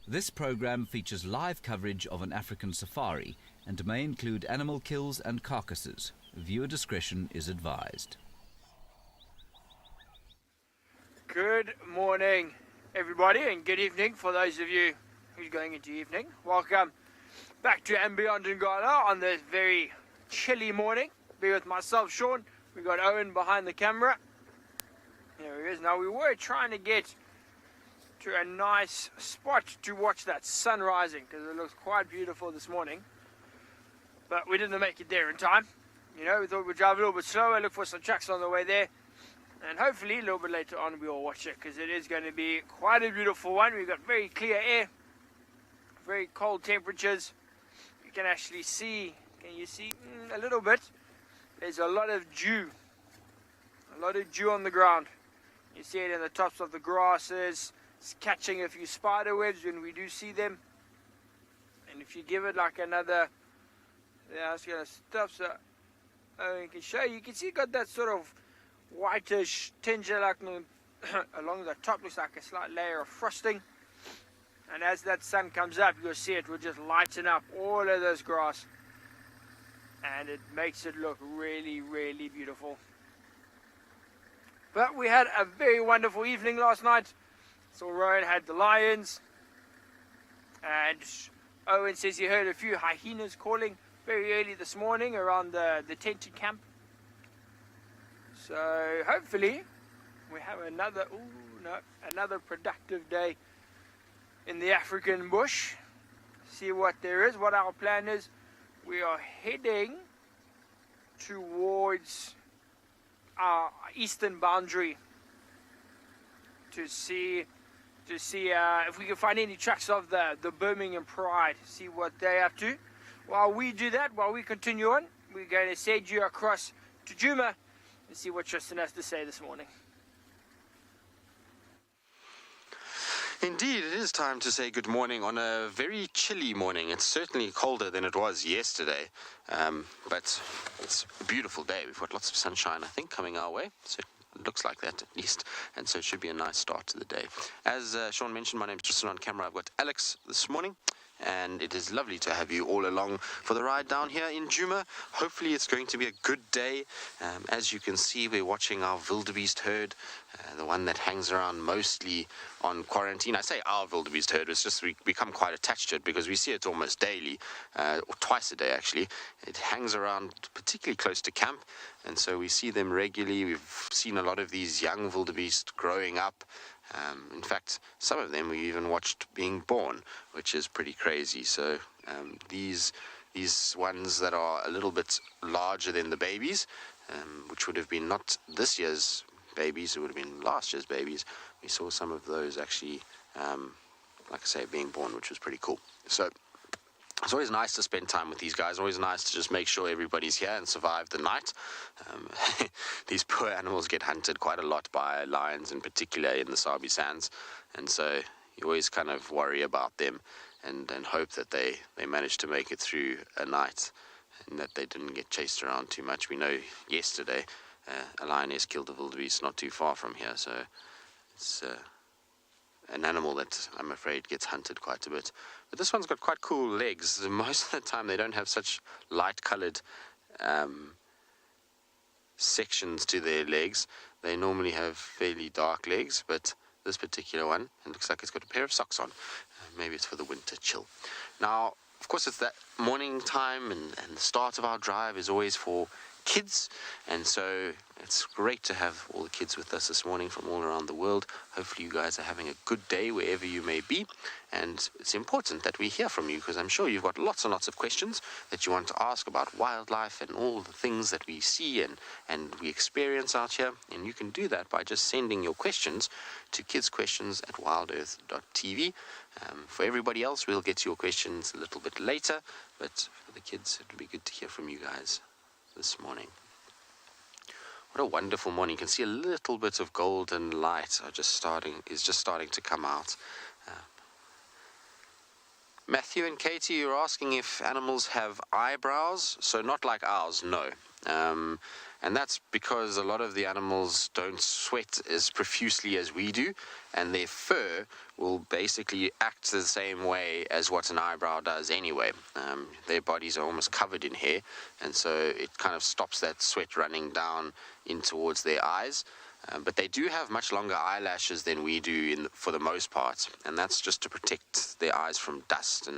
This program features live coverage of an African safari and may include animal kills and carcasses. Viewer discretion is advised. Good morning, everybody, and good evening for those of you who's going into evening. Welcome back to andBeyond in Ngala on this very chilly morning. Be with myself, Sean. We got Owen behind the camera. There he is. Now, we were trying to get to a nice spot to watch that sun rising because it looks quite beautiful this morning. But we didn't make it there in time. You know, we thought we'd drive a little bit slower, look for some trucks on the way there. And hopefully a little bit later on we'll watch it because it is going to be quite a beautiful one. We've got very clear air, very cold temperatures. You can actually see, can you see a little bit? There's a lot of dew on the ground. You see it in the tops of the grasses. It's catching a few spider webs when we do see them. And if you give it like another, yeah, it's going to stop. So you can show you can see it got that sort of whitish tinge like along the top, looks like a slight layer of frosting. And as that sun comes up, you'll see it will just lighten up all of this grass. And it makes it look really, really beautiful. But we had a very wonderful evening last night. So Rowan had the lions. And Owen says he heard a few hyenas calling very early this morning around the tented camp. So hopefully we have another productive day in the African bush. See what there is, what our plan is. We are heading towards our eastern boundary to see if we can find any tracks of the Birmingham Pride, see what they're up to. While we do that, while we continue on, we're going to send you across to Djuma and see what Tristan has to say this morning. Indeed, it is time to say good morning on a very chilly morning. It's certainly colder than it was yesterday, but it's a beautiful day. We've got lots of sunshine, I think, coming our way. So it looks like that, at least, and so it should be a nice start to the day. As Sean mentioned, my name's Tristan on camera. I've got Alex this morning, and it is lovely to have you all along for the ride down here in Djuma. Hopefully it's going to be a good day. As you can see, we're watching our Wildebeest herd, the one that hangs around mostly on quarantine. I say our Wildebeest herd, it's just we become quite attached to it because we see it almost daily, or twice a day actually. It hangs around particularly close to camp, and so we see them regularly. We've seen a lot of these young Wildebeest growing up. In fact, some of them we even watched being born, which is pretty crazy. So these ones that are a little bit larger than the babies, which would have been not this year's babies, it would have been last year's babies. We saw some of those actually, like I say, being born, which was pretty cool. So it's always nice to spend time with these guys. Always nice to just make sure everybody's here and survive the night. These poor animals get hunted quite a lot by lions, in particular in the Sabi Sands, and so you always kind of worry about them and hope that they manage to make it through a night and that they didn't get chased around too much. We know yesterday a lioness killed a wildebeest not too far from here, so it's an animal that I'm afraid gets hunted quite a bit. But this one's got quite cool legs. Most of the time they don't have such light-coloured sections to their legs. They normally have fairly dark legs, but this particular one, it looks like it's got a pair of socks on. Maybe it's for the winter chill. Now, of course, it's that morning time, and the start of our drive is always for kids, and so it's great to have all the kids with us this morning from all around the world. Hopefully you guys are having a good day wherever you may be, and it's important that we hear from you because I'm sure you've got lots and lots of questions that you want to ask about wildlife and all the things that we see and we experience out here, and you can do that by just sending your questions to kidsquestions@wildearth.tv. For everybody else, we'll get to your questions a little bit later, but for the kids, it would be good to hear from you guys this morning. What a wonderful morning. You can see a little bit of golden light is just starting to come out. Matthew and Katie, you're asking if animals have eyebrows. So not like ours, no. And that's because a lot of the animals don't sweat as profusely as we do, and their fur will basically act the same way as what an eyebrow does anyway. Their bodies are almost covered in hair, and so it kind of stops that sweat running down in towards their eyes. But they do have much longer eyelashes than we do for the most part, and that's just to protect their eyes from dust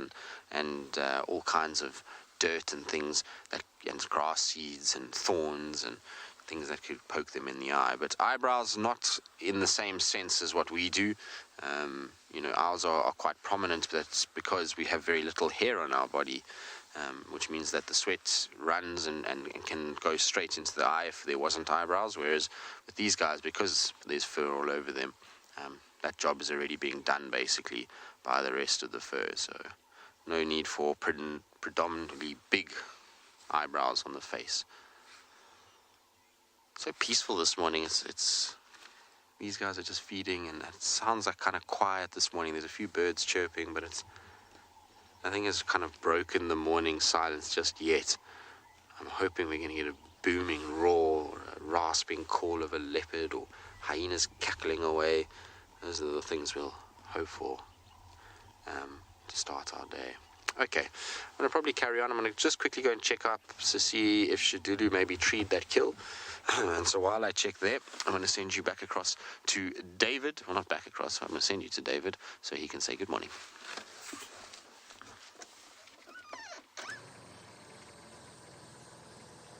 and all kinds of dirt and things, and grass seeds and thorns and things that could poke them in the eye. But eyebrows not in the same sense as what we do. Ours are quite prominent, but that's because we have very little hair on our body, which means that the sweat runs and can go straight into the eye if there wasn't eyebrows, whereas with these guys, because there's fur all over them, that job is already being done basically by the rest of the fur, so no need for predominantly big eyebrows on the face. So peaceful this morning. It's these guys are just feeding, and it sounds like kind of quiet this morning. There's a few birds chirping, but nothing has kind of broken the morning silence just yet. I'm hoping we're going to get a booming roar or a rasping call of a leopard or hyenas cackling away. Those are the things we'll hope for to start our day. Okay, I'm going to probably carry on. I'm going to just quickly go and check up to see if Shadulu maybe treed that kill. And so while I check there, I'm going to send you back across to David. Well, not back across. I'm going to send you to David so he can say good morning.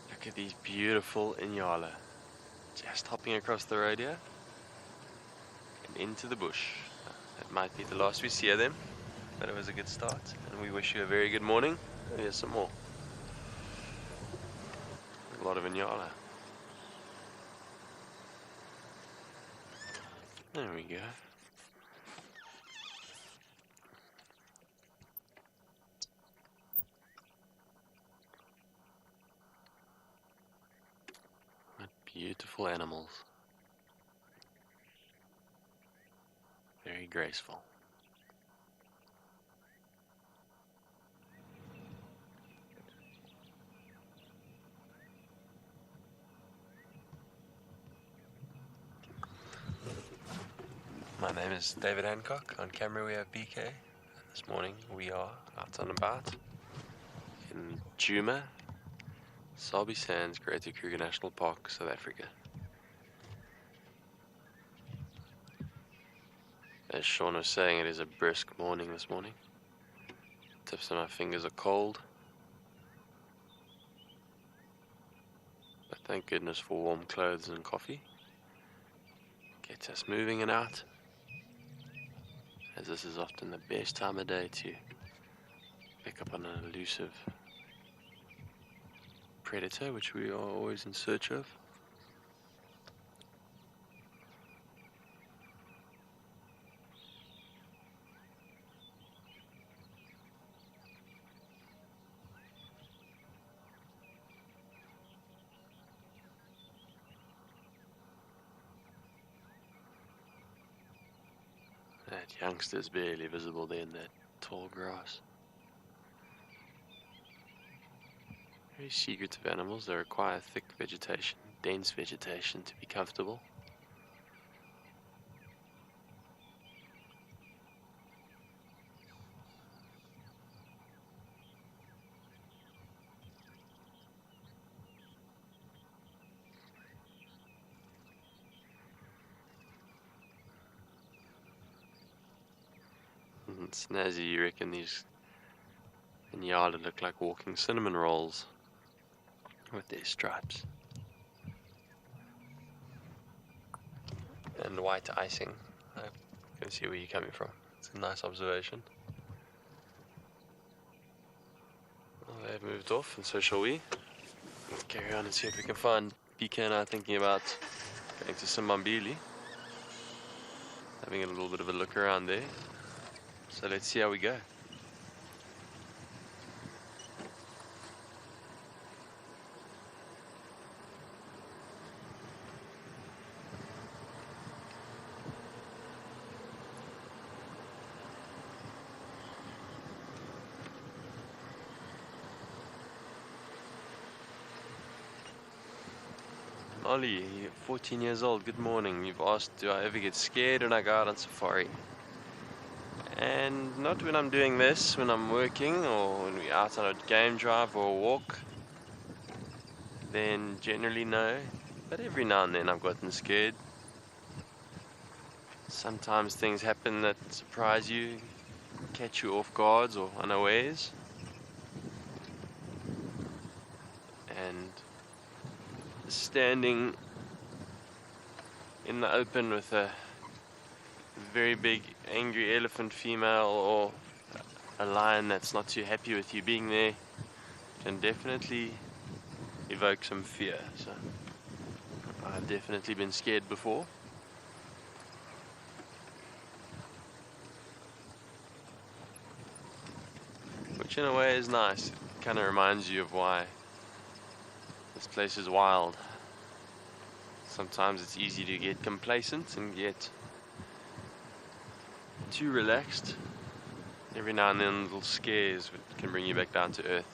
Look at these beautiful Inyala. Just hopping across the road here and into the bush. That might be the last we see of them, but it was a good start. And we wish you a very good morning. And here's some more. A lot of Inyala. There we go. What beautiful animals. Very graceful. My name is David Hancock. On camera we have BK. And this morning we are out and about in Djuma, Sabi Sand, Greater Kruger National Park, South Africa. As Sean was saying, it is a brisk morning this morning. Tips of my fingers are cold. But thank goodness for warm clothes and coffee. Gets us moving and out, as this is often the best time of day to pick up on an elusive predator, which we are always in search of. That youngster's barely visible there in that tall grass. Very secretive animals. They require thick vegetation, dense vegetation to be comfortable. Snazzy, you reckon these Inyala look like walking cinnamon rolls with their stripes and white icing. I can see where you're coming from. It's a nice observation. Well, they've moved off, and so shall we. Let's carry on and see if we can find BK and I thinking about going to Simbambili, having a little bit of a look around there. So let's see how we go. Ollie, you're 14 years old. Good morning. You've asked, do I ever get scared when I go out on safari? And not when I'm doing this, when I'm working or when we're out on a game drive or a walk. Then generally no. But every now and then I've gotten scared. Sometimes things happen that surprise you, catch you off guard or unawares. And standing in the open with a very big angry elephant female or a lion that's not too happy with you being there can definitely evoke some fear. So I've definitely been scared before. Which in a way is nice. It kind of reminds you of why this place is wild. Sometimes it's easy to get complacent and get too relaxed. Every now and then little scares can bring you back down to earth.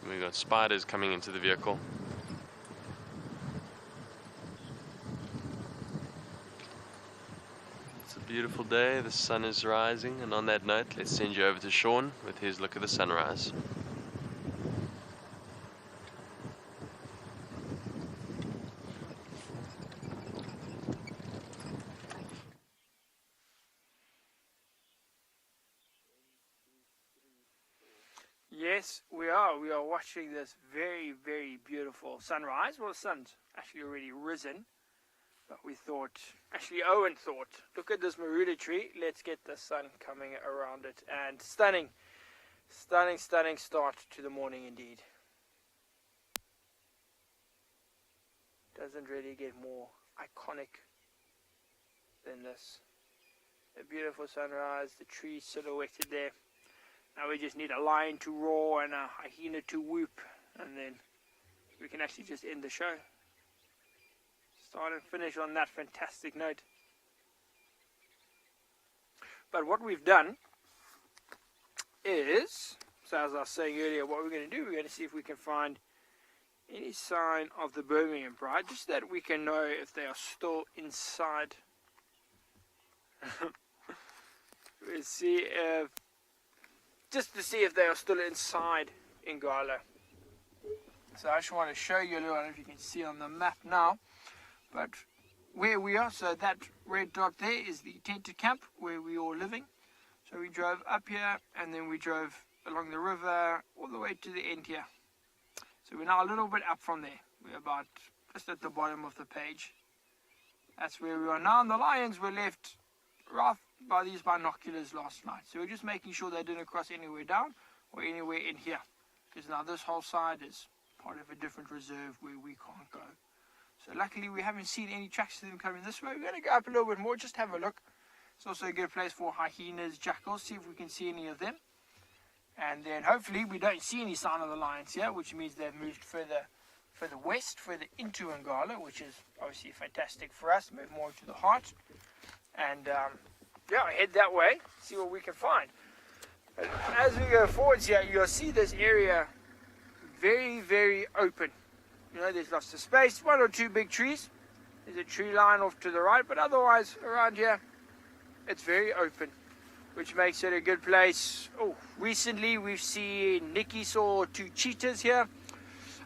We've got spiders coming into the vehicle. It's a beautiful day, the sun is rising, and on that note, let's send you over to Sean with his look at the sunrise. Yes, we are. We are watching this very, very beautiful sunrise. Well, the sun's actually already risen, but we thought, actually Owen thought, look at this Maruda tree. Let's get the sun coming around it. And stunning, stunning, stunning start to the morning indeed. Doesn't really get more iconic than this. A beautiful sunrise, the trees silhouetted there. Now we just need a lion to roar and a hyena to whoop, and then we can actually just end the show. Start and finish on that fantastic note. But what we've done is, so as I was saying earlier, what we're going to do, we're going to see if we can find any sign of the Birmingham bride, just so that we can know if they are still inside. We'll see if, just to see if they are still inside Ngala. So I just want to show you a little, I don't know if you can see on the map now, but where we are, so that red dot there is the tented camp where we all living. So we drove up here and then we drove along the river all the way to the end here. So we're now a little bit up from there. We're about just at the bottom of the page. That's where we are now, and the lions were left right by these binoculars last night. So we're just making sure they didn't cross anywhere down or anywhere in here. Because now this whole side is part of a different reserve where we can't go. So luckily we haven't seen any tracks of them coming this way. We're going to go up a little bit more, just have a look. It's also a good place for hyenas, jackals, see if we can see any of them. And then hopefully we don't see any sign of the lions here, which means they've moved further west, further into Ngala, which is obviously fantastic for us. Move more to the heart. And yeah, head that way, see what we can find. And as we go forwards here, you'll see this area very, very open. You know, there's lots of space, one or two big trees. There's a tree line off to the right, but otherwise around here, it's very open, which makes it a good place. Oh, recently we've seen Nikki saw 2 cheetahs here.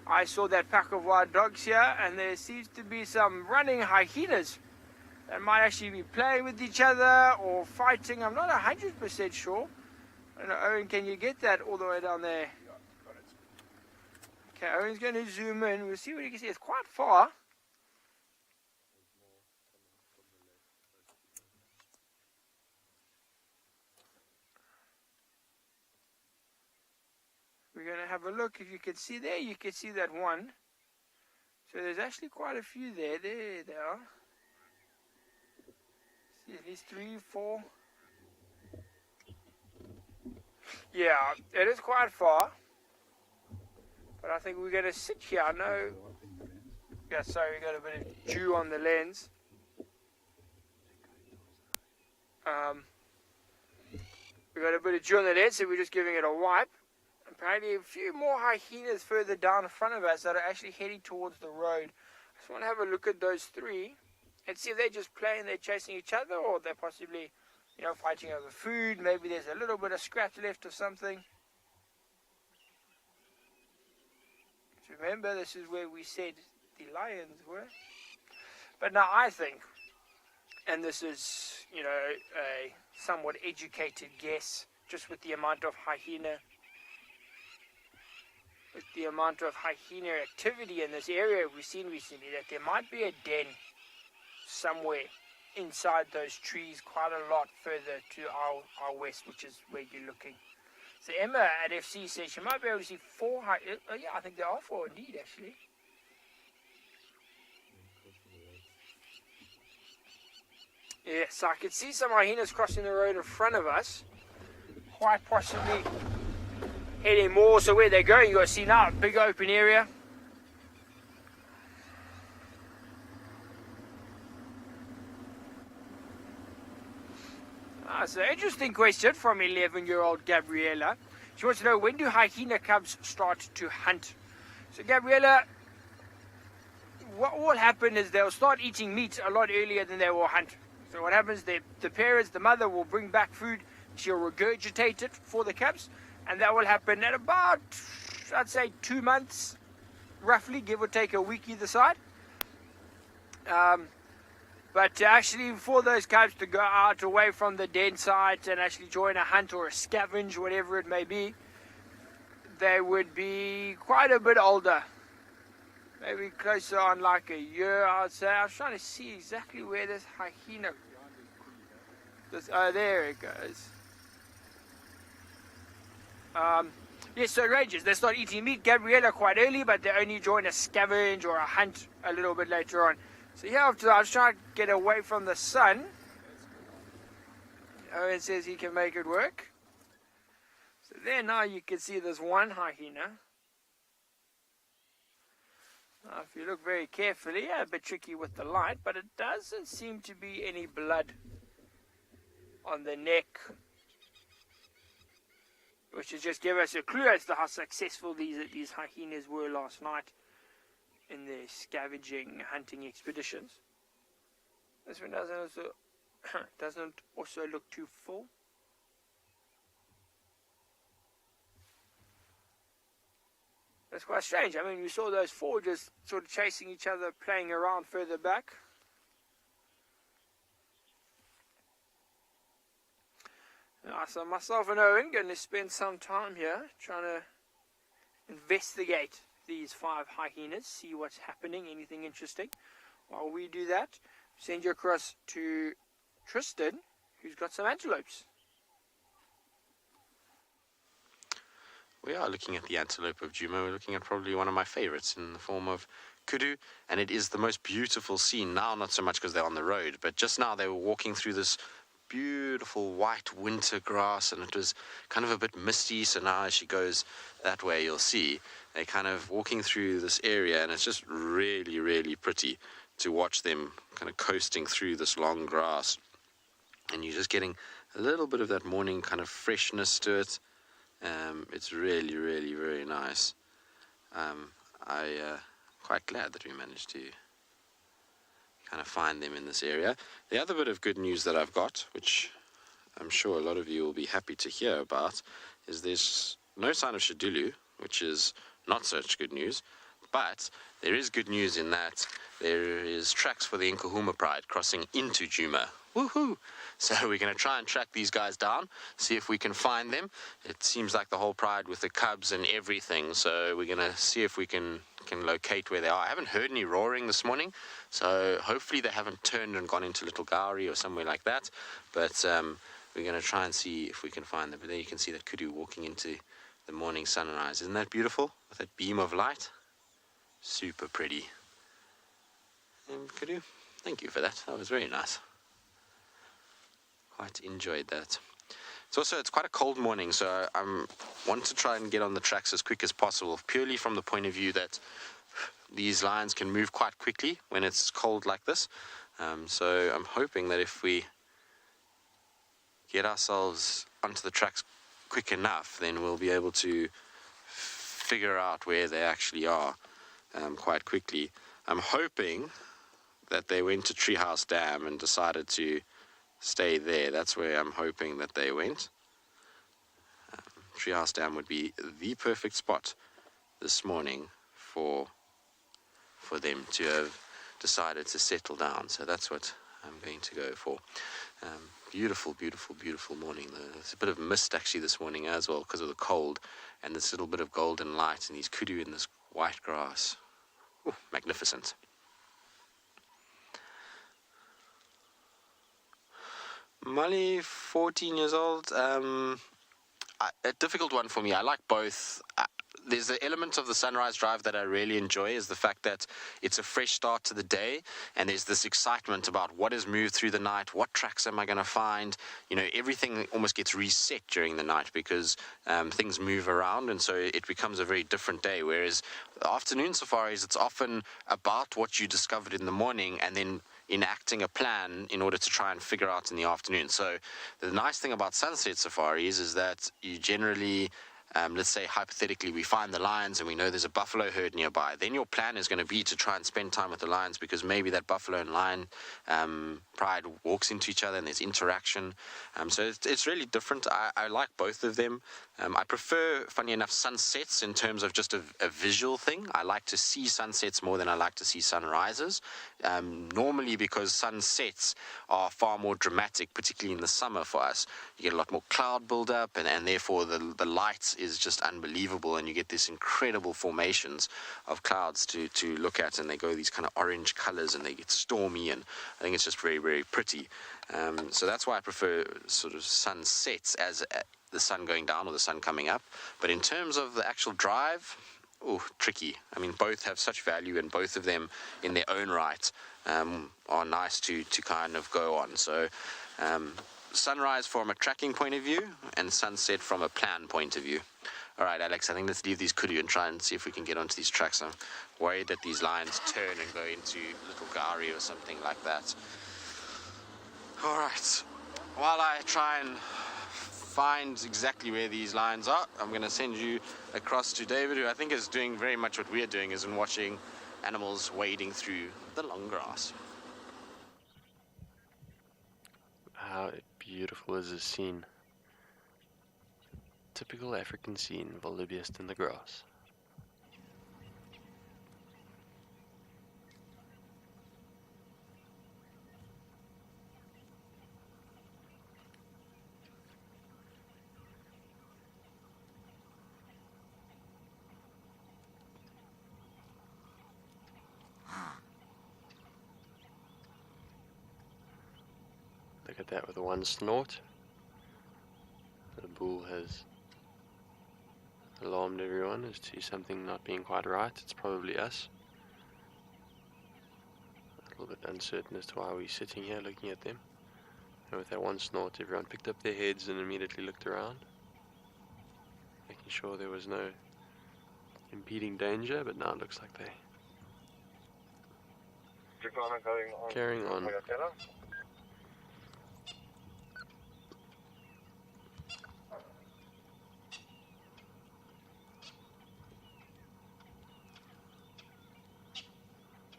I saw that pack of wild dogs here, and there seems to be some running hyenas that might actually be playing with each other or fighting. I'm not 100% sure. I don't know, Owen, can you get that all the way down there? Yeah, got it. Okay, Owen's going to zoom in. We'll see what you can see. It's quite far. We're going to have a look. If you can see there, you can see that one. So there's actually quite a few there. There they are. See, at least 3, 4. Yeah, it is quite far. But I think we're going to sit here. I know. Yeah, sorry, we got a bit of dew on the lens. We got a bit of dew on the lead, so we're just giving it a wipe. Apparently a few more hyenas further down in front of us that are actually heading towards the road. I just want to have a look at those three and see if they're just playing, they're chasing each other, or they're possibly, you know, fighting over food. Maybe there's a little bit of scratch left or something. Remember, this is where we said the lions were. But now I think, and this is, you know, a somewhat educated guess, just with the amount of hyena activity in this area we've seen recently, that there might be a den somewhere inside those trees, quite a lot further to our west, which is where you're looking. So Emma at FC says she might be able to see 4 hyenas. Oh yeah, I think there are 4 indeed, actually. Yeah, so I can see some hyenas crossing the road in front of us. Quite possibly heading more. So where they're going, you got to see now, a big open area. So interesting question from 11-year-old Gabriella. She wants to know, when do hyena cubs start to hunt? So Gabriella, what will happen is they'll start eating meat a lot earlier than they will hunt. So what happens, the parents, the mother will bring back food, she'll regurgitate it for the cubs, and that will happen at about, I'd say, 2 months, roughly, give or take a week either side. But actually, for those cubs to go out away from the den site and actually join a hunt or a scavenge, whatever it may be, they would be quite a bit older. Maybe closer on like a year, I would say. I was trying to see exactly where this hyena... oh, there it goes. Yes, so it ranges. They start eating meat, Gabriella, quite early, but they only join a scavenge or a hunt a little bit later on. So here, after I was trying to get away from the sun. Owen says he can make it work. So there now you can see there's one hyena. Now if you look very carefully, a bit tricky with the light, but it doesn't seem to be any blood on the neck, which is just give us a clue as to how successful these hyenas were last night in their scavenging, hunting expeditions. This one doesn't also look too full. That's quite strange. I mean, we saw those 4 just sort of chasing each other, playing around further back. So myself and Owen going to spend some time here trying to investigate these 5 hyenas, see what's happening, anything interesting. While we do that, send you across to Tristan, who's got some antelopes. We are looking at the antelope of Djuma. We're looking at probably one of my favorites in the form of Kudu, and it is the most beautiful scene now, not so much because they're on the road, but just now they were walking through this beautiful white winter grass, and it was kind of a bit misty, so now as she goes that way, you'll see they're kind of walking through this area, and it's just really, really pretty to watch them kind of coasting through this long grass, and you're just getting a little bit of that morning kind of freshness to it. It's really, really very nice. I'm quite glad that we managed to kind of find them in this area. The other bit of good news that I've got, which I'm sure a lot of you will be happy to hear about, is there's no sign of Shadulu, which is not such good news, but there is good news in that there is tracks for the Djuma Pride crossing into Djuma. Woohoo! So we're going to try and track these guys down, see if we can find them. It seems like the whole pride with the cubs and everything, so we're going to see if we can locate where they are. I haven't heard any roaring this morning, so hopefully they haven't turned and gone into Little Gowrie or somewhere like that, but we're going to try and see if we can find them. But there you can see that Kudu walking into the morning sunrise. Isn't that beautiful? With that beam of light? Super pretty. And Kudu, thank you for that. That was very nice. Quite enjoyed that. It's quite a cold morning, so I want to try and get on the tracks as quick as possible, purely from the point of view that these lions can move quite quickly when it's cold like this. So I'm hoping that if we get ourselves onto the tracks quick enough, then we'll be able to figure out where they actually are quite quickly. I'm hoping that they went to Treehouse Dam and decided to stay there. That's where I'm hoping that they went. Treehouse Dam would be the perfect spot this morning for them to have decided to settle down. So that's what I'm going to go for. Beautiful, beautiful, beautiful morning. There's a bit of mist actually this morning as well because of the cold, and this little bit of golden light and these kudu in this white grass. Ooh, magnificent. Molly, 14 years old. A difficult one for me. I like both. There's the element of the sunrise drive that I really enjoy, is the fact that it's a fresh start to the day, and there's this excitement about what has moved through the night, what tracks am I going to find. You know, everything almost gets reset during the night because things move around, and so it becomes a very different day. Whereas the afternoon safaris, it's often about what you discovered in the morning and then enacting a plan in order to try and figure out in the afternoon. So the nice thing about sunset safaris is that you generally, let's say hypothetically we find the lions and we know there's a buffalo herd nearby, then your plan is going to be to try and spend time with the lions because maybe that buffalo and lion pride walks into each other and there's interaction. So it's really different. I like both of them. I prefer, funny enough, sunsets in terms of just a visual thing. I like to see sunsets more than I like to see sunrises. Normally because sunsets are far more dramatic, particularly in the summer for us. You get a lot more cloud buildup, and therefore the light is just unbelievable, and you get these incredible formations of clouds to look at, and they go these kind of orange colors and they get stormy, and I think it's just very, very pretty. So that's why I prefer sort of sunsets as the sun going down or the sun coming up. But in terms of the actual drive, tricky. I mean, both have such value, and both of them in their own right are nice to kind of go on. So sunrise from a tracking point of view and sunset from a plan point of view. All right, Alex, I think let's leave these kudu and try and see if we can get onto these tracks. I'm worried that these lions turn and go into little gari or something like that. All right, while I try and find exactly where these lions are, I'm going to send you across to David, who I think is doing very much what we're doing, is in watching animals wading through the long grass. How beautiful is this scene. Typical African scene, Wildebeest in the grass. Look at that with one snort. The bull has alarmed everyone as to something not being quite right. It's probably us. A little bit uncertain as to why we're sitting here looking at them. And with that one snort, everyone picked up their heads and immediately looked around, making sure there was no impeding danger, but now it looks like they're carrying on.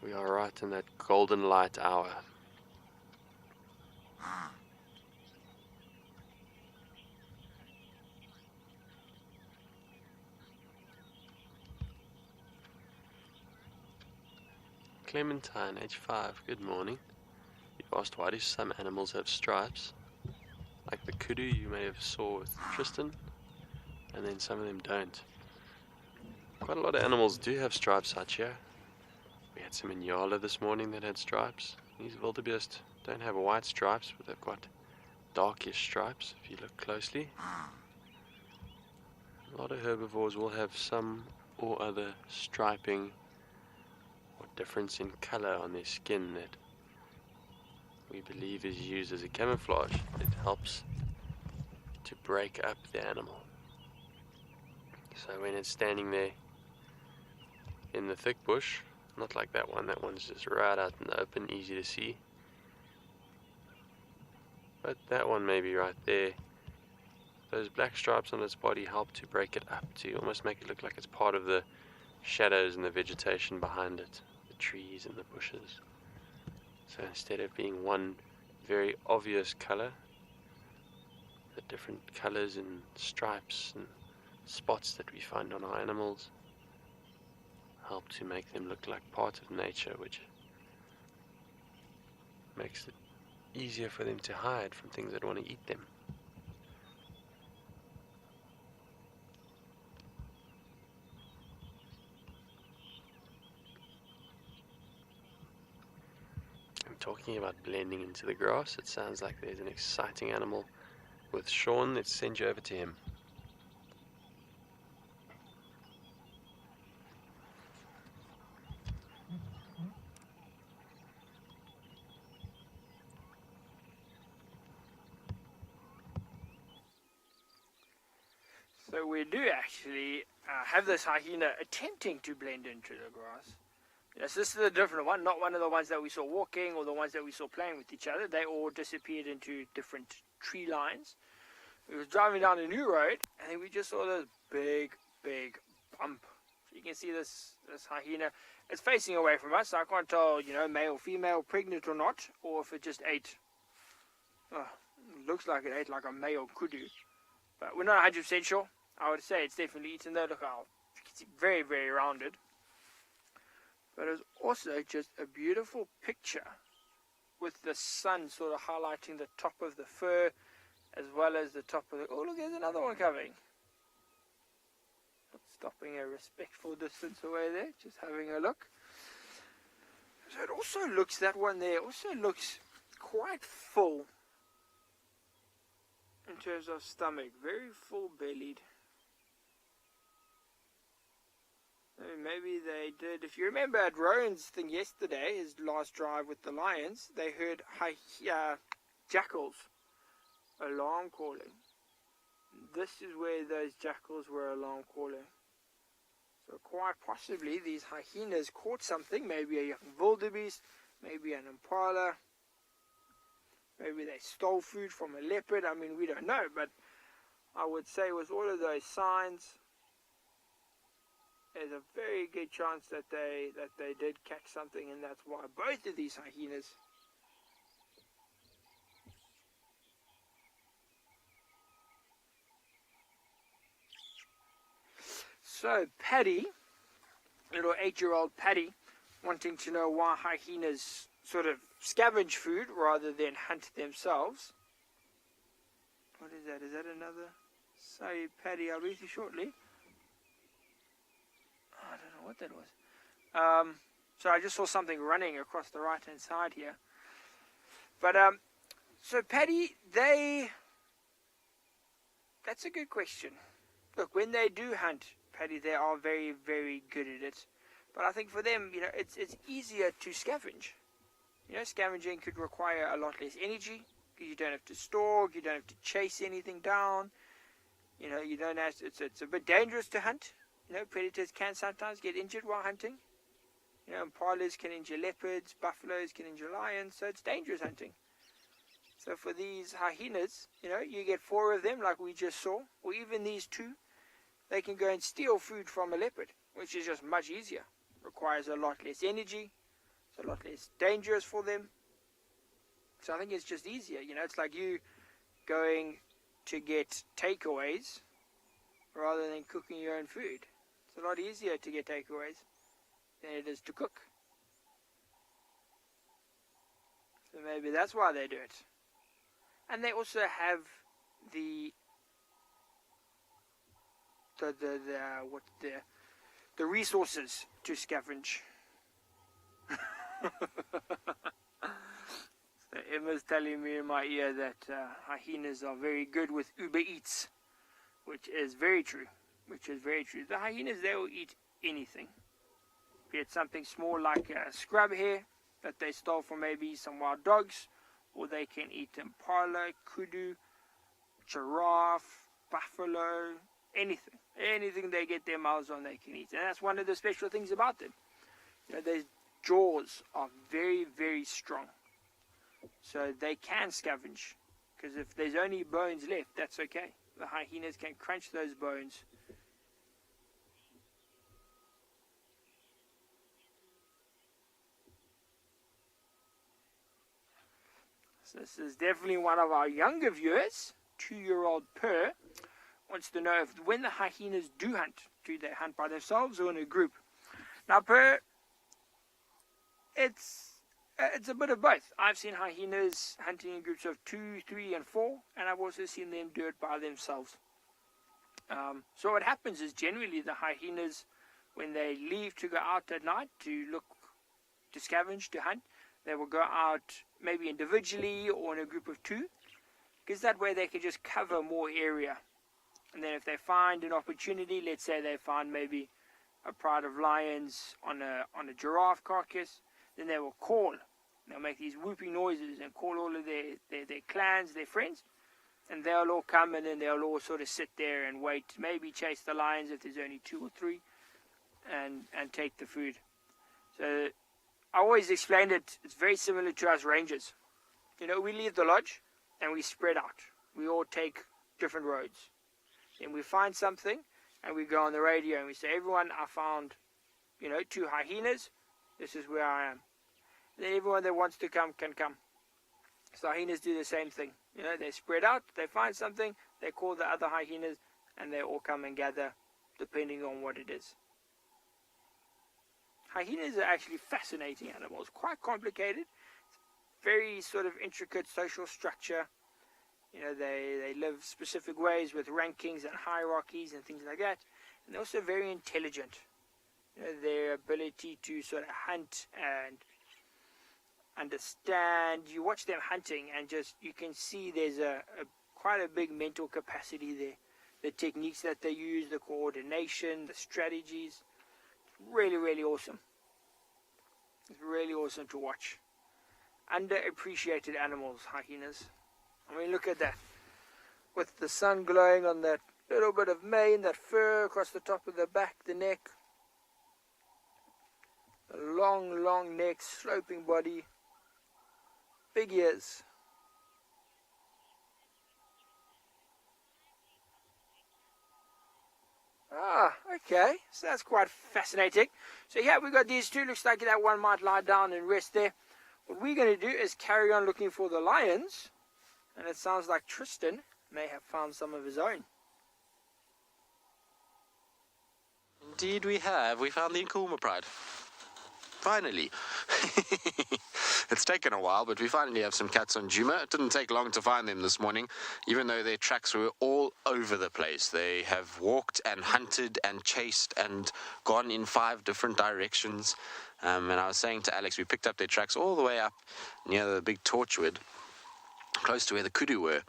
We are right in that golden light hour. Clementine, age 5, good morning. You've asked why do some animals have stripes? Like the kudu you may have saw with Tristan, and then some of them don't. Quite a lot of animals do have stripes out here. We had some Inyala this morning that had stripes. These wildebeest don't have white stripes, but they've got darkish stripes if you look closely. A lot of herbivores will have some or other striping or difference in color on their skin that we believe is used as a camouflage. It helps to break up the animal. So when it's standing there in the thick bush, not like that one's just right out in the open, easy to see. but that one maybe right there. Those black stripes on its body help to break it up, to almost make it look like it's part of the shadows and the vegetation behind it, the trees and the bushes. So instead of being one very obvious color, the different colors and stripes and spots that we find on our animals help to make them look like part of nature, which makes it easier for them to hide from things that want to eat them. And talking about blending into the grass, it sounds like there's an exciting animal with Sean. Let's send you over to him. So we do actually have this hyena attempting to blend into the grass. Yes, this is a different one, not one of the ones that we saw walking or the ones that we saw playing with each other. They all disappeared into different tree lines. We was driving down a new road, and then we just saw this big bump. So you can see this hyena. It's facing away from us, so I can't tell, male, female, pregnant or not, or if it just ate. Looks like it ate like a male kudu, but we're not 100% sure. I would say it's definitely eaten though. Look how it's very, very rounded. But it's also just a beautiful picture with the sun sort of highlighting the top of the fur as well as the top of the... Oh, look, there's another one coming. Stopping a respectful distance away there, just having a look. So it also looks, that one there also looks quite full in terms of stomach, very full bellied. Maybe they did, if you remember at Rowan's thing yesterday, his last drive with the lions, they heard jackals alarm calling. This is where those jackals were alarm calling. So quite possibly these hyenas caught something, maybe a young wildebeest, maybe an impala, maybe they stole food from a leopard. I mean, we don't know, but I would say with all of those signs, there's a very good chance that they did catch something, and that's why both of these hyenas So Paddy, little 8-year-old Paddy, wanting to know why hyenas sort of scavenge food rather than hunt themselves. What is that? Is that another? Sorry, Paddy, I'll read you shortly. I don't know what that was. So I just saw something running across the right-hand side here. But, so Paddy, that's a good question. Look, when they do hunt, Paddy, they are very, very good at it. But I think for them, it's easier to scavenge. Scavenging could require a lot less energy. You don't have to stalk, you don't have to chase anything down. You don't have to, it's a bit dangerous to hunt. Predators can sometimes get injured while hunting. Impalas can injure leopards, buffaloes can injure lions, so it's dangerous hunting. So for these hyenas, you get 4 of them like we just saw, or even these 2, they can go and steal food from a leopard, which is just much easier. Requires a lot less energy, it's a lot less dangerous for them. So I think it's just easier. It's like you going to get takeaways rather than cooking your own food. It's a lot easier to get takeaways than it is to cook. So maybe that's why they do it. And they also have the resources to scavenge. So Emma's telling me in my ear that hyenas are very good with Uber Eats, which is very true. The hyenas, they will eat anything. Be it something small like a scrub hare that they stole from maybe some wild dogs, or they can eat impala, kudu, giraffe, buffalo, anything. Anything they get their mouths on, they can eat. And that's one of the special things about them. Their jaws are very, very strong. So they can scavenge because if there's only bones left, that's okay. The hyenas can crunch those bones. So this is definitely one of our younger viewers, 2-year-old Per, wants to know if when the hyenas do they hunt by themselves or in a group? Now, Per, it's a bit of both. I've seen hyenas hunting in groups of 2, 3, and 4, and I've also seen them do it by themselves. So what happens is generally the hyenas, when they leave to go out at night to scavenge, to hunt, they will go out maybe individually or in a group of 2, because that way they can just cover more area. And then if they find an opportunity, let's say they find maybe a pride of lions on a giraffe carcass, then they will call. They'll make these whooping noises and call all of their clans, their friends, and they'll all come, and then they'll all sort of sit there and wait, maybe chase the lions if there's only 2 or 3, and take the food. So I always explained it, it's very similar to us rangers. You know, we leave the lodge and we spread out. We all take different roads. Then we find something and we go on the radio and we say, everyone, I found, 2 hyenas. This is where I am. And then everyone that wants to come can come. So hyenas do the same thing. They spread out, they find something, they call the other hyenas, and they all come and gather depending on what it is. Hyenas are actually fascinating animals, quite complicated, very sort of intricate social structure. They live specific ways with rankings and hierarchies and things like that. And they're also very intelligent. Their ability to sort of hunt and understand. You watch them hunting and you can see there's quite a big mental capacity there. The techniques that they use, the coordination, the strategies. Really, really awesome. It's really awesome to watch. Underappreciated animals, hyenas. I mean, look at that. With the sun glowing on that little bit of mane, that fur across the top of the back, the neck. The long, long neck, sloping body. Big ears. Okay, so that's quite fascinating. So yeah, we've got these 2. Looks like that one might lie down and rest there. What we're going to do is carry on looking for the lions, and it sounds like Tristan may have found some of his own. Indeed we have. We found the Djuma Pride. Finally. It's taken a while, but we finally have some cats on Djuma. It didn't take long to find them this morning, even though their tracks were all over the place. They have walked and hunted and chased and gone in 5 different directions. And I was saying to Alex, we picked up their tracks all the way up near the big torchwood, close to where the Kudu were.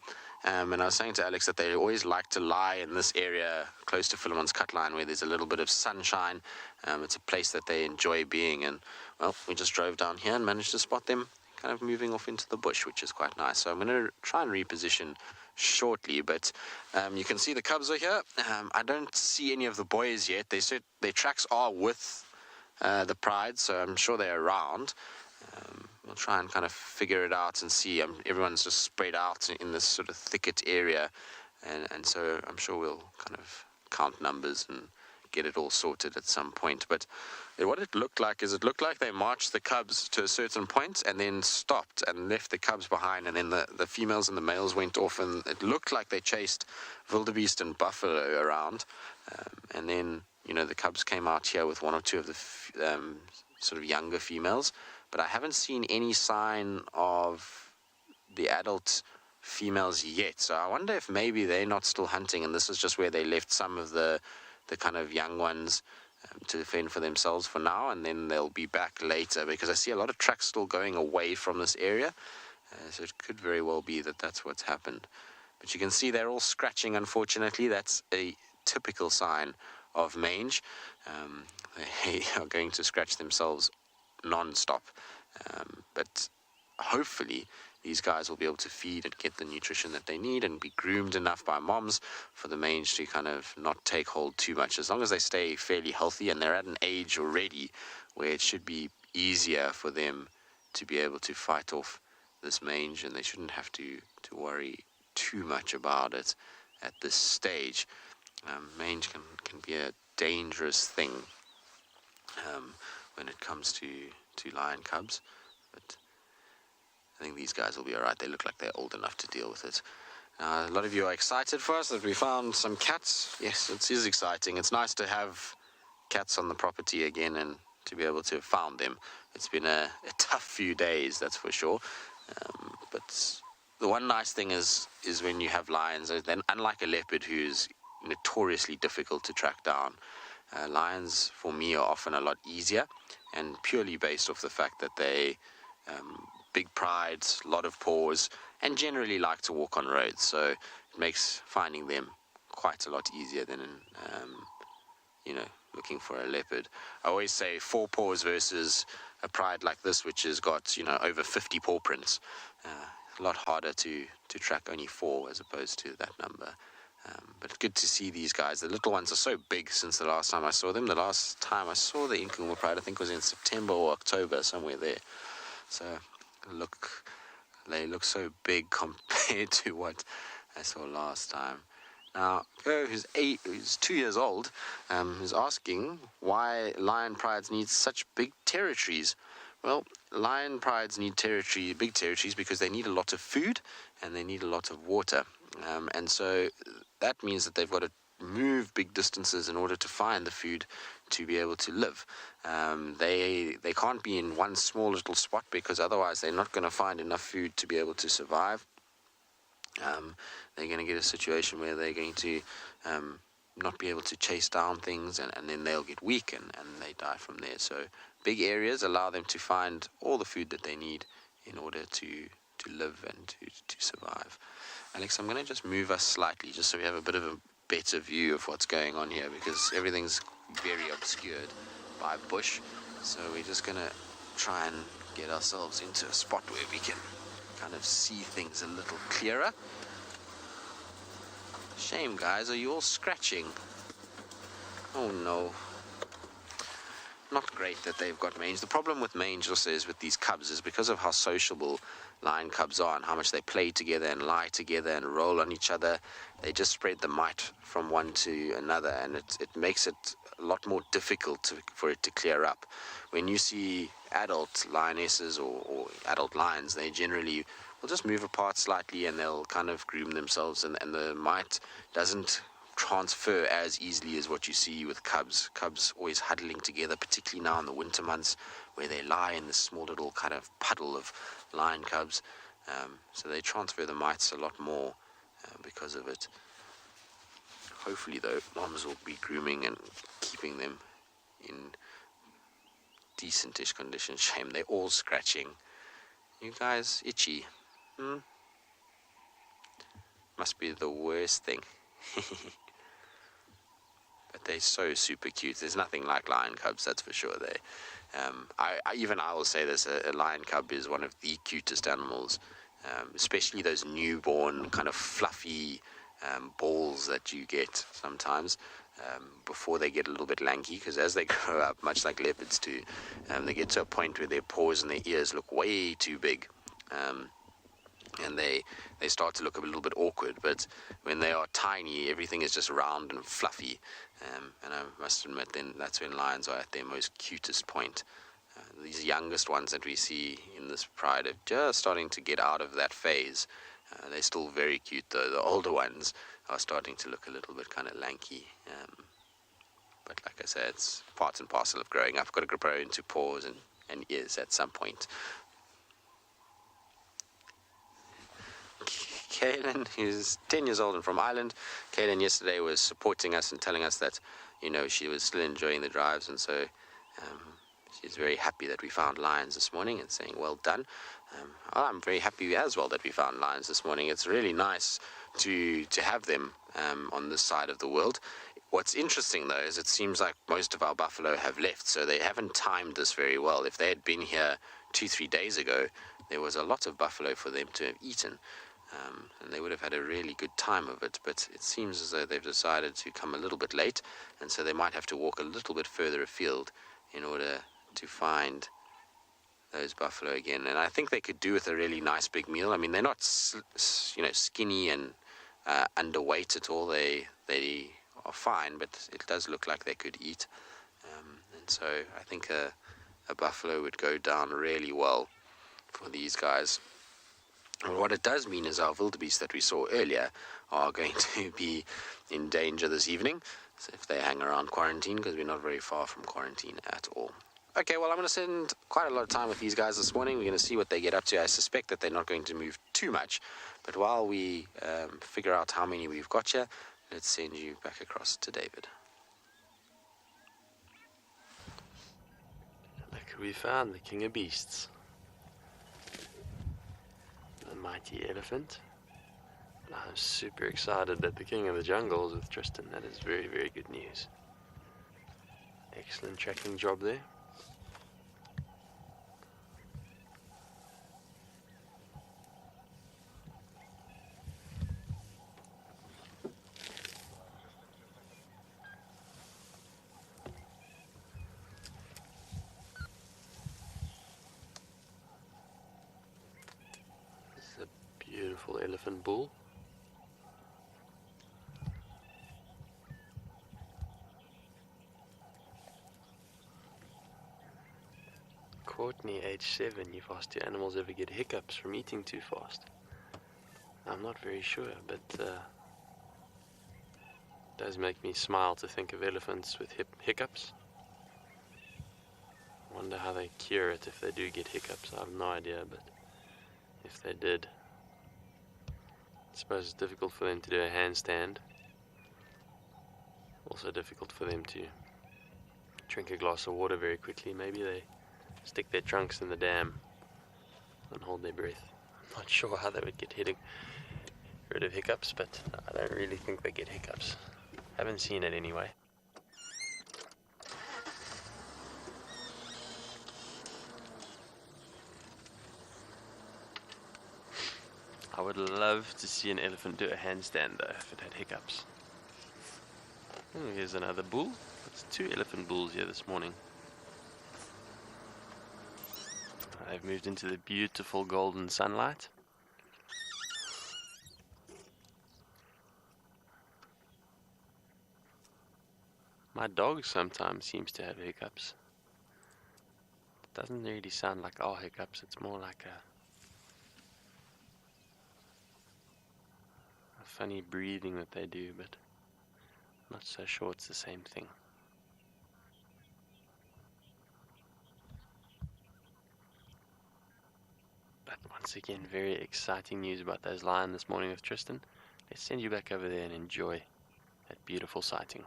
And I was saying to Alex that they always like to lie in this area close to Philemon's cut line where there's a little bit of sunshine. It's a place that they enjoy being. And, well, we just drove down here and managed to spot them kind of moving off into the bush, which is quite nice. So I'm going to try and reposition shortly. But you can see the cubs are here. I don't see any of the boys yet. They said their tracks are with the pride, so I'm sure they're around. We'll try and kind of figure it out and see. Everyone's just spread out in this sort of thicket area, and so I'm sure we'll kind of count numbers and get it all sorted at some point. But what it looked like they marched the cubs to a certain point and then stopped and left the cubs behind, and then the females and the males went off, and it looked like they chased wildebeest and buffalo around, and then the cubs came out here with 1 or 2 of the sort of younger females. But I haven't seen any sign of the adult females yet. So I wonder if maybe they're not still hunting, and this is just where they left some of the kind of young ones to fend for themselves for now, and then they'll be back later, because I see a lot of tracks still going away from this area. So it could very well be that that's what's happened. But you can see they're all scratching, unfortunately. That's a typical sign of mange. They are going to scratch themselves non-stop, but hopefully these guys will be able to feed and get the nutrition that they need and be groomed enough by moms for the mange to kind of not take hold too much, as long as they stay fairly healthy and they're at an age already where it should be easier for them to be able to fight off this mange, and they shouldn't have to worry too much about it at this stage. Mange can be a dangerous thing when it comes to lion cubs, but I think these guys will be alright. They look like they're old enough to deal with it. A lot of you are excited for us that we found some cats. Yes, it is exciting. It's nice to have cats on the property again and to be able to have found them. It's been a tough few days, that's for sure. But the one nice thing is when you have lions, then unlike a leopard who's notoriously difficult to track down, lions for me are often a lot easier, and purely based off the fact that they big prides, a lot of paws, and generally like to walk on roads, so it makes finding them quite a lot easier than looking for a leopard. I always say 4 paws versus a pride like this, which has got over 50 paw prints. A lot harder to track only 4 as opposed to that number. But good to see these guys. The little ones are so big since the last time I saw them. The last time I saw the Djuma Pride, I think, was in September or October, somewhere there. So they look so big compared to what I saw last time. Now, who's 2 years old, is asking why lion prides need such big territories. Well, lion prides need big territories because they need a lot of food and they need a lot of water. And so that means that they've got to move big distances in order to find the food to be able to live. They can't be in one small little spot because otherwise they're not going to find enough food to be able to survive. They're going to get a situation where they're going to not be able to chase down things, and then they'll get weak and they die from there. So big areas allow them to find all the food that they need in order to live and to survive. Alex, I'm going to just move us slightly just so we have a bit of a better view of what's going on here, because everything's very obscured by bush. So we're just going to try and get ourselves into a spot where we can kind of see things a little clearer. Shame, guys, are you all scratching? Oh no. Not great that they've got mange. The problem with mange also is with these cubs is because of how sociable lion cubs are and how much they play together and lie together and roll on each other. They just spread the mite from one to another, and it makes it a lot more difficult for it to clear up. When you see adult lionesses or adult lions, they generally will just move apart slightly and they'll kind of groom themselves, and the mite doesn't transfer as easily as what you see with cubs. Cubs always huddling together, particularly now in the winter months where they lie in this small little kind of puddle of lion cubs. So they transfer the mites a lot more because of it. Hopefully, though, moms will be grooming and keeping them in decentish condition. Shame, they're all scratching. You guys itchy? Must be the worst thing. But they're so super cute. There's nothing like lion cubs, that's for sure. I will say this: a lion cub is one of the cutest animals, especially those newborn kind of fluffy balls that you get sometimes before they get a little bit lanky, because as they grow up, much like leopards do, they get to a point where their paws and their ears look way too big. And they start to look a little bit awkward, but when they are tiny, everything is just round and fluffy. And I must admit, then that's when lions are at their most cutest point. These youngest ones that we see in this pride are just starting to get out of that phase. They're still very cute, though. The older ones are starting to look a little bit kind of lanky. But like I said, it's part and parcel of growing up. Got to grow into paws and ears at some point. Kaylin, who's 10 years old and from Ireland. Kaylin yesterday was supporting us and telling us that, she was still enjoying the drives, and so she's very happy that we found lions this morning and saying, well done. I'm very happy as well that we found lions this morning. It's really nice to have them on this side of the world. What's interesting, though, is it seems like most of our buffalo have left, so they haven't timed this very well. If they had been here 2-3 days ago, there was a lot of buffalo for them to have eaten. And they would have had a really good time of it, but it seems as though they've decided to come a little bit late, and so they might have to walk a little bit further afield in order to find those buffalo again. And I think they could do with a really nice big meal. I mean, they're not skinny and underweight at all. They are fine, but it does look like they could eat. And so I think a buffalo would go down really well for these guys. And what it does mean is our wildebeest that we saw earlier are going to be in danger this evening, so if they hang around quarantine, because we're not very far from quarantine at all. Okay, well, I'm going to spend quite a lot of time with these guys this morning. We're going to see what they get up to. I suspect that they're not going to move too much, but while we figure out how many we've got here, let's send you back across to David. Look, we found the king of beasts. The mighty elephant. I'm super excited that the king of the jungle is with Tristan. That is very, very good news. Excellent tracking job there. This is a beautiful elephant bull. Courtney, age 7, you've asked, do animals ever get hiccups from eating too fast? I'm not very sure, but it does make me smile to think of elephants with hiccups. I wonder how they cure it if they do get hiccups. I have no idea, but if they did, I suppose it's difficult for them to do a handstand. Also difficult for them to drink a glass of water very quickly. Maybe they stick their trunks in the dam and hold their breath. I'm not sure how they would get rid of hiccups, but I don't really think they get hiccups. Haven't seen it anyway. I would love to see an elephant do a handstand though, if it had hiccups. Oh, here's another bull. There's 2 elephant bulls here this morning. They've moved into the beautiful golden sunlight. My dog sometimes seems to have hiccups. It doesn't really sound like our hiccups, it's more like a funny breathing that they do, but I'm not so sure it's the same thing. But once again, very exciting news about those lions this morning with Tristan. Let's send you back over there and enjoy that beautiful sighting.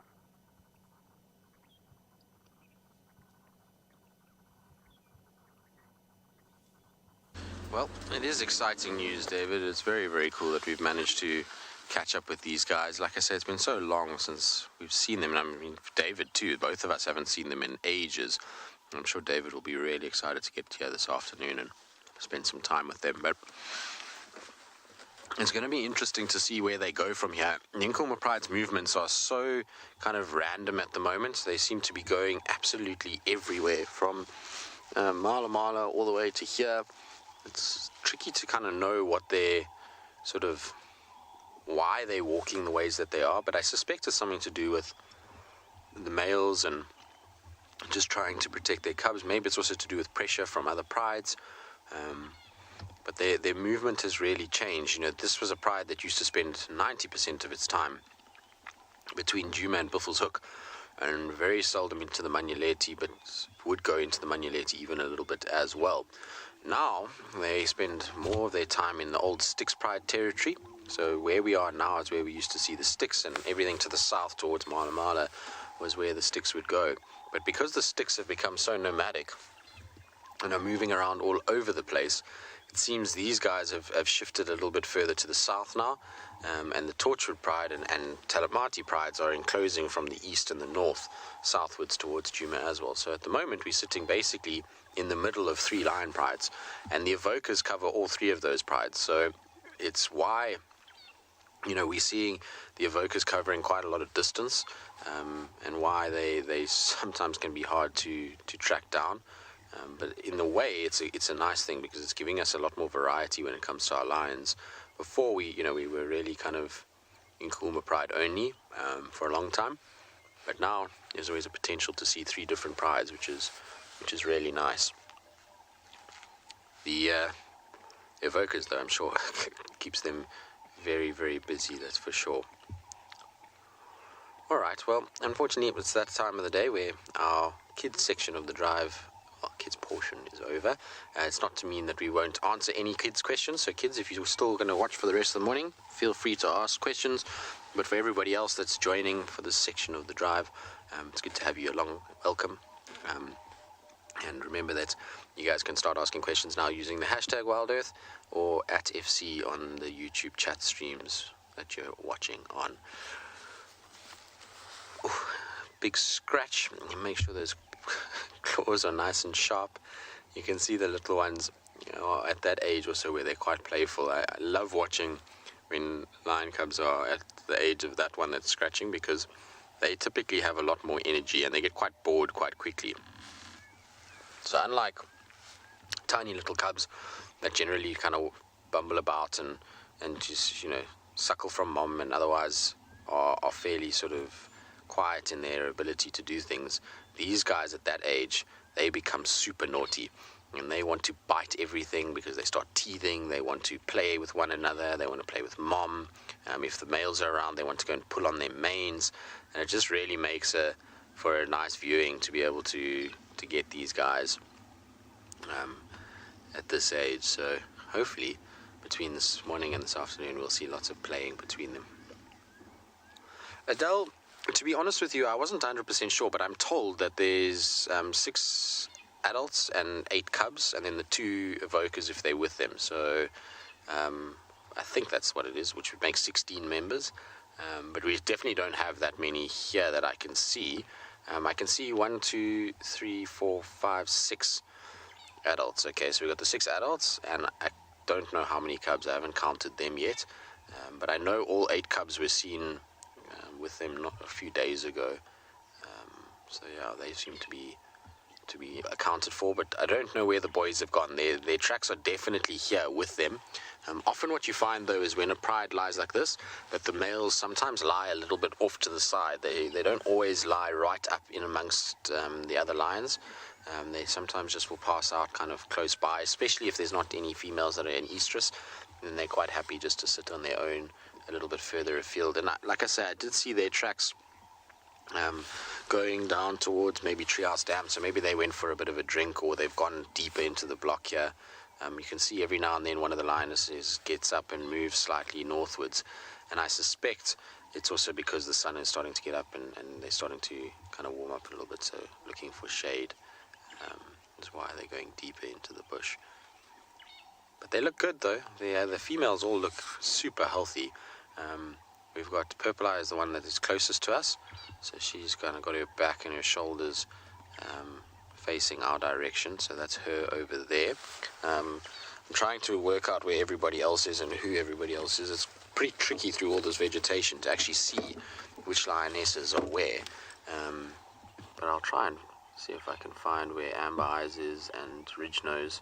Well, it is exciting news, David. It's very, very cool that we've managed to catch up with these guys. Like I said, it's been so long since we've seen them, and I mean, David too. Both of us haven't seen them in ages. I'm sure David will be really excited to get here this afternoon and spend some time with them. But it's going to be interesting to see where they go from here. Djuma Pride's movements are so kind of random at the moment. They seem to be going absolutely everywhere, from Mala all the way to here. It's tricky to kind of know what they're sort of, why they're walking the ways that they are, but I suspect it's something to do with the males and just trying to protect their cubs. Maybe it's also to do with pressure from other prides. But their movement has really changed. You know, this was a pride that used to spend 90% of its time between Djuma and Buffelshoek, and very seldom into the Manyeleti, but would go into the Manyeleti even a little bit as well. Now, they spend more of their time in the old Styx Pride territory. So where we are now is where we used to see the Styx, and everything to the south towards Mala was where the Styx would go. But because the Styx have become so nomadic and are moving around all over the place, it seems these guys have shifted a little bit further to the south now, and the Torchwood Pride and Talamati Prides are enclosing from the east and the north, southwards towards Djuma as well. So at the moment we're sitting basically in the middle of 3 lion prides, and the evokers cover all 3 of those prides. So it's why, you know, we're seeing the evokers covering quite a lot of distance, and why they sometimes can be hard to track down. But in a way, it's a nice thing because it's giving us a lot more variety when it comes to our lions. Before we were really kind of in Djuma Pride only for a long time, but now there's always a potential to see 3 different prides, which is really nice. The evokers, though, I'm sure keeps them very, very busy, that's for sure. Alright, well, unfortunately it's that time of the day where our kids section of the drive, kids portion, is over. It's not to mean that we won't answer any kids questions, so kids, if you're still going to watch for the rest of the morning, feel free to ask questions. But for everybody else that's joining for this section of the drive, it's good to have you along. Welcome. And remember that you guys can start asking questions now using the hashtag WildEarth or at FC on the YouTube chat streams that you're watching on. Ooh, big scratch. Make sure those claws are nice and sharp. You can see the little ones, at that age also where they're quite playful. I love watching when lion cubs are at the age of that one that's scratching, because they typically have a lot more energy and they get quite bored quite quickly. So unlike tiny little cubs that generally kind of bumble about and just, suckle from mom and otherwise are fairly sort of quiet in their ability to do things, these guys at that age, they become super naughty. And they want to bite everything because they start teething. They want to play with one another. They want to play with mom. If the males are around, they want to go and pull on their manes. And it just really makes for a nice viewing to be able to get these guys at this age. So hopefully between this morning and this afternoon, we'll see lots of playing between them. Adele, to be honest with you, I wasn't 100% sure, but I'm told that there's 6 adults and 8 cubs, and then the 2 evokers if they're with them. So I think that's what it is, which would make 16 members. But we definitely don't have that many here that I can see. I can see 1, 2, 3, 4, 5, 6 adults. Okay, so we've got the 6 adults, and I don't know how many cubs. I haven't counted them yet. But I know all 8 cubs were seen with them not a few days ago. So yeah, they seem to be accounted for, but I don't know where the boys have gone. Their tracks are definitely here with them. Often what you find, though, is when a pride lies like this, that the males sometimes lie a little bit off to the side. They don't always lie right up in amongst the other lions. They sometimes just will pass out kind of close by, especially if there's not any females that are in estrus, and they're quite happy just to sit on their own a little bit further afield. And like I say, I did see their tracks going down towards maybe Treehouse Dam, so maybe they went for a bit of a drink, or they've gone deeper into the block here. You can see every now and then one of the lionesses gets up and moves slightly northwards, and I suspect it's also because the sun is starting to get up and they're starting to kind of warm up a little bit, so looking for shade is why they're going deeper into the bush. But they look good, though. The females all look super healthy. We've got Purple Eye is the one that is closest to us, so she's kind of got her back and her shoulders facing our direction, so that's her over there. I'm trying to work out where everybody else is and who everybody else is. It's pretty tricky through all this vegetation to actually see which lionesses are where, but I'll try and see if I can find where Amber Eyes is and Ridge Nose.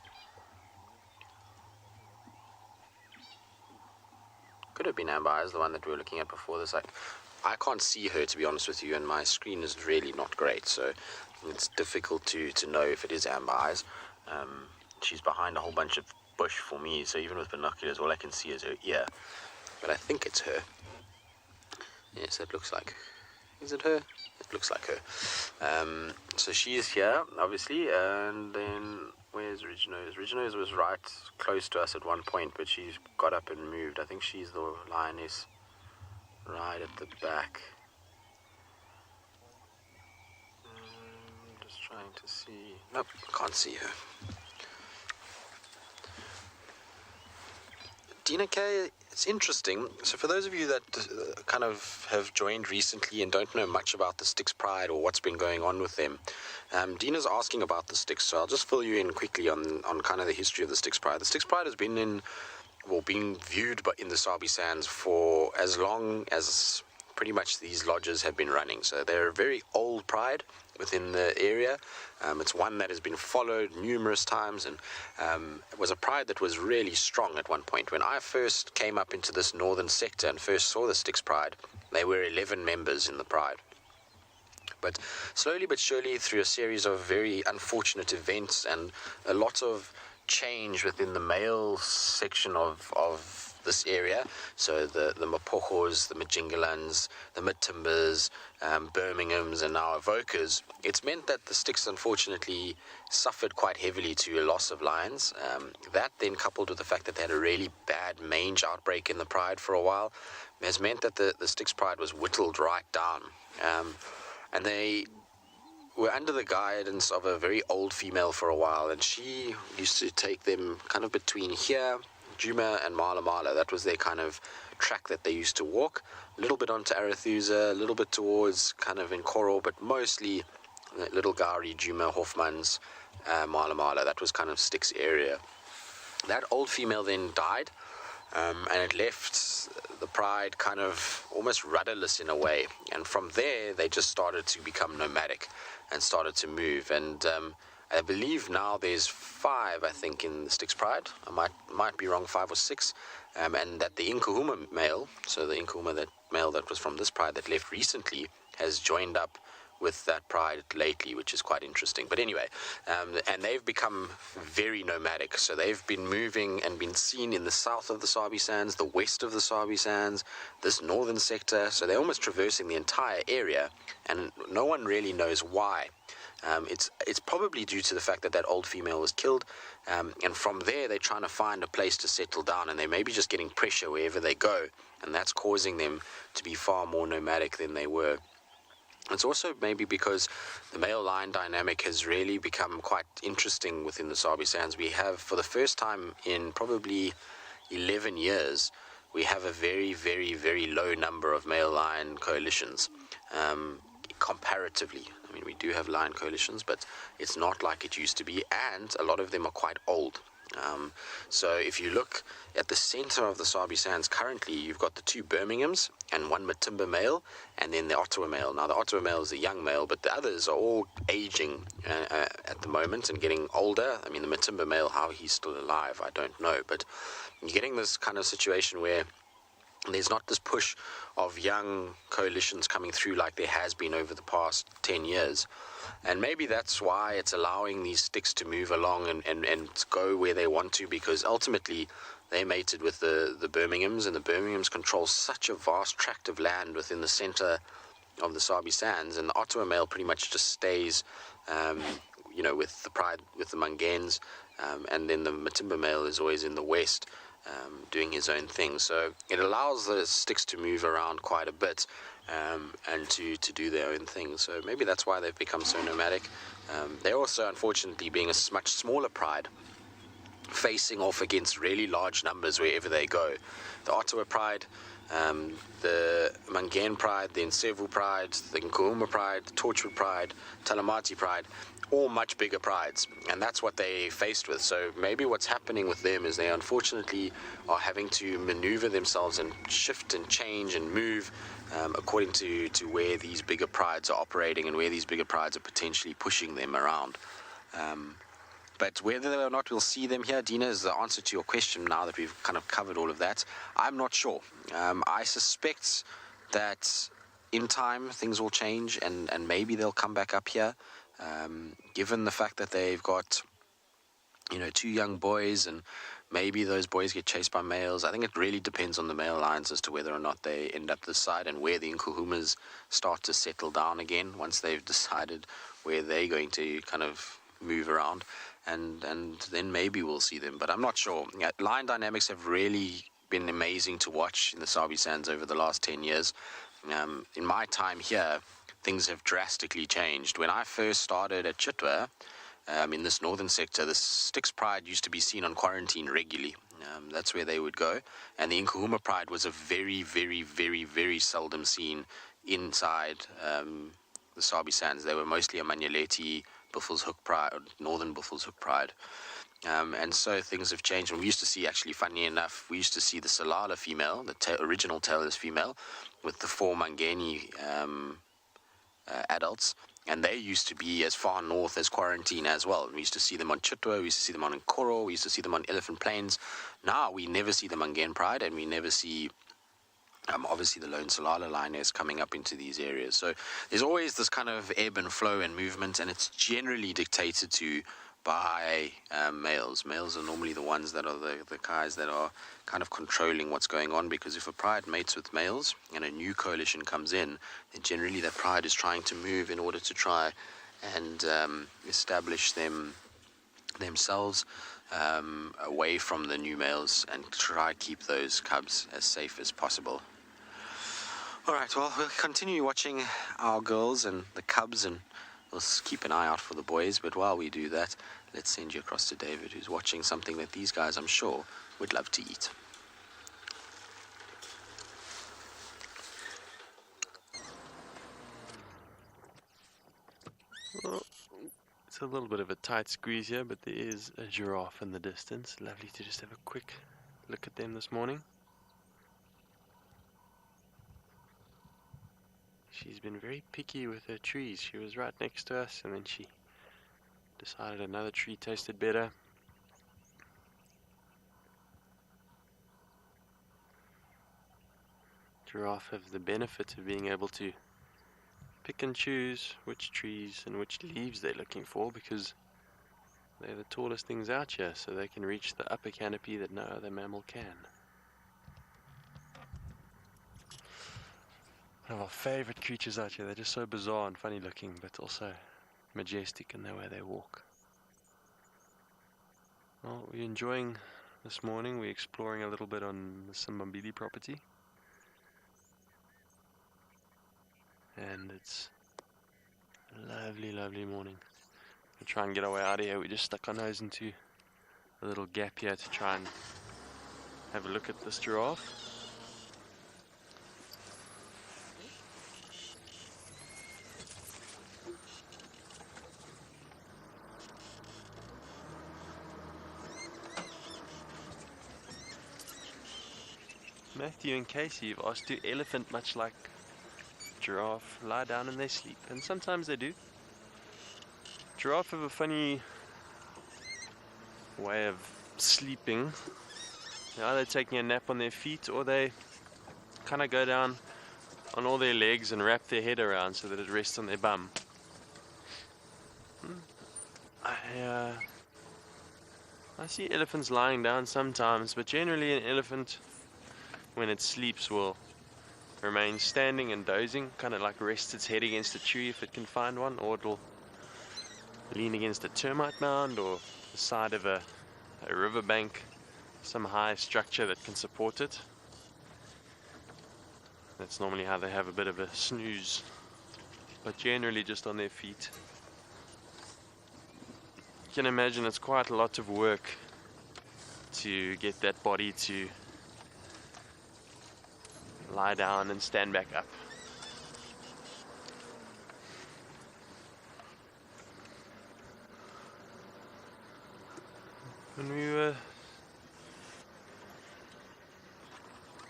Could have been Amber Eyes, the one that we were looking at before this. I can't see her, to be honest with you, and my screen is really not great, so it's difficult to know if it is Amber Eyes. She's behind a whole bunch of bush for me, so even with binoculars, all I can see is her ear. But I think it's her. Yes, it looks like. Is it her? It looks like her. So she is here, obviously, and then where's Ridge Nose? Ridge Nose was right close to us at one point, but she's got up and moved. I think she's the lioness right at the back. Just trying to see. Nope, can't see her. Dina K, it's interesting. So for those of you that kind of have joined recently and don't know much about the Styx Pride or what's been going on with them, Dina's asking about the Styx, so I'll just fill you in quickly on kind of the history of the Styx Pride. The Styx Pride has been being viewed in the Sabi Sands for as long as pretty much these lodges have been running. So they're a very old pride within the area. It's one that has been followed numerous times, and it was a pride that was really strong at one point. When I first came up into this northern sector and first saw the Styx pride, they were 11 members in the pride. But slowly but surely, through a series of very unfortunate events and a lot of change within the male section of this area, so the Mapojos, the Majingalans, the Mid-Timbers, Birminghams, and now Evokers, it's meant that the Styx unfortunately suffered quite heavily to a loss of lions. That then, coupled with the fact that they had a really bad mange outbreak in the pride for a while, has meant that the Styx pride was whittled right down. And they were under the guidance of a very old female for a while, and she used to take them kind of between here, Djuma and Mala. That was their kind of track that they used to walk. A little bit onto Arethusa, a little bit towards kind of Nkoro, but mostly Little Gari, Djuma, Hofmans, Mala. That was kind of Styx area. That old female then died, and it left the pride kind of almost rudderless in a way. And from there, they just started to become nomadic and started to move. And I believe now there's 5, I think, in the Styx pride. I might be wrong, 5 or 6. And that the Nkuhuma male, so the Nkuhuma, that male that was from this pride that left recently, has joined up with that pride lately, which is quite interesting. But anyway, and they've become very nomadic. So they've been moving and been seen in the south of the Sabi Sands, the west of the Sabi Sands, this northern sector. So they're almost traversing the entire area, and no one really knows why. It's probably due to the fact that old female was killed, and from there they're trying to find a place to settle down, and they may be just getting pressure wherever they go, and that's causing them to be far more nomadic than they were. It's also maybe because the male-lion dynamic has really become quite interesting within the Sabi Sands. We have, for the first time in probably 11 years, we have a very, very, very low number of male-lion coalitions, comparatively. I mean, we do have lion coalitions, but it's not like it used to be, and a lot of them are quite old. So if you look at the center of the Sabi Sands currently, you've got the 2 Birminghams and 1 Matimba male, and then the Ottawa male. Now, the Ottawa male is a young male, but the others are all aging at the moment and getting older. I mean, the Matimba male, how he's still alive, I don't know. But you're getting this kind of situation where there's not this push of young coalitions coming through like there has been over the past 10 years. And maybe that's why it's allowing these Styx to move along and go where they want to, because ultimately they mated with the Birminghams, and the Birminghams control such a vast tract of land within the center of the Sabi Sands, and the Ottawa male pretty much just stays, with the pride, with the Mangens, and then the Matimba male is always in the west, doing his own thing. So it allows the Styx to move around quite a bit, and to do their own thing. So maybe that's why they've become so nomadic. They're also, unfortunately, being a much smaller pride, facing off against really large numbers wherever they go. The Ottawa pride, the Mangen pride, the Nsevu pride, the Nkuhuma pride, the Torchwood pride, Talamati pride, all much bigger prides, and that's what they faced with. So maybe what's happening with them is they unfortunately are having to maneuver themselves and shift and change and move according to where these bigger prides are operating and where these bigger prides are potentially pushing them around. But whether or not we'll see them here, Dina, is the answer to your question now that we've kind of covered all of that. I'm not sure. I suspect that in time things will change, and maybe they'll come back up here. Given the fact that they've got, 2 young boys, and maybe those boys get chased by males. I think it really depends on the male lions as to whether or not they end up this side, and where the Nkuhumas start to settle down again once they've decided where they're going to kind of move around, and then maybe we'll see them, but I'm not sure. Lion dynamics have really been amazing to watch in the Sabi Sands over the last 10 years. In my time here, things have drastically changed. When I first started at Chitwa, in this northern sector, the Styx pride used to be seen on quarantine regularly. That's where they would go. And the Nkuhuma pride was a very, very, very, very seldom seen inside the Sabi Sands. They were mostly a Manyaleti, Buffelshoek pride, northern Buffelshoek pride. And so things have changed. And we used to see, actually, funny enough, we used to see the Salala female, the original tailless female, with the 4 Mange adults. And they used to be as far north as Quarantine as well. We used to see them on Chitwa, we used to see them on Nkoro, we used to see them on Elephant Plains. Now we never see them on Mange Pride, and we never see, obviously, the lone Salala lioness coming up into these areas. So there's always this kind of ebb and flow and movement, and it's generally dictated to by males. Males are normally the ones that are the guys that are kind of controlling what's going on, because if a pride mates with males and a new coalition comes in, then generally that pride is trying to move in order to try and establish themselves away from the new males and try to keep those cubs as safe as possible. Alright, well, we'll continue watching our girls and the cubs, and we'll keep an eye out for the boys. But while we do that, let's send you across to David, who's watching something that these guys, I'm sure, would love to eat. Well, it's a little bit of a tight squeeze here, but there is a giraffe in the distance. Lovely to just have a quick look at them this morning. She's been very picky with her trees. She was right next to us, and then she decided another tree tasted better. Giraffe have the benefit of being able to pick and choose which trees and which leaves they're looking for, because they're the tallest things out here, so they can reach the upper canopy that no other mammal can. One of our favorite creatures out here. They're just so bizarre and funny looking, but also majestic in the way they walk. Well, we're enjoying this morning. We're exploring a little bit on the Simbambili property. And it's a lovely, lovely morning. We'll try and get our way out of here. We just stuck our nose into a little gap here to try and have a look at this giraffe. Matthew and Casey have asked, do elephant, much like giraffe, lie down in their sleep? And sometimes they do. Giraffe have a funny way of sleeping. They're either taking a nap on their feet, or they kind of go down on all their legs and wrap their head around so that it rests on their bum. I see elephants lying down sometimes, but generally an elephant, when it sleeps, will remain standing and dozing, kind of like rest its head against a tree if it can find one, or it'll lean against a termite mound or the side of a riverbank, some high structure that can support it. That's normally how they have a bit of a snooze, but generally just on their feet. You can imagine it's quite a lot of work to get that body to lie down and stand back up. When we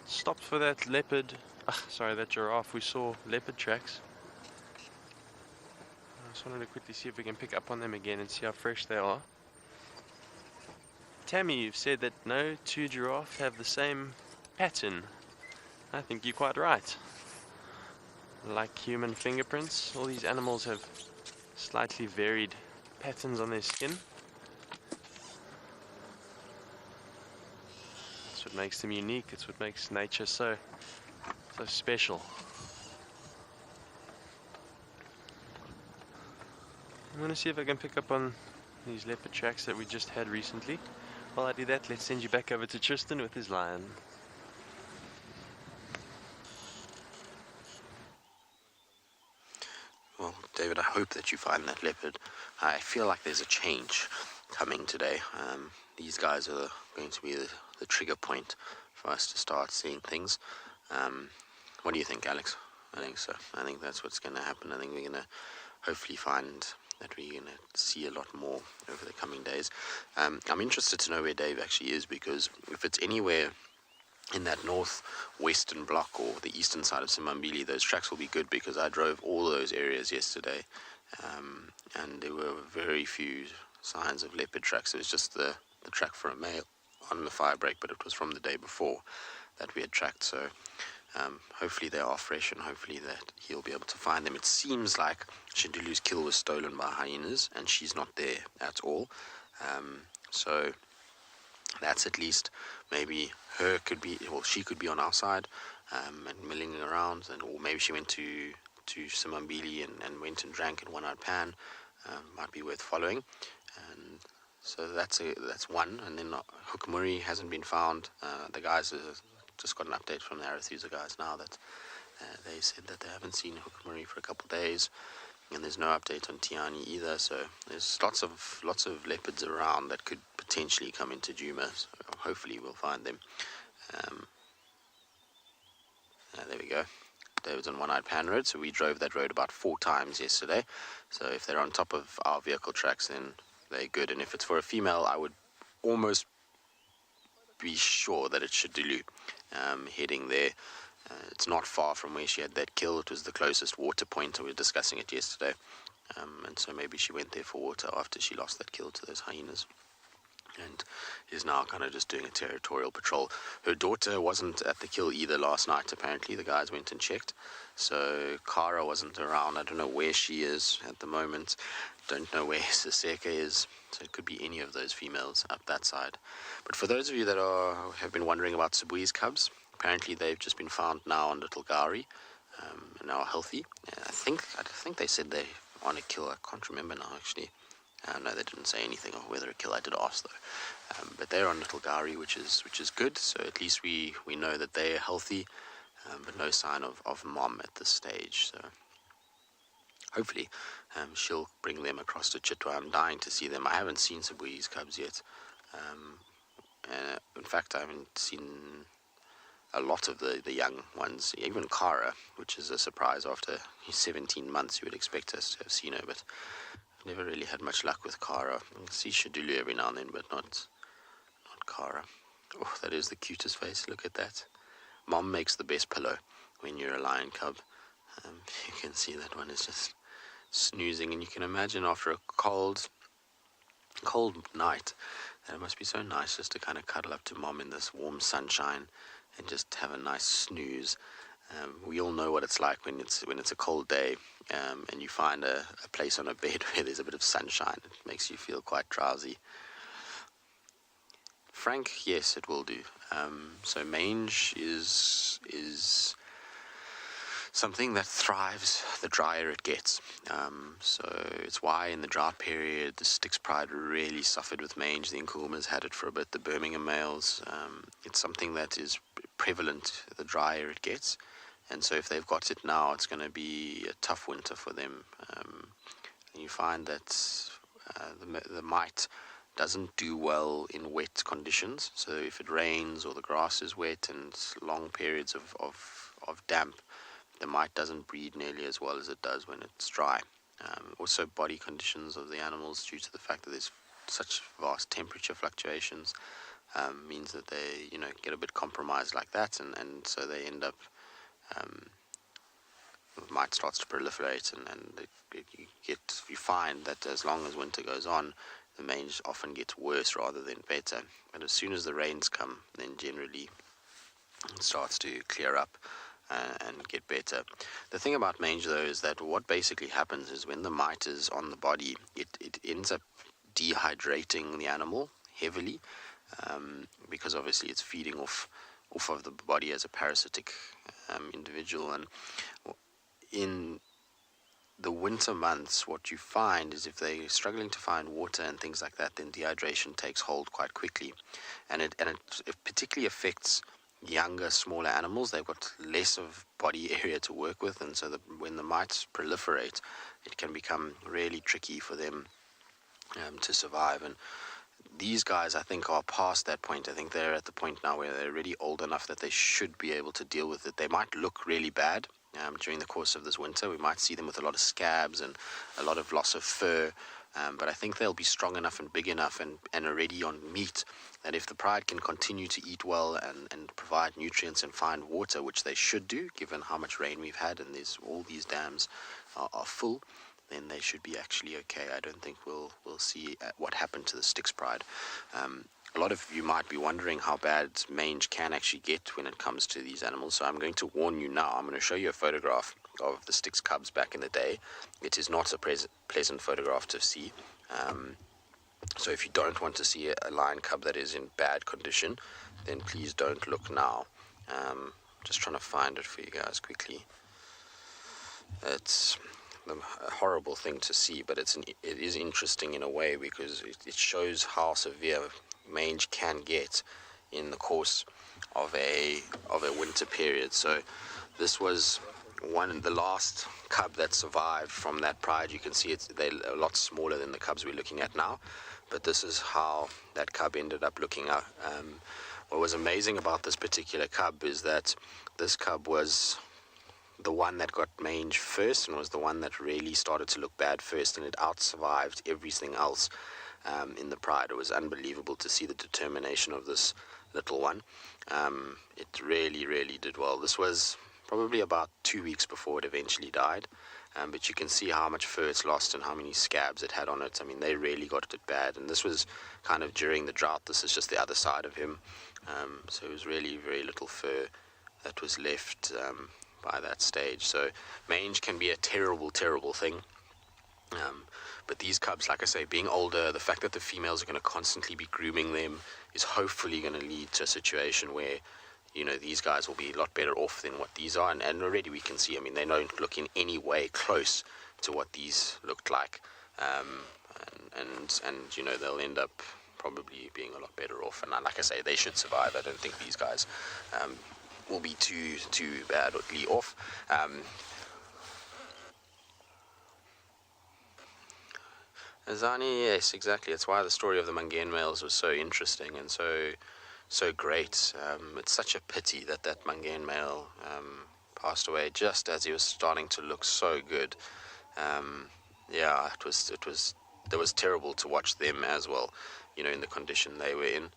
stopped for that that giraffe, we saw leopard tracks. I just wanted to quickly see if we can pick up on them again and see how fresh they are. Tammy, you've said that no two giraffes have the same pattern. I think you're quite right. Like human fingerprints, all these animals have slightly varied patterns on their skin. That's what makes them unique. It's what makes nature so special. I'm going to see if I can pick up on these leopard tracks that we just had recently. While I do that, let's send you back over to Tristan with his lion. Well, David, I hope that you find that leopard. I feel like there's a change coming today. These guys are going to be the trigger point for us to start seeing things. What do you think, Alex? I think so. I think that's what's going to happen. I think we're going to hopefully find that we're going to see a lot more over the coming days. I'm interested to know where Dave actually is, because if it's anywhere in that northwestern block or the eastern side of Simambili, those tracks will be good, because I drove all those areas yesterday, and there were very few signs of leopard tracks. It was just the track for a male on the fire break, but it was from the day before that we had tracked. So hopefully they are fresh, and hopefully that he'll be able to find them. It seems like Shindulu's kill was stolen by hyenas, and she's not there at all. So that's at least maybe she could be on our side, and milling around, or maybe she went to Simambili and went and drank in One-Eyed Pan. Might be worth following. And so that's one. And then Hukumuri hasn't been found. The guys just got an update from the Arathusa guys now that they said that they haven't seen Hukumuri for a couple of days, and there's no update on Tiani either. So there's lots of leopards around that could potentially come into Djuma. So hopefully we'll find them. There we go. David's on One-Eyed Pan Road, so we drove that road about 4 times yesterday. So if they're on top of our vehicle tracks, then they're good. And if it's for a female, I would almost be sure that it's Shindulu heading there. It's not far from where she had that kill. It was the closest water point. We were discussing it yesterday. And so maybe she went there for water after she lost that kill to those hyenas, and is now kind of just doing a territorial patrol. Her daughter wasn't at the kill either last night, apparently. The guys went and checked. So Kara wasn't around. I don't know where she is at the moment. Don't know where Siseka is. So it could be any of those females up that side. But for those of you that have been wondering about Sibui's cubs, apparently they've just been found now on Little Gari, and are healthy. I think they said they're on a kill. I can't remember now, actually. No, they didn't say anything of whether a kill. I did ask though, but they're on Little Gari, which is good. So at least we know that they are healthy, but no sign of mom at this stage. So hopefully she'll bring them across to Chitwa. I'm dying to see them. I haven't seen Sibui's cubs yet. In fact, I haven't seen a lot of the young ones, even Kara, which is a surprise. After 17 months, you would expect us to have seen her, but never really had much luck with Kara. I see Shindulu every now and then, but not Kara. Oh, that is the cutest face. Look at that. Mom makes the best pillow when you're a lion cub. You can see that one is just snoozing, and you can imagine after a cold night that it must be so nice just to kind of cuddle up to mom in this warm sunshine and just have a nice snooze. We all know what it's like when it's a cold day, and you find a place on a bed where there's a bit of sunshine. It makes you feel quite drowsy. Frank, yes, it will do. So mange is something that thrives the drier it gets. So it's why in the drought period the Styx Pride really suffered with mange. The Nkuhumas had it for a bit, the Birmingham males. It's something that is prevalent the drier it gets. And so if they've got it now, it's going to be a tough winter for them. And you find that the mite doesn't do well in wet conditions. So if it rains or the grass is wet and long periods of damp, the mite doesn't breed nearly as well as it does when it's dry. Also body conditions of the animals, due to the fact that there's such vast temperature fluctuations, means that they get a bit compromised like that, and so they end up the mite starts to proliferate, and you find that as long as winter goes on, the mange often gets worse rather than better. But as soon as the rains come, then generally it starts to clear up and get better. The thing about mange, though, is that what basically happens is when the mite is on the body, it ends up dehydrating the animal heavily, because obviously it's feeding off of the body as a parasitic individual. And in the winter months, what you find is if they're struggling to find water and things like that, then dehydration takes hold quite quickly, and it particularly affects younger, smaller animals. They've got less of body area to work with, and so when the mites proliferate, it can become really tricky for them to survive. And these guys, I think, are past that point. I think they're at the point now where they're really old enough that they should be able to deal with it. They might look really bad during the course of this winter. We might see them with a lot of scabs and a lot of loss of fur, but I think they'll be strong enough and big enough and are ready on meat that if the pride can continue to eat well and provide nutrients and find water, which they should do given how much rain we've had and all these dams are full, then they should be actually okay. I don't think we'll see what happened to the Styx pride. A lot of you might be wondering how bad mange can actually get when it comes to these animals, so I'm going to warn you now. I'm going to show you a photograph of the Styx cubs back in the day. It is not a pleasant photograph to see. So if you don't want to see a lion cub that is in bad condition, then please don't look now. Just trying to find it for you guys quickly. It's a horrible thing to see, but it is interesting in a way because it shows how severe mange can get in the course of a winter period. So this was the last cub that survived from that pride. You can see they're a lot smaller than the cubs we're looking at now, but this is how that cub ended up looking up. What was amazing about this particular cub is that this cub was the one that got mange first and was the one that really started to look bad first, and it out-survived everything else in the pride. It was unbelievable to see the determination of this little one. It really, really did well. This was probably about 2 weeks before it eventually died, but you can see how much fur it's lost and how many scabs it had on it. I mean, they really got it bad, and this was kind of during the drought. This is just the other side of him. So it was really very little fur that was left by that stage. So mange can be a terrible, terrible thing. But these cubs, like I say, being older, the fact that the females are going to constantly be grooming them is hopefully going to lead to a situation where, you know, these guys will be a lot better off than what these are. And already we can see, I mean, they don't look in any way close to what these looked like. And you know, they'll end up probably being a lot better off. And like I say, they should survive. I don't think these guys will be too badly off. Azani, yes, exactly. It's why the story of the Mange males was so interesting and so great. It's such a pity that Mange male passed away just as he was starting to look so good. Yeah, it was terrible to watch them as well, you know, in the condition they were in.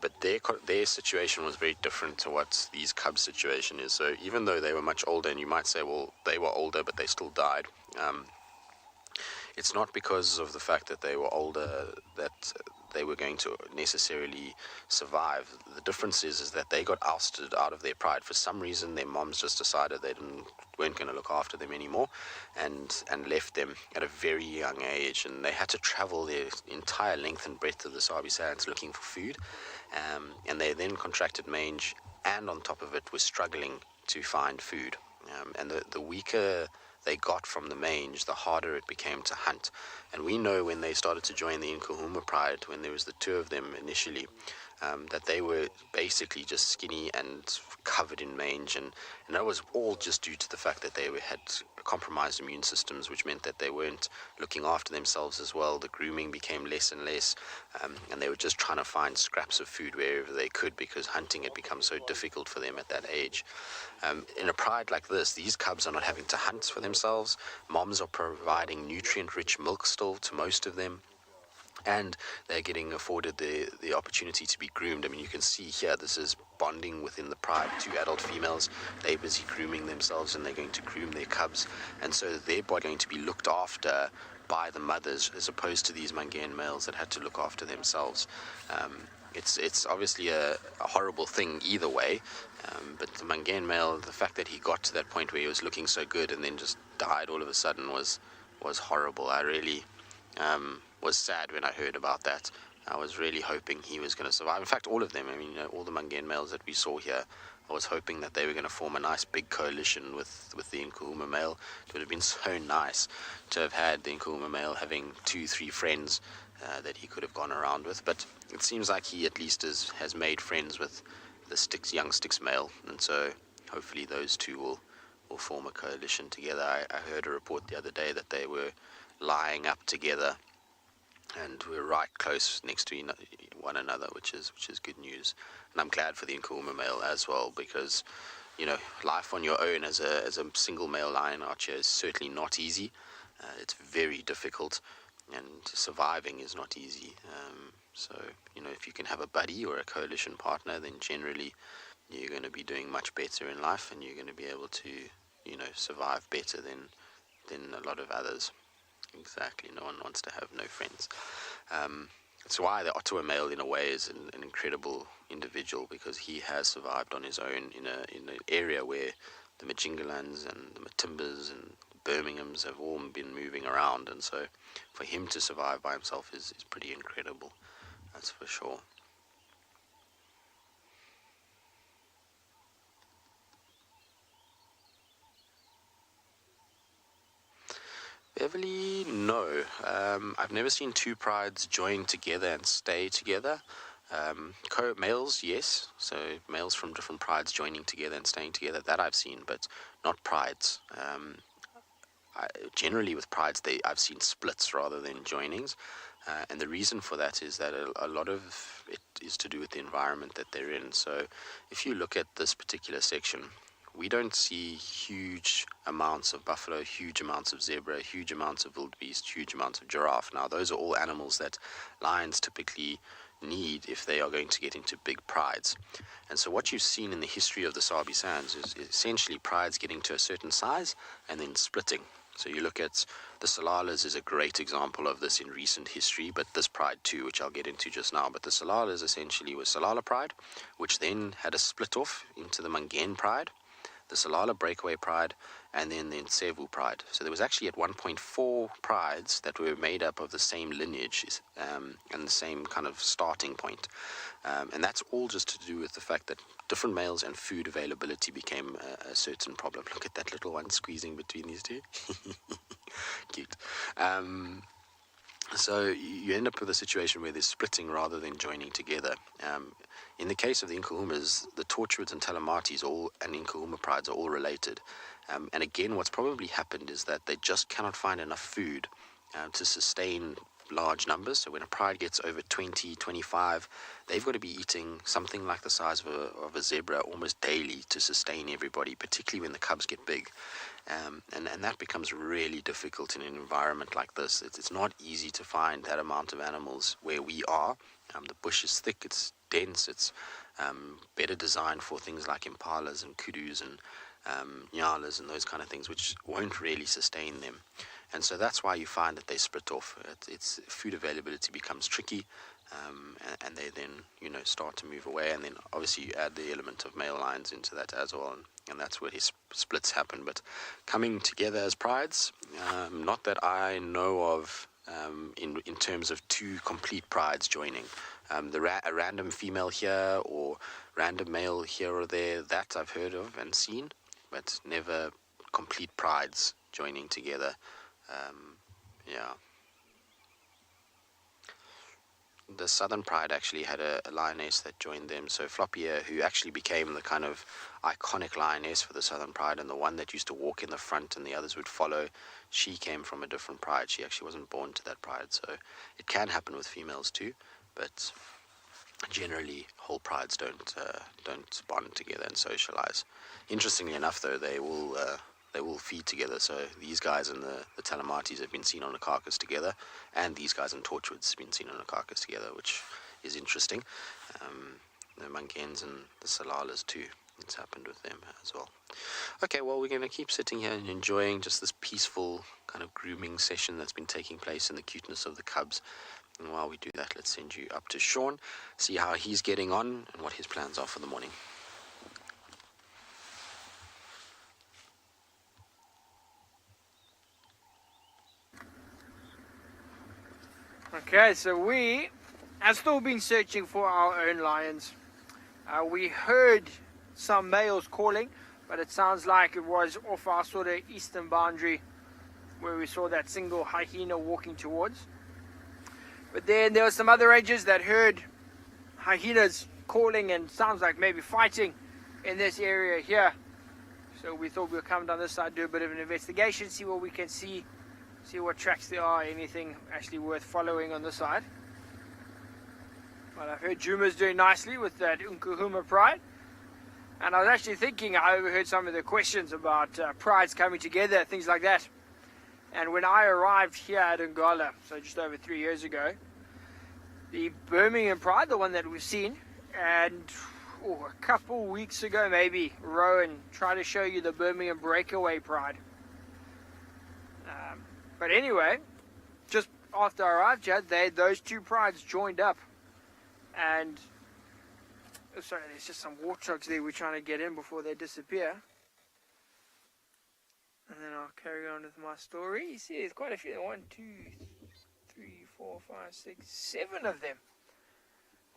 But their situation was very different to what these cubs' situation is. So even though they were much older, and you might say, well, they were older, but they still died. It's not because of the fact that they were older that they were going to necessarily survive. The difference is that they got ousted out of their pride. For some reason, their moms just decided they weren't going to look after them anymore and left them at a very young age. And they had to travel their entire length and breadth of the Sabi Sands looking for food. And they then contracted mange, and on top of it were struggling to find food. And the weaker they got from the mange, the harder it became to hunt. And we know when they started to join the Nkuhuma pride, when there was the two of them initially, that they were basically just skinny and covered in mange, and that was all just due to the fact that they had compromised immune systems, which meant that they weren't looking after themselves as well. The grooming became less and less, and they were just trying to find scraps of food wherever they could, because hunting had become so difficult for them at that age. In a pride like this, these cubs are not having to hunt for themselves. Moms are providing nutrient-rich milk still to most of them, and they're getting afforded the opportunity to be groomed. I mean, you can see here, this is bonding within the pride. Two adult females, they're busy grooming themselves, and they're going to groom their cubs. And so they're going to be looked after by the mothers, as opposed to these Mangan males that had to look after themselves. It's obviously a horrible thing either way, but the Mangan male, the fact that he got to that point where he was looking so good and then just died all of a sudden was horrible. I really was sad when I heard about that. I was really hoping he was going to survive. In fact, all of them, I mean, all the Mangan males that we saw here, I was hoping that they were going to form a nice big coalition with the Nkuhuma male. It would have been so nice to have had the Nkuhuma male having 2-3 friends that he could have gone around with. But it seems like he at least has made friends with the young Styx male, and so hopefully those two will form a coalition together. I heard a report the other day that they were lying up together and we're right close next to one another, which is good news. And I'm glad for the Nkuhuma male as well, because life on your own as a single male lion archer is certainly not easy. It's very difficult, and surviving is not easy. So, if you can have a buddy or a coalition partner, then generally you're going to be doing much better in life, and you're going to be able to, survive better than a lot of others. Exactly. No one wants to have no friends. That's why the Ottawa male, in a way, is an incredible individual, because he has survived on his own in an area where the Majingalans and the Matimbas and Birminghams have all been moving around, and so for him to survive by himself is pretty incredible. That's for sure. Beverly, no. I've never seen two prides join together and stay together. Males, yes. So males from different prides joining together and staying together, that I've seen, but not prides. Generally with prides, I've seen splits rather than joinings. And the reason for that is that a lot of it is to do with the environment that they're in. So if you look at this particular section, we don't see huge amounts of buffalo, huge amounts of zebra, huge amounts of wildebeest, huge amounts of giraffe. Now, those are all animals that lions typically need if they are going to get into big prides. And so what you've seen in the history of the Sabi Sands is essentially prides getting to a certain size and then splitting. So you look at the Salalas is a great example of this in recent history, but this pride too, which I'll get into just now. But the Salalas essentially was Salala pride, which then had a split off into the Mange pride, the Salala breakaway pride, and then the Nsevu pride. So there was actually at one point 4 prides that were made up of the same lineage and the same kind of starting point. And that's all just to do with the fact that different males and food availability became a certain problem. Look at that little one squeezing between these two. Cute. So you end up with a situation where there's splitting rather than joining together. In the case of the Nkuhumas, the Torchwoods and Telematis and Nkuhuma prides are all related. And again, what's probably happened is that they just cannot find enough food to sustain large numbers. So when a pride gets over 20, 25, they've got to be eating something like the size of a zebra almost daily to sustain everybody, particularly when the cubs get big. And that becomes really difficult in an environment like this. It's not easy to find that amount of animals where we are. The bush is thick, it's dense, it's better designed for things like Impalas and Kudus and Inyalas and those kind of things, which won't really sustain them. And so that's why you find that they split off. It's food availability becomes tricky, and they then, start to move away. And then obviously you add the element of male lions into that as well, and that's where his splits happen. But coming together as prides, not that I know of in terms of 2 complete prides joining. A random female here or random male here or there, that I've heard of and seen, but never complete prides joining together. Yeah. The Southern Pride actually had a lioness that joined them. So Floppy, who actually became the kind of iconic lioness for the Southern Pride and the one that used to walk in the front and the others would follow, she came from a different pride. She actually wasn't born to that pride. So it can happen with females too, but generally whole prides don't bond together and socialize. Interestingly enough, though, they will feed together. So these guys and the Telematis have been seen on a carcass together, and these guys and Torchwoods have been seen on a carcass together, which is interesting. The Mangens and the Salalas too. It's happened with them as well. Okay, well, we're going to keep sitting here and enjoying just this peaceful kind of grooming session that's been taking place in the cuteness of the cubs. And while we do that, let's send you up to Sean, see how he's getting on and what his plans are for the morning. Okay, so we have still been searching for our own lions. We heard some males calling, but it sounds like it was off our sort of eastern boundary where we saw that single hyena walking towards. But then there were some other rangers that heard hyenas calling and sounds like maybe fighting in this area here. So we thought we'd come down this side, do a bit of an investigation, see what we can see what tracks there are, anything actually worth following on this side. Well, I've heard Djuma's doing nicely with that Nkuhuma pride. And I was actually thinking, I overheard some of the questions about prides coming together, things like that. And when I arrived here at Ngala, so just over 3 years ago, the Birmingham Pride, the one that we've seen, and a couple weeks ago maybe, Rowan tried to show you the Birmingham Breakaway Pride. But anyway, just after I arrived here, those two prides joined up. And, oh, sorry, there's just some warthogs there we're trying to get in before they disappear. And then I'll carry on with my story. You see, there's quite a few. 1, 2, 3, 4, 5, 6, 7 of them.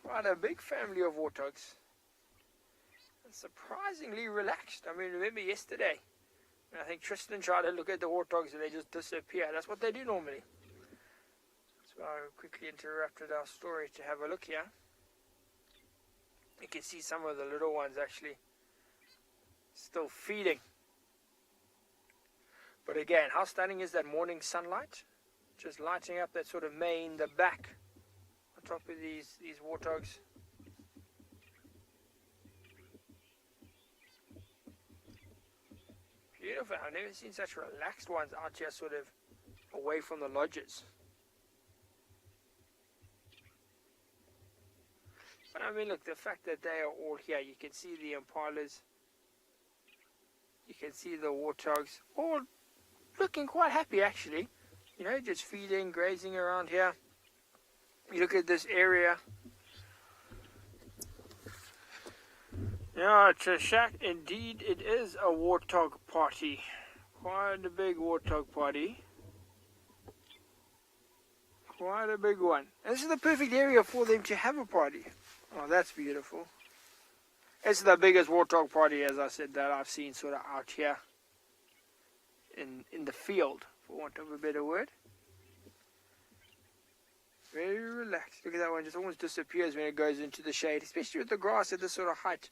Quite a big family of warthogs. And surprisingly relaxed. I mean, remember yesterday, I think Tristan tried to look at the warthogs and they just disappear. That's what they do normally. So I quickly interrupted our story to have a look here. You can see some of the little ones actually still feeding. But again, how stunning is that morning sunlight? Just lighting up that sort of mane, the back, on top of these warthogs. Beautiful. I've never seen such relaxed ones out here sort of away from the lodges. But I mean, look, the fact that they are all here, you can see the impalas, you can see the warthogs, all looking quite happy actually. You know, just feeding, grazing around here. You look at this area. Yeah, Chashak, indeed it is a warthog party. Quite a big warthog party. Quite a big one. And this is the perfect area for them to have a party. Oh, that's beautiful. It's the biggest warthog party, as I said, that I've seen sort of out here in the field, for want of a better word. Very relaxed. Look at that one, just almost disappears when it goes into the shade, especially with the grass at this sort of height.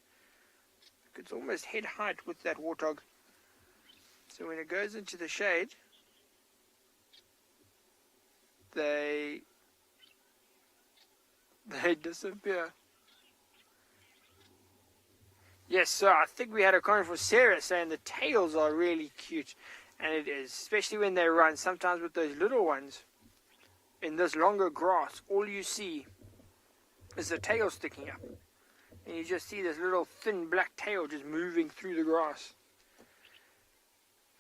It's almost head height with that warthog. So when it goes into the shade, they disappear. Yes, so I think we had a comment from Sarah saying the tails are really cute. And it is, especially when they run. Sometimes with those little ones, in this longer grass, all you see is the tail sticking up. And you just see this little thin black tail just moving through the grass.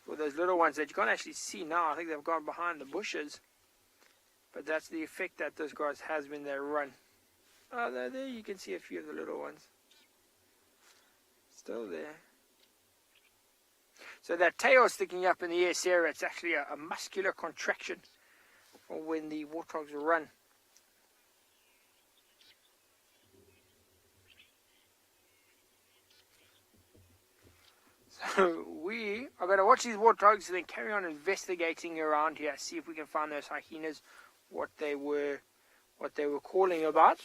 For those little ones that you can't actually see now, I think they've gone behind the bushes. But that's the effect that this grass has when they run. Oh, there you can see a few of the little ones. Still there. So that tail sticking up in the air, Sarah, it's actually a muscular contraction for when the warthogs run. So we are going to watch these warthogs and then carry on investigating around here, see if we can find those hyenas, what they were calling about.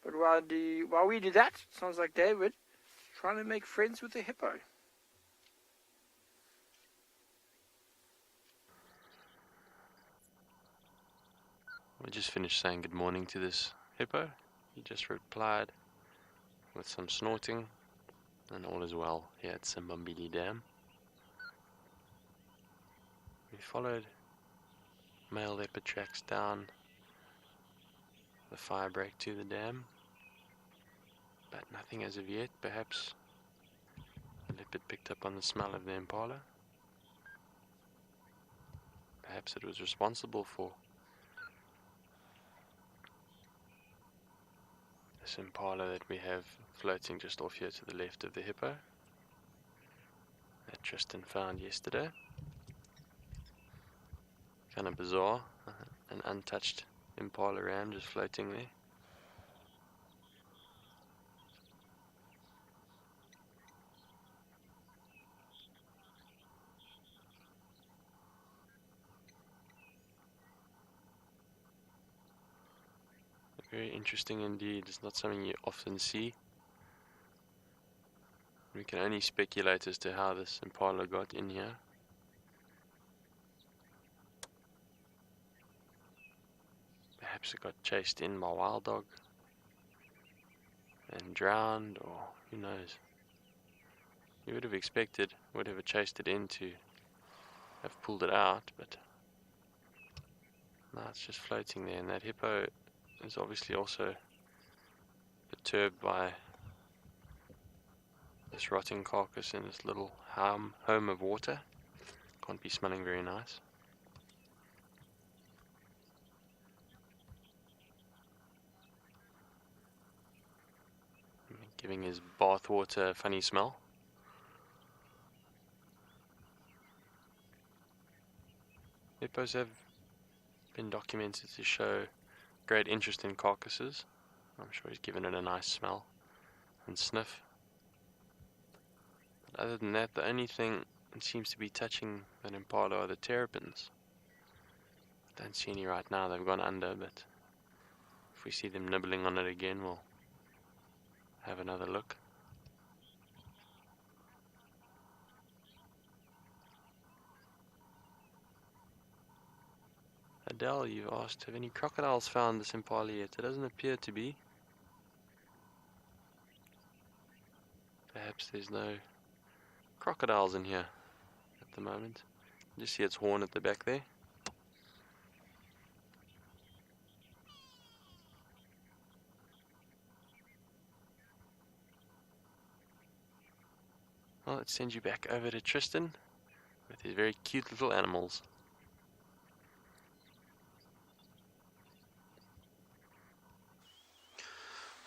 But while we do that, sounds like David trying to make friends with the hippo. We just finished saying good morning to this hippo. He just replied with some snorting, and all is well here at Simbambili Dam. We followed male leopard tracks down the fire break to the dam, but nothing as of yet. Perhaps the leopard picked up on the smell of the impala. Perhaps it was responsible for this impala that we have floating just off here to the left of the hippo that Tristan found yesterday. Kind of bizarre, an untouched impala ram just floating there. Very interesting indeed. It's not something you often see. We can only speculate as to how this impala got in here. Perhaps it got chased in by wild dog and drowned, or who knows. You would have expected whatever chased it in to have pulled it out, but no, it's just floating there, and that hippo is obviously also perturbed by this rotting carcass in this little home of water. Can't be smelling very nice. Giving his bath water a funny smell. Hippos have been documented to show great interest in carcasses. I'm sure he's given it a nice smell and sniff. But other than that, the only thing that seems to be touching that impala are the terrapins. I don't see any right now, they've gone under, but if we see them nibbling on it again, we'll have another look. Adele, you've asked, have any crocodiles found this impala yet? It doesn't appear to be. Perhaps there's no crocodiles in here at the moment. You see its horn at the back there. Well, let's send you back over to Tristan with his very cute little animals.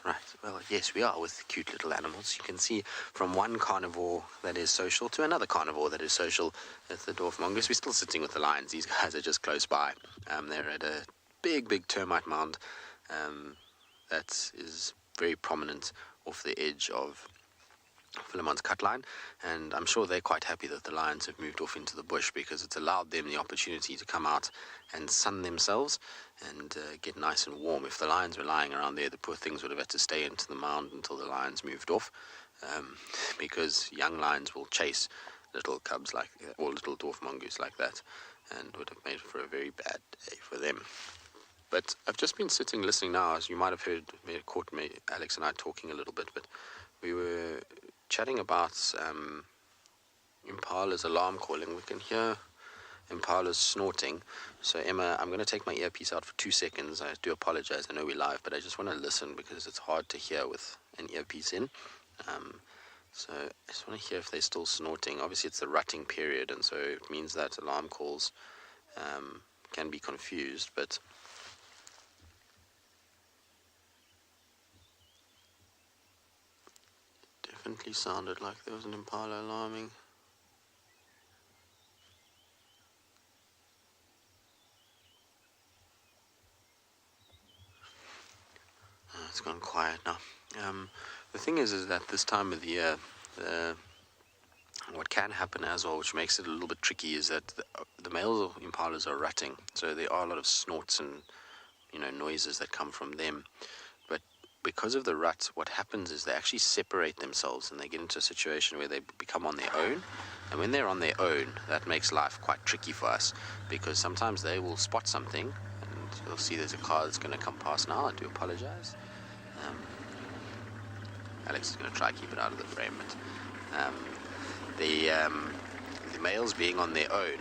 Right, well, yes, we are with cute little animals. You can see from one carnivore that is social to another carnivore that is social. That's the dwarf mongoose. We're still sitting with the lions. These guys are just close by. They're at a big termite mound that is very prominent off the edge of Philemon's cut line, and I'm sure they're quite happy that the lions have moved off into the bush, because it's allowed them the opportunity to come out and sun themselves and get nice and warm. If the lions were lying around there, the poor things would have had to stay into the mound until the lions moved off, because young lions will chase little cubs like that, or little dwarf mongoose like that, and would have made for a very bad day for them. But I've just been sitting listening now, as you might have heard, caught me, Alex and I talking a little bit, but we were chatting about Impala's alarm calling. We can hear Impala's snorting. So Emma, I'm going to take my earpiece out for 2 seconds. I do apologize, I know we're live, but I just want to listen because it's hard to hear with an earpiece in. So I just want to hear if they're still snorting. Obviously it's the rutting period, and so it means that alarm calls can be confused, but definitely sounded like there was an impala alarming. It's gone quiet now. The thing is that this time of the year, what can happen as well, which makes it a little bit tricky, is that the male impalas are rutting, so there are a lot of snorts and noises that come from them. But because of the rut, what happens is they actually separate themselves and they get into a situation where they become on their own. And when they're on their own, that makes life quite tricky for us, because sometimes they will spot something, and you'll see there's a car that's going to come past now. I do apologize. Alex is going to try to keep it out of the frame, but the males being on their own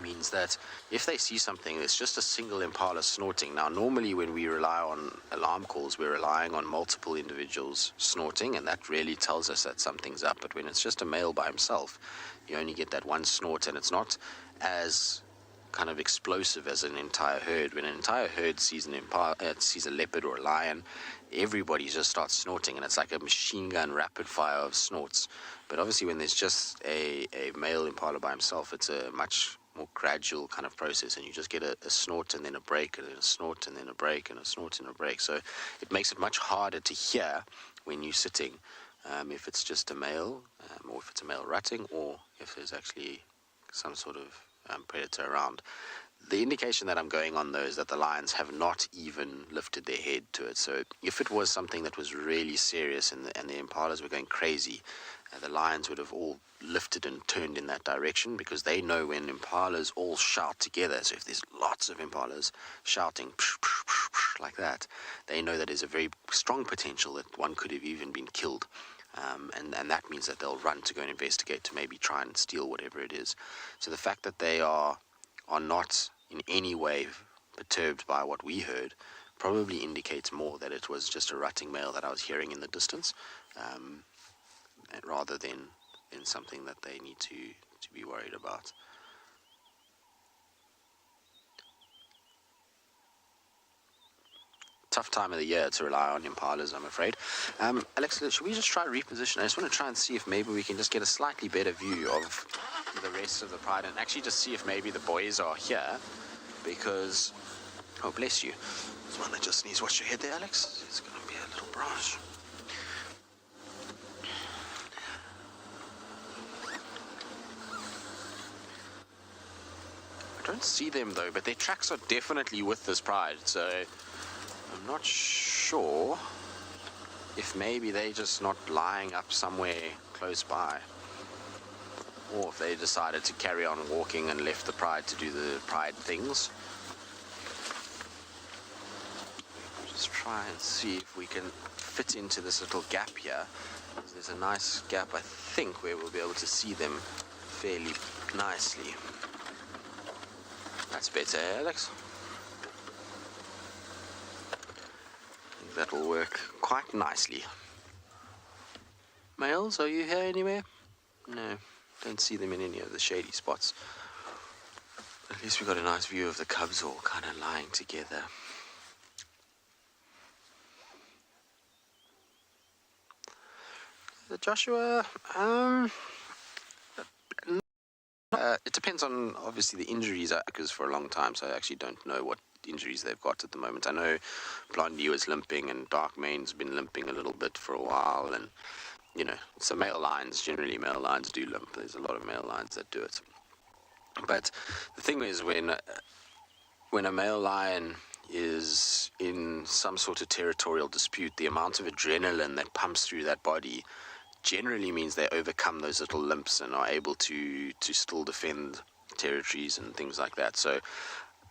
means that if they see something, it's just a single impala snorting. Now, normally when we rely on alarm calls, we're relying on multiple individuals snorting, and that really tells us that something's up. But when it's just a male by himself, you only get that one snort, and it's not as kind of explosive as an entire herd. When an entire herd sees an impala, sees a leopard or a lion, everybody just starts snorting, and it's like a machine gun rapid fire of snorts. But obviously when there's just a male impala by himself, it's a much more gradual kind of process, and you just get a snort and then a break, and then a snort and then a break, and a snort and a break. So it makes it much harder to hear when you're sitting, if it's just a male, or if it's a male rutting, or if there's actually some sort of predator around. The indication that I'm going on, though, is that the lions have not even lifted their head to it. So if it was something that was really serious and the impalas were going crazy, the lions would have all lifted and turned in that direction, because they know when impalas all shout together. So if there's lots of impalas shouting like that, they know that there's a very strong potential that one could have even been killed. and that means that they'll run to go and investigate to maybe try and steal whatever it is. So the fact that they are not in any way perturbed by what we heard probably indicates more that it was just a rutting male that I was hearing in the distance, rather than something that they need to be worried about. Tough time of the year to rely on impalas, I'm afraid. Alex, should we just try reposition? I just want to try and see if maybe we can just get a slightly better view of the rest of the pride, and actually just see if maybe the boys are here, because, oh bless you, there's one that just needs, watch your head there, Alex, it's going to be a little branch. I don't see them though, but their tracks are definitely with this pride, so I'm not sure if maybe they're just not lying up somewhere close by, or if they decided to carry on walking and left the pride to do the pride things. Just try and see if we can fit into this little gap here. There's a nice gap, I think, where we'll be able to see them fairly nicely. That's better, Alex. I think that will work quite nicely. Males, are you here anywhere? No, don't see them in any of the shady spots. At least we got a nice view of the cubs all kind of lying together. Joshua, it depends on, obviously, the injuries, because for a long time, so I actually don't know what injuries they've got at the moment. I know Blondie was limping, and Dark Main's been limping a little bit for a while, and, you know, so male lions do limp. There's a lot of male lions that do it. But the thing is, when a male lion is in some sort of territorial dispute, the amount of adrenaline that pumps through that body generally means they overcome those little limps and are able to still defend territories and things like that. So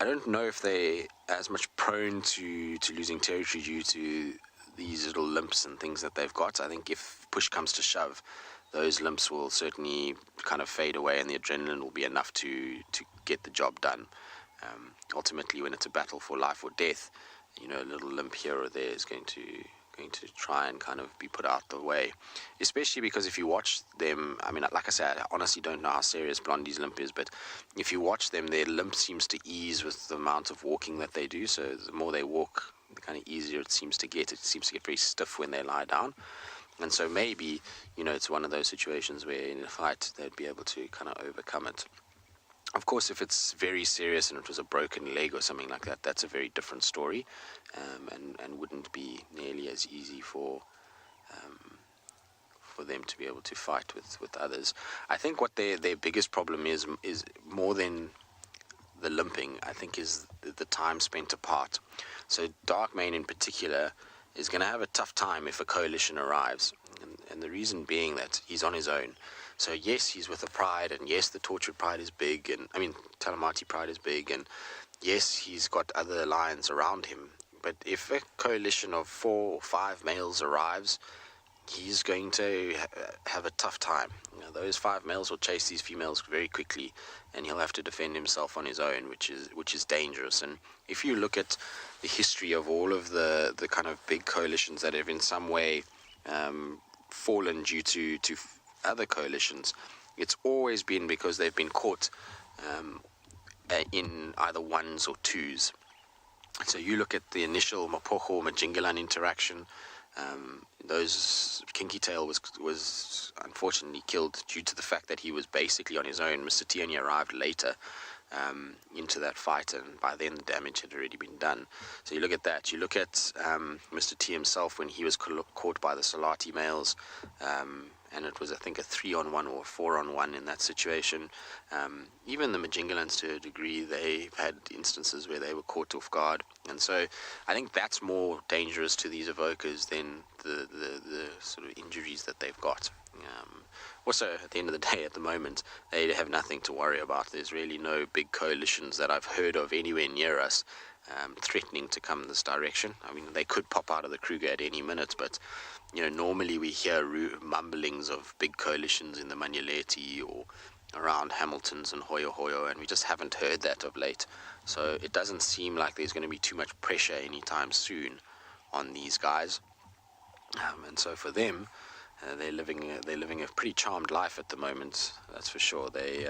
I don't know if they're as much prone to losing territory due to these little limps and things that they've got. I think if push comes to shove, those limps will certainly kind of fade away, and the adrenaline will be enough to get the job done. Ultimately, when it's a battle for life or death, you know, a little limp here or there is going to try and kind of be put out the way, especially because if you watch them, I mean, like I said, I honestly don't know how serious Blondie's limp is, but if you watch them, their limp seems to ease with the amount of walking that they do. So the more they walk, the kind of easier it seems to get. It seems to get very stiff when they lie down. And so maybe, you know, it's one of those situations where in a fight they'd be able to kind of overcome it. Of course, if it's very serious and it was a broken leg or something like that, that's a very different story, and wouldn't be nearly as easy for them to be able to fight with others. I think what their biggest problem is more than the limping, I think, is the time spent apart. So Dark Mane in particular is going to have a tough time if a coalition arrives, and the reason being that he's on his own. So yes, he's with a pride, and yes, the Tortured Pride is big, and I mean, Talamati Pride is big, and yes, he's got other lions around him. But if a coalition of 4 or 5 males arrives, he's going to have a tough time. You know, those 5 males will chase these females very quickly, and he'll have to defend himself on his own, which is dangerous. And if you look at the history of all of the kind of big coalitions that have in some way fallen due to other coalitions, it's always been because they've been caught in either 1s or 2s. So you look at the initial Mapocho-Majingalan interaction, those Kinky Tail was unfortunately killed due to the fact that he was basically on his own. Mr. T only arrived later into that fight, and by then the damage had already been done. So you look at that. You look at Mr. T himself when he was caught by the Salati males, and it was, I think, a 3-on-1 or 4-on-1 in that situation. Even the Majingalans, to a degree, they had instances where they were caught off guard. And so I think that's more dangerous to these evokers than the sort of injuries that they've got. Also, at the end of the day, at the moment, they have nothing to worry about. There's really no big coalitions that I've heard of anywhere near us. threatening to come this direction. I mean, they could pop out of the Kruger at any minute, but normally we hear mumblings of big coalitions in the Manyeleti or around Hamilton's and Hoyo, and we just haven't heard that of late. So it doesn't seem like there's going to be too much pressure anytime soon on these guys. And so for them, they're living a pretty charmed life at the moment. That's for sure. They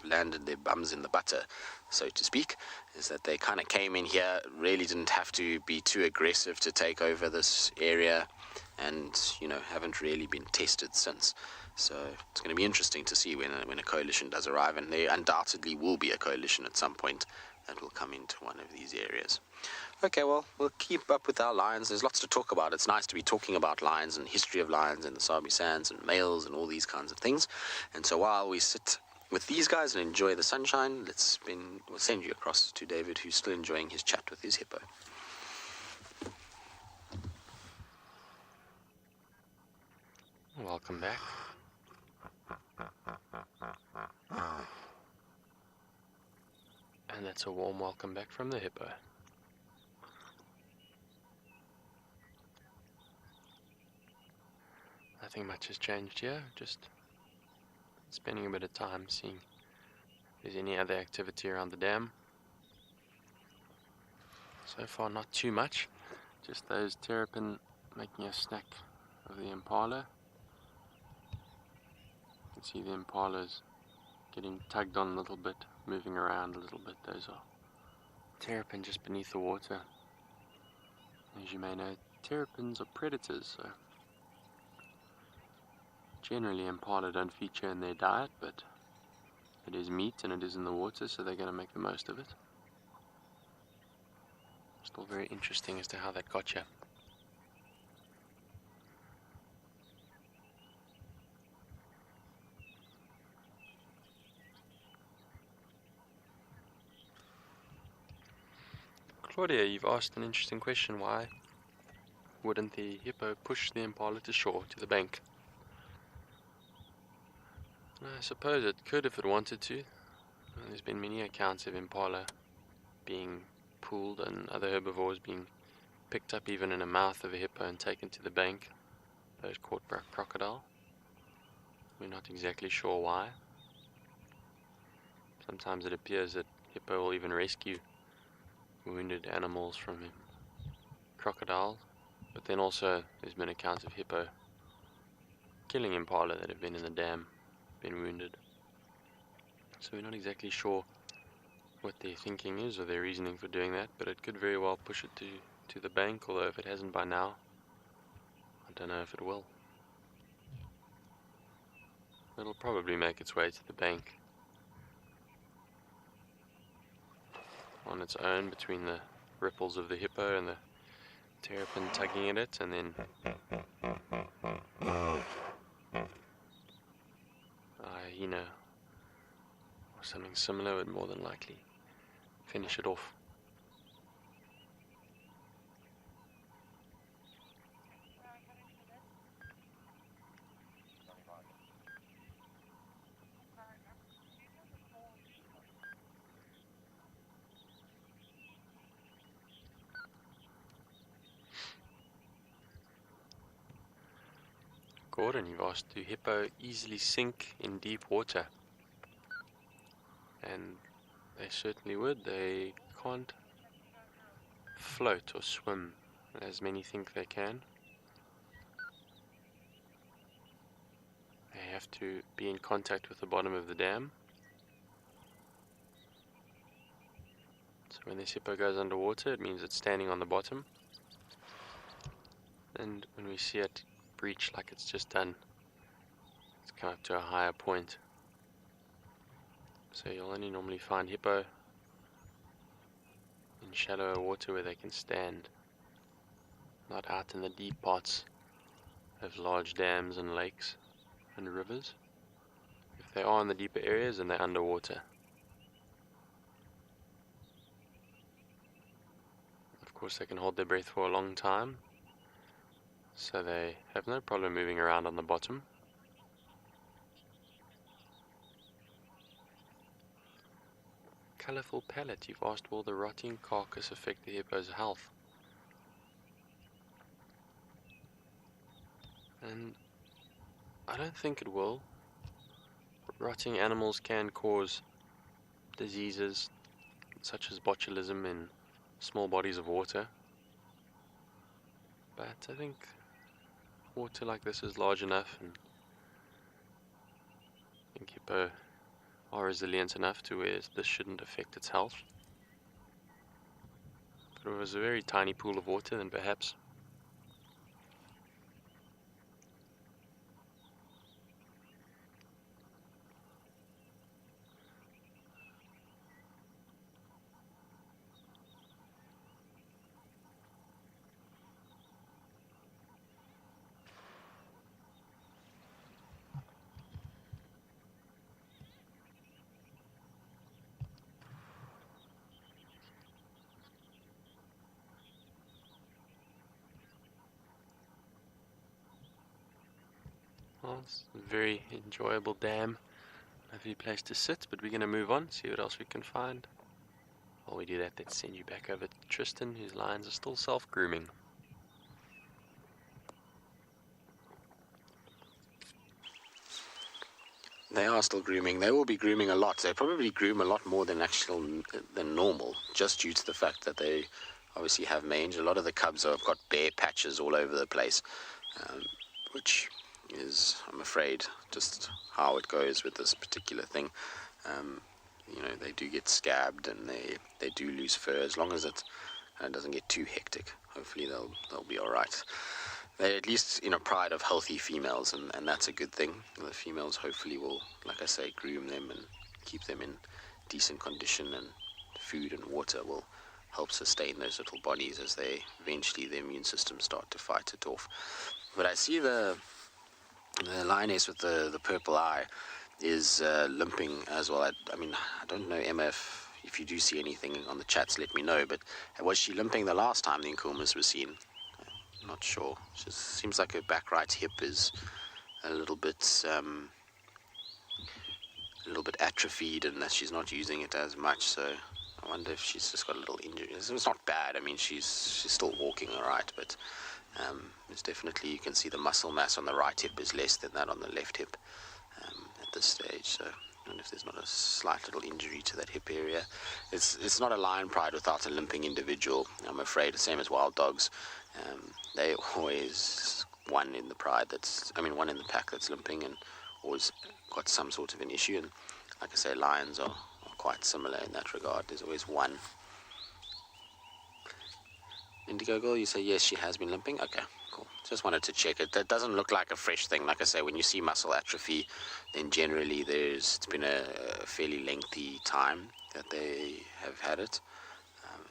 landed their bums in the butter, so to speak. Is that they kind of came in here, really didn't have to be too aggressive to take over this area, and haven't really been tested since. So it's going to be interesting to see when a coalition does arrive, and there undoubtedly will be a coalition at some point that will come into one of these areas. Okay, well, we'll keep up with our lions. There's lots to talk about. It's nice to be talking about lions and history of lions and the Sabi Sands and males and all these kinds of things. And so while we sit with these guys and enjoy the sunshine, we'll send you across to David, who's still enjoying his chat with his hippo. Welcome back. And that's a warm welcome back from the hippo. Nothing much has changed here, just spending a bit of time seeing if there's any other activity around the dam. So far not too much, just those terrapin making a snack of the impala. You can see the impalas getting tugged on a little bit, moving around a little bit. Those are terrapin just beneath the water. As you may know, terrapins are predators, so generally impala don't feature in their diet, but it is meat and it is in the water, so they're going to make the most of it. Still very interesting as to how that got you. Claudia, you've asked an interesting question. Why wouldn't the hippo push the impala to shore, to the bank? I suppose it could if it wanted to. There's been many accounts of impala being pulled and other herbivores being picked up even in the mouth of a hippo and taken to the bank. Those caught by a crocodile. We're not exactly sure why. Sometimes it appears that hippo will even rescue wounded animals from crocodiles, but then also there's been accounts of hippo killing impala that have been in the dam, been wounded. So we're not exactly sure what their thinking is or their reasoning for doing that, but it could very well push it to the bank, although if it hasn't by now, I don't know if it will. It'll probably make its way to the bank on its own between the ripples of the hippo and the terrapin tugging at it, and then hyena or something similar would more than likely finish it off. Gordon, you've asked, do hippo easily sink in deep water? And they certainly would. They can't float or swim as many think they can. They have to be in contact with the bottom of the dam. So when this hippo goes underwater, it means it's standing on the bottom. And when we see it breach like it's just done, it's come up to a higher point. So you'll only normally find hippo in shallower water where they can stand, not out in the deep parts of large dams and lakes and rivers. If they are in the deeper areas, then they're underwater. Of course, they can hold their breath for a long time, so they have no problem moving around on the bottom. colourful pellet. You've asked, will the rotting carcass affect the hippo's health? And I don't think it will. Rotting animals can cause diseases such as botulism in small bodies of water. But I think water like this is large enough, and I think hippo are resilient enough to where this shouldn't affect its health. If it was a very tiny pool of water, then perhaps. Well, it's a very enjoyable dam. Lovely place to sit, but we're going to move on, see what else we can find. While we do that, let's send you back over to Tristan, whose lions are still self-grooming. They are still grooming. They will be grooming a lot. They probably groom a lot more than normal, just due to the fact that they obviously have mange. A lot of the cubs have got bare patches all over the place, which is, I'm afraid, just how it goes with this particular thing. You know, they do get scabbed and they do lose fur, as long as it doesn't get too hectic. Hopefully they'll be all right. They're at least in a pride of healthy females, and that's a good thing. The females hopefully will, like I say, groom them and keep them in decent condition, and food and water will help sustain those little bodies as they eventually, their immune systems start to fight it off. But I see the lioness with the purple eye is limping as well. I mean, I don't know, Emma, if you do see anything on the chats, let me know. But was she limping the last time the Nkumas was seen? I'm not sure. It seems like her back right hip is a little bit atrophied, and that she's not using it as much. So I wonder if she's just got a little injury. It's not bad. I mean, she's still walking all right, but it's definitely, you can see the muscle mass on the right hip is less than that on the left hip at this stage. So I wonder if there's not a slight little injury to that hip area. It's not a lion pride without a limping individual, I'm afraid. The same as wild dogs. They always one in the pack that's limping, and always got some sort of an issue. And like I say, lions are quite similar in that regard. There's always one. Indigo Girl, you say yes, she has been limping? Okay, cool. Just wanted to check it. That doesn't look like a fresh thing. Like I say, when you see muscle atrophy, then generally it's been a fairly lengthy time that they have had it.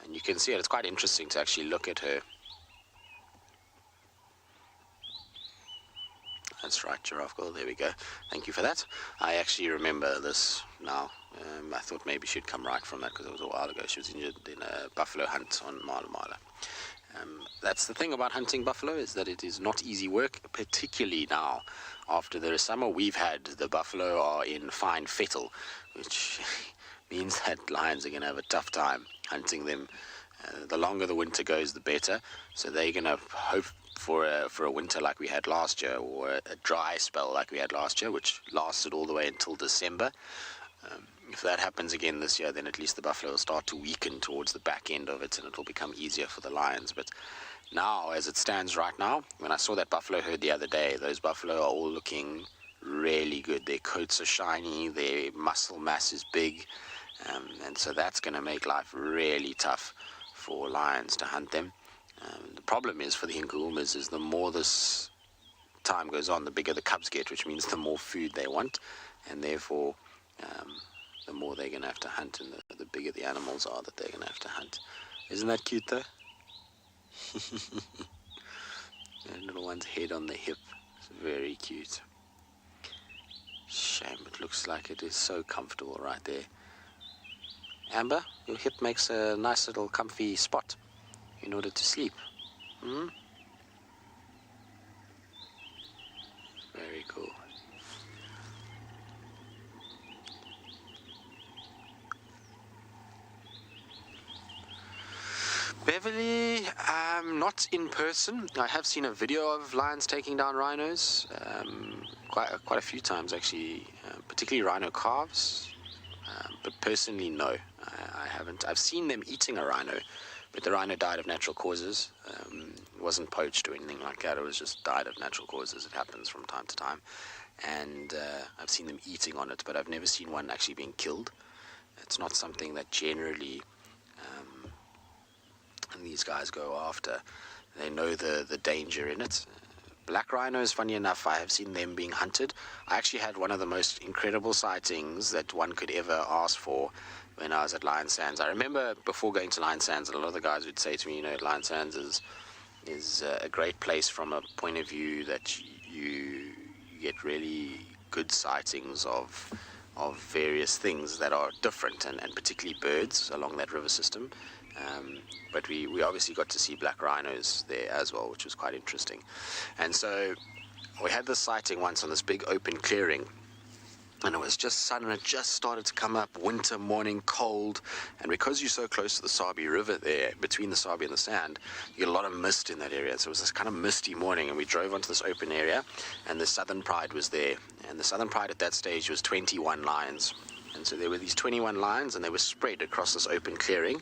And you can see it. It's quite interesting to actually look at her. That's right, Giraffe Girl, there we go. Thank you for that. I actually remember this now. I thought maybe she'd come right from that, because it was a while ago. She was injured in a buffalo hunt on Mala Mala. That's the thing about hunting buffalo, is that it is not easy work, particularly now. After the summer we've had, the buffalo are in fine fettle, which means that lions are going to have a tough time hunting them. The longer the winter goes, the better. So they're going to hope for a winter like we had last year, or a dry spell like we had last year, which lasted all the way until December. If that happens again this year, then at least the buffalo will start to weaken towards the back end of it, and it will become easier for the lions. But now, as it stands right now, when I saw that buffalo herd the other day, those buffalo are all looking really good. Their coats are shiny, their muscle mass is big, and so that's going to make life really tough for lions to hunt them. The problem is for the Nkumas is the more this time goes on, the bigger the cubs get, which means the more food they want, and therefore the more they're going to have to hunt, and the bigger the animals are that they're going to have to hunt. Isn't that cute though? That little one's head on the hip. It's very cute. Shame, it looks like it is so comfortable right there. Amber, your hip makes a nice little comfy spot in order to sleep. Very cool. Beverly, not in person. I have seen a video of lions taking down rhinos, quite a few times actually, particularly rhino calves. But personally, no, I haven't. I've seen them eating a rhino, but the rhino died of natural causes. It wasn't poached or anything like that. It was just died of natural causes. It happens from time to time. And I've seen them eating on it, but I've never seen one actually being killed. It's not something that generally these guys go after. They know the danger in it. Black rhinos, funny enough, I have seen them being hunted. I actually had one of the most incredible sightings that one could ever ask for when I was at Lion Sands. I remember before going to Lion Sands, a lot of the guys would say to me, Lion Sands is a great place from a point of view that you get really good sightings of various things that are different, and particularly birds along that river system. But we obviously got to see black rhinos there as well, which was quite interesting. And so we had this sighting once on this big open clearing, and it was just sun, and it just started to come up, winter morning, cold, and because you're so close to the Sabi River there, between the Sabi and the Sand, you get a lot of mist in that area. So it was this kind of misty morning, and we drove onto this open area, and the Southern Pride was there, and the Southern Pride at that stage was 21 lions. And so there were these 21 lions, and they were spread across this open clearing,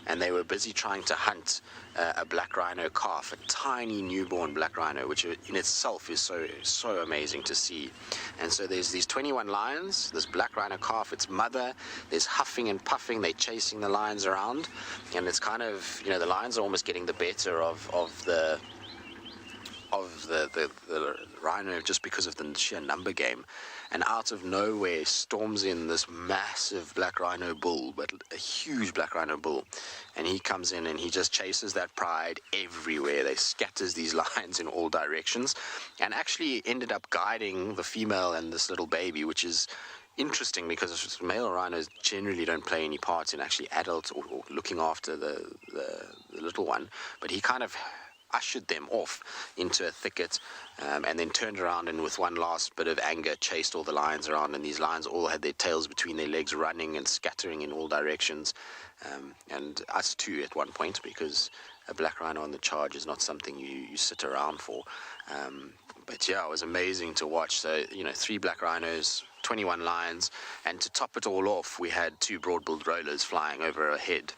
and they were busy trying to hunt a black rhino calf, a tiny newborn black rhino, which in itself is so amazing to see. And so there's these 21 lions, this black rhino calf, its mother, there's huffing and puffing, they're chasing the lions around, and it's kind of, the lions are almost getting the better of the rhino just because of the sheer number game. And out of nowhere storms in this massive black rhino bull, but a huge black rhino bull, and he comes in and he just chases that pride everywhere. They scatters these lions in all directions, and actually ended up guiding the female and this little baby, which is interesting because male rhinos generally don't play any part in actually adults or looking after the little one, but he kind of ushered them off into a thicket, and then turned around and with one last bit of anger chased all the lions around, and these lions all had their tails between their legs, running and scattering in all directions, and us too at one point, because a black rhino on the charge is not something you sit around for. But yeah, it was amazing to watch. So 3 black rhinos, 21 lions, and to top it all off, we had 2 broad-billed rollers flying over our head,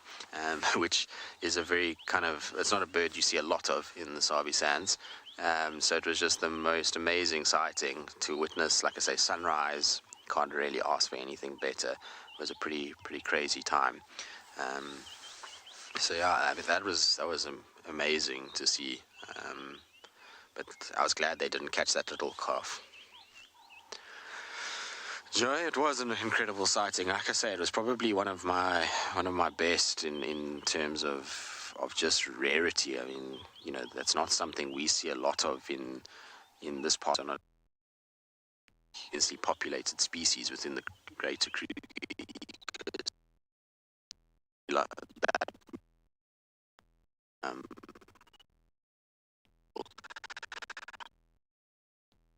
which is a very it's not a bird you see a lot of in the Sabi Sands. So it was just the most amazing sighting to witness. Like I say, sunrise, can't really ask for anything better. It was a pretty crazy time. So yeah, that was amazing to see. But I was glad they didn't catch that little calf. Joy, it was an incredible sighting. Like I say, it was probably one of my best in terms of just rarity. I mean, that's not something we see a lot of in this part of a densely populated species within the greater Kudu.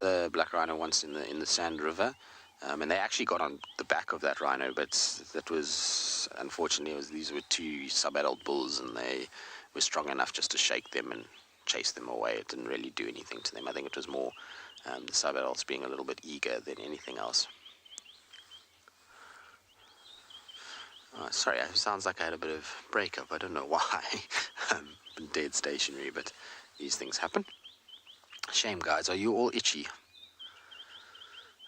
The black rhino once in the Sand River, and they actually got on the back of that rhino, but that was unfortunately these were 2 sub-adult bulls, and they were strong enough just to shake them and chase them away. It didn't really do anything to them. I think it was more the sub-adults being a little bit eager than anything else. Sorry, it sounds like I had a bit of breakup. I don't know why. Been dead stationary, but these things happen. Shame, guys. Are you all itchy?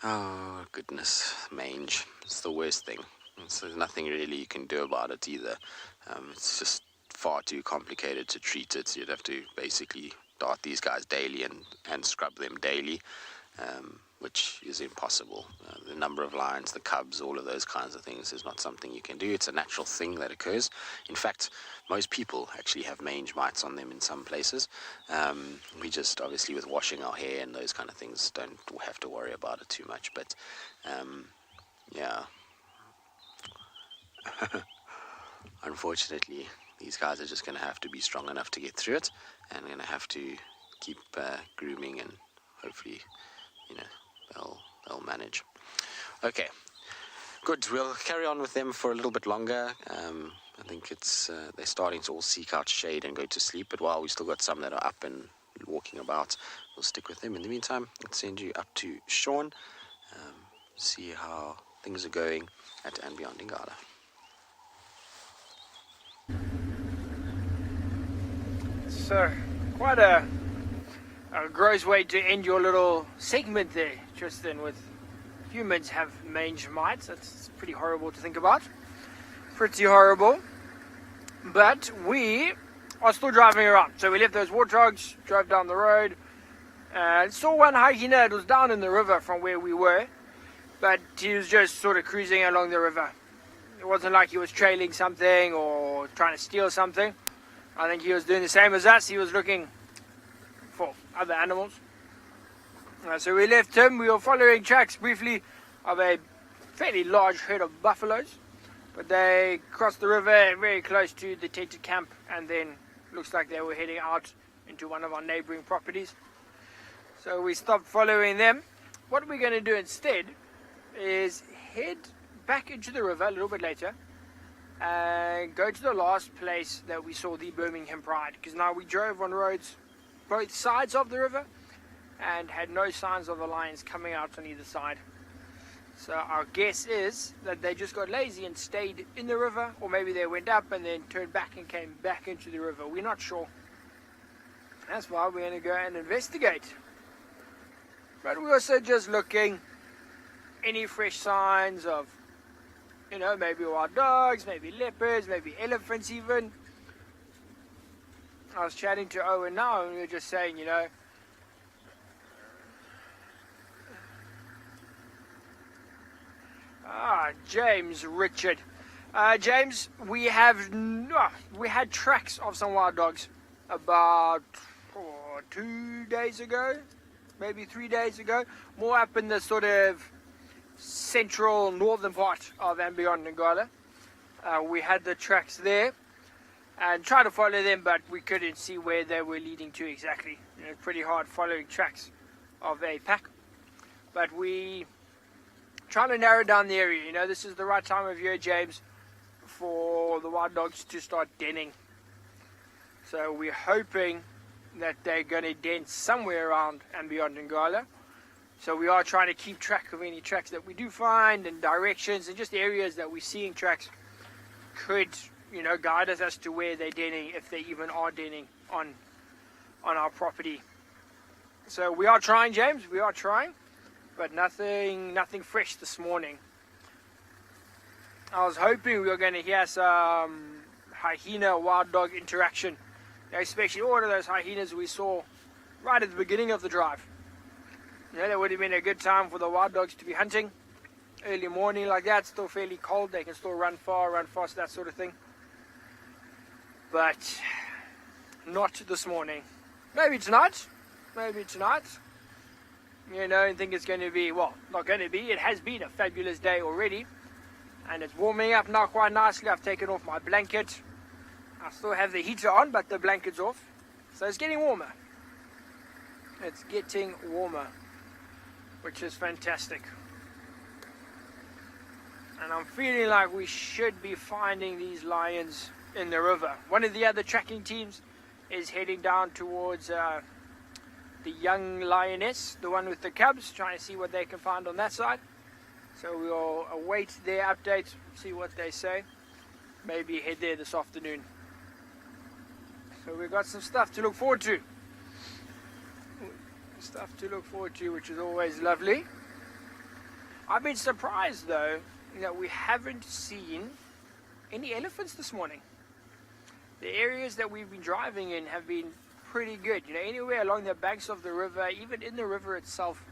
Oh, goodness. Mange. It's the worst thing. There's nothing really you can do about it either. It's just far too complicated to treat it. You'd have to basically dart these guys daily and scrub them daily, which is impossible. The number of lions, the cubs, all of those kinds of things is not something you can do. It's a natural thing that occurs. In fact, most people actually have mange mites on them in some places. We just, obviously, with washing our hair and those kind of things, don't have to worry about it too much. But, yeah. Unfortunately, these guys are just going to have to be strong enough to get through it, and going to have to keep grooming, and hopefully, they'll manage. Okay, Good. We'll carry on with them for a little bit longer. I think it's they're starting to all seek out shade and go to sleep. But while we still got some that are up and walking about, we'll stick with them. In the meantime, let's send you up to Sean. See how things are going at andBeyond in Ngala. So, quite a gross way to end your little segment there, Tristan, with humans have mange mites. That's pretty horrible to think about. Pretty horrible. But we are still driving around. So we left those Warthogs, drove down the road, and saw one hyena. It was down in the river from where we were, but he was just sort of cruising along the river. It wasn't like he was trailing something or trying to steal something. I think he was doing the same as us. He was looking for other animals. So we left him. We were following tracks briefly of a fairly large herd of buffaloes, but they crossed the river very close to the tented camp, and then looks like they were heading out into one of our neighboring properties. So we stopped following them. What we're going to do instead is head back into the river a little bit later and go to the last place that we saw the Birmingham Pride, because now we drove on roads both sides of the river and had no signs of the lions coming out on either side. So our guess is that they just got lazy and stayed in the river, or maybe they went up and then turned back and came back into the river. We're not sure. That's why we're going to go and investigate. But we're also just looking any fresh signs of, you know, maybe wild dogs, maybe leopards, maybe elephants even. I was chatting to Owen now, and we were just saying, you know, James Richard. James, we had tracks of some wild dogs about 2 days ago, maybe 3 days ago, more up in the sort of central northern part of andBeyond Ngala. We had the tracks there and tried to follow them, but we couldn't see where they were leading to exactly. You know, it's pretty hard following tracks of a pack, but we trying to narrow down the area. You know, this is the right time of year, James, for the wild dogs to start denning. So we're hoping that they're going to den somewhere around andBeyond Ngala. So we are trying to keep track of any tracks that we do find, and directions, and just areas that we're seeing tracks could, you know, guide us as to where they're denning, if they even are denning on our property. So we are trying, James, we are trying, but nothing fresh this morning. I was hoping we were going to hear some hyena wild dog interaction, especially all of those hyenas we saw right at the beginning of the drive. You know, that would have been a good time for the wild dogs to be hunting. Early morning like that, still fairly cold, they can still run far, run fast, that sort of thing. But not this morning. Maybe tonight. Maybe tonight. You know, I think it's going to be, well, not going to be, it has been a fabulous day already. And it's warming up now quite nicely. I've taken off my blanket. I still have the heater on, but the blanket's off. So it's getting warmer. It's getting warmer, which is fantastic. And I'm feeling like we should be finding these lions in the river. One of the other tracking teams is heading down towards the young lioness, the one with the cubs, trying to see what they can find on that side. So we'll await their updates, see what they say. Maybe head there this afternoon. So we've got some stuff to look forward to. Stuff to look forward to, which is always lovely. I've been surprised though that we haven't seen any elephants this morning. The areas that we've been driving in have been pretty good. You know, anywhere along the banks of the river, even in the river itself,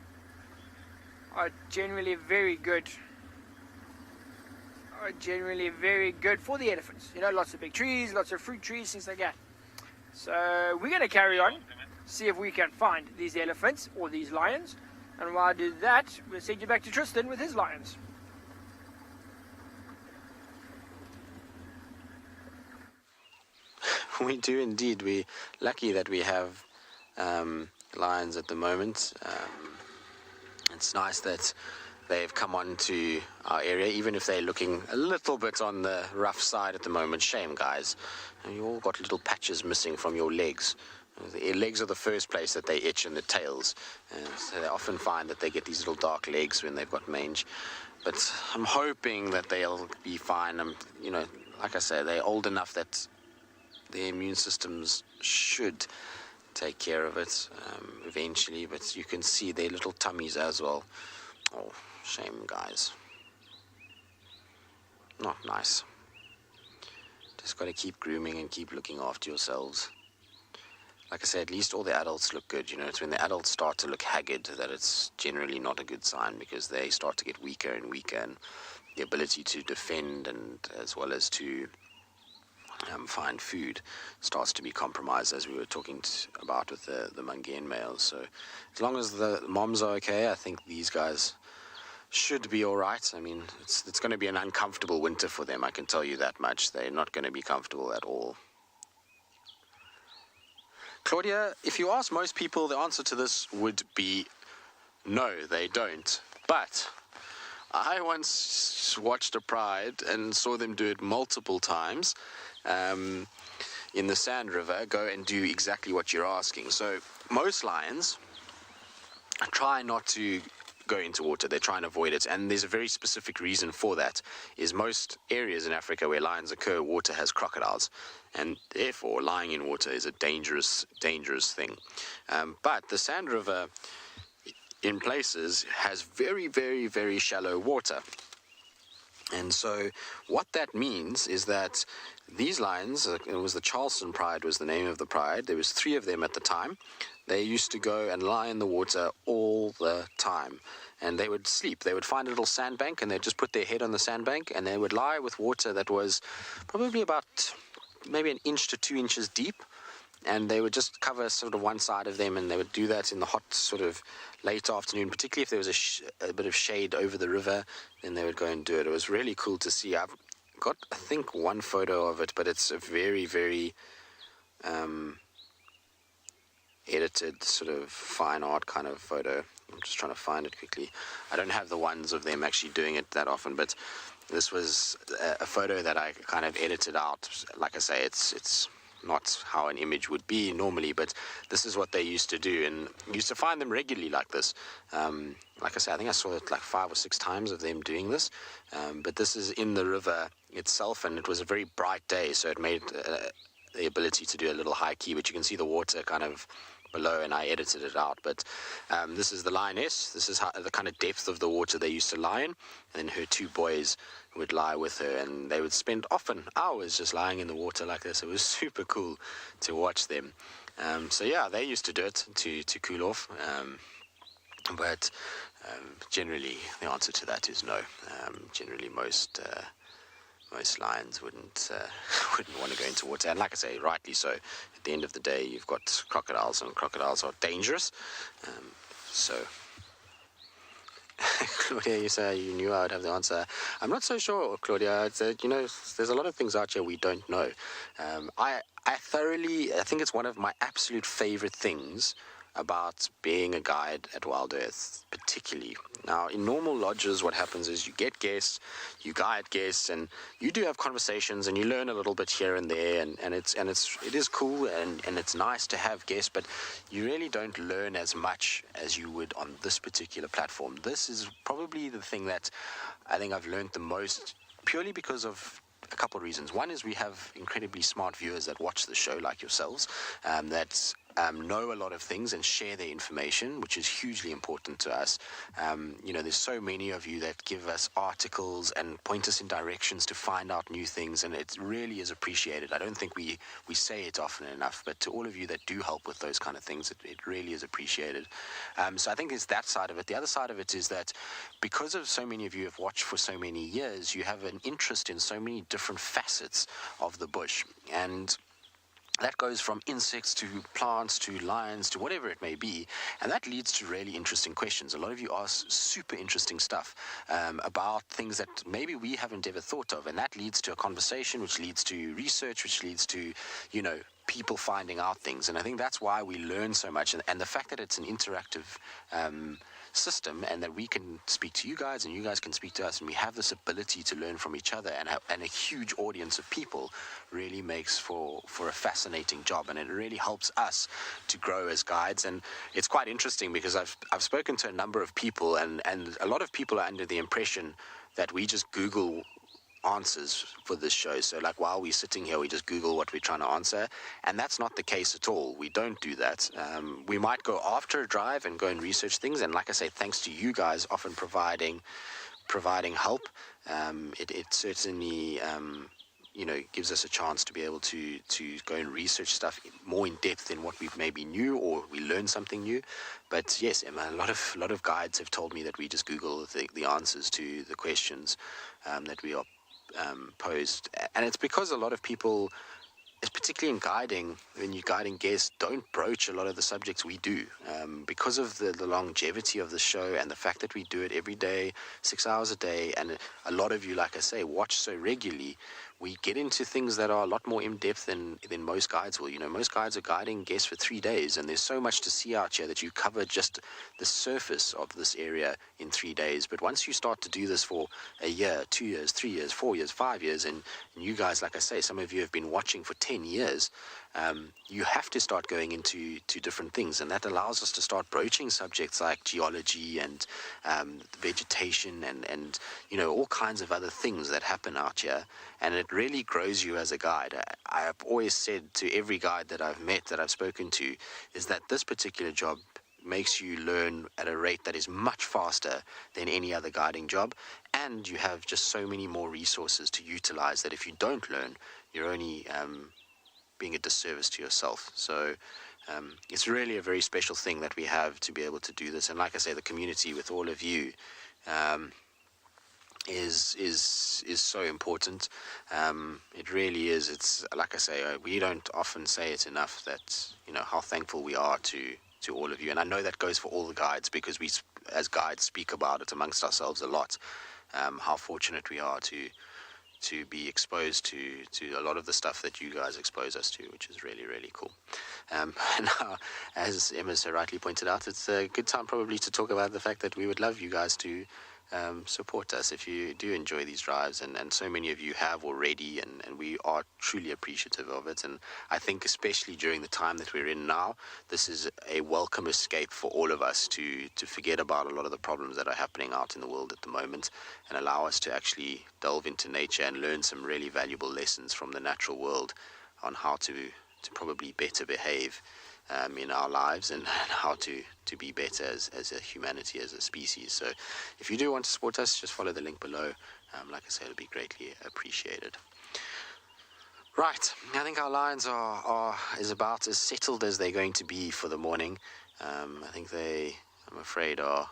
are generally very good. For the elephants. You know, lots of big trees, lots of fruit trees, things like that. So we're going to carry on, see if we can find these elephants or these lions. And while I do that, we'll send you back to Tristan with his lions. We do indeed. We're lucky that we have lions at the moment. It's nice that they've come onto our area, even if they're looking a little bit on the rough side at the moment. Shame, guys. You all got little patches missing from your legs. The legs are the first place that they itch, and the tails. So they often find that they get these little dark legs when they've got mange. But I'm hoping that they'll be fine. You know, like I say, they're old enough that their immune systems should take care of it eventually. But you can see their little tummies as well. Oh, shame, guys. Not nice. Just got to keep grooming and keep looking after yourselves. Like I said, at least all the adults look good. You know, it's when the adults start to look haggard that it's generally not a good sign, because they start to get weaker and weaker, and the ability to defend and as well as to find food starts to be compromised, as we were talking about with the Mange males. So as long as the moms are okay, I think these guys should be all right. I mean, it's going to be an uncomfortable winter for them, I can tell you that much. They're not going to be comfortable at all. Claudia, if you ask most people, the answer to this would be no, they don't. But I once watched a pride and saw them do it multiple times in the Sand River, go and do exactly what you're asking. So most lions try not to go into water. They try and avoid it, and there's a very specific reason for that. Is most areas in Africa where lions occur, water has crocodiles, and therefore lying in water is a dangerous thing. But the Sand River in places has very, very, very shallow water. And so what that means is that these lions, it was the Charleston Pride was the name of the pride. There was 3 of them at the time. They used to go and lie in the water all the time. And they would sleep. They would find a little sandbank, and they'd just put their head on the sandbank, and they would lie with water that was probably about maybe 1 inch to 2 inches deep. And they would just cover sort of one side of them, and they would do that in the hot sort of late afternoon, particularly if there was a bit of shade over the river, then they would go and do it. It was really cool to see. I've got, I think, one photo of it, but it's a very, very edited sort of fine art kind of photo. I'm just trying to find it quickly. I don't have the ones of them actually doing it that often, but this was a photo that I kind of edited out. Like I say, it's not how an image would be normally, but this is what they used to do, and used to find them regularly like this. Like I say, I think I saw it like 5 or 6 times of them doing this, but this is in the river itself, and it was a very bright day, so it made the ability to do a little high key, but you can see the water kind of below, and I edited it out. But this is the lioness. This is the kind of depth of the water they used to lie in, and then her 2 boys would lie with her, and they would spend often hours just lying in the water like this. It was super cool to watch them. So yeah, they used to do it to cool off, but generally the answer to that is no. Generally most lions wouldn't want to go into water, and like I say, rightly so. At the end of the day, you've got crocodiles, and crocodiles are dangerous. So, Claudia, you say you knew I would have the answer. I'm not so sure, Claudia. It's, you know, there's a lot of things out here we don't know. I think it's one of my absolute favorite things about being a guide at WildEarth, particularly. Now, in normal lodges, what happens is you get guests, you guide guests, and you do have conversations, and you learn a little bit here and there, and it is cool, and it's nice to have guests, but you really don't learn as much as you would on this particular platform. This is probably the thing that I think I've learned the most, purely because of a couple of reasons. One is we have incredibly smart viewers that watch the show, like yourselves, that know a lot of things and share their information, which is hugely important to us. You know, there's so many of you that give us articles and point us in directions to find out new things, and it really is appreciated. I don't think we say it often enough, but to all of you that do help with those kind of things, it really is appreciated. So I think there's that side of it. The other side of it is that because of so many of you have watched for so many years, you have an interest in so many different facets of the bush, and that goes from insects to plants to lions to whatever it may be, and that leads to really interesting questions. A lot of you ask super interesting stuff about things that maybe we haven't ever thought of, and that leads to a conversation, which leads to research, which leads to, you know, people finding out things. And I think that's why we learn so much, and the fact that it's an interactive system, and that we can speak to you guys and you guys can speak to us, and we have this ability to learn from each other, and a huge audience of people really makes for a fascinating job, and it really helps us to grow as guides. And it's quite interesting because I've spoken to a number of people, and a lot of people are under the impression that we just Google answers for this show. So like while we're sitting here, we just Google what we're trying to answer, and that's not the case at all. We don't do that. We might go after a drive and go and research things, and like I say, thanks to you guys often providing help, it certainly gives us a chance to be able to go and research stuff more in depth than what we maybe knew, or we learn something new. But yes, Emma, a lot of guides have told me that we just Google the answers to the questions that we are posed, and it's because a lot of people, particularly in guiding, when you're guiding guests, don't broach a lot of the subjects we do, because of the longevity of the show and the fact that we do it every day, 6 hours a day, and a lot of you, like I say, watch so regularly. We get into things that are a lot more in-depth than most guides will. Most guides are guiding guests for 3 days, and there's so much to see out here that you cover just the surface of this area in 3 days. But once you start to do this for a year, 2 years, 3 years, 4 years, 5 years, and you guys, like I say, some of you have been watching for 10 years, you have to start going into different things, and that allows us to start broaching subjects like geology and vegetation and all kinds of other things that happen out here, and it really grows you as a guide. I've always said to every guide that I've met, that I've spoken to, is that this particular job makes you learn at a rate that is much faster than any other guiding job, and you have just so many more resources to utilize that if you don't learn, you're only being a disservice to yourself. So it's really a very special thing that we have to be able to do this. And like I say, the community with all of you is so important. It really is. It's like I say, we don't often say it enough that how thankful we are to all of you. And I know that goes for all the guides, because we as guides speak about it amongst ourselves a lot, how fortunate we are to be exposed to a lot of the stuff that you guys expose us to, which is really, really cool. Now, as Emma so rightly pointed out, it's a good time probably to talk about the fact that we would love you guys to support us if you do enjoy these drives, and so many of you have already, and we are truly appreciative of it. And I think especially during the time that we're in now, this is a welcome escape for all of us to forget about a lot of the problems that are happening out in the world at the moment, and allow us to actually delve into nature and learn some really valuable lessons from the natural world on how to probably better behave in our lives, and how to be better as a humanity, as a species. So if you do want to support us, just follow the link below. Like I said, it'll be greatly appreciated. Right, I think our lines is about as settled as they're going to be for the morning. I think they, I'm afraid, are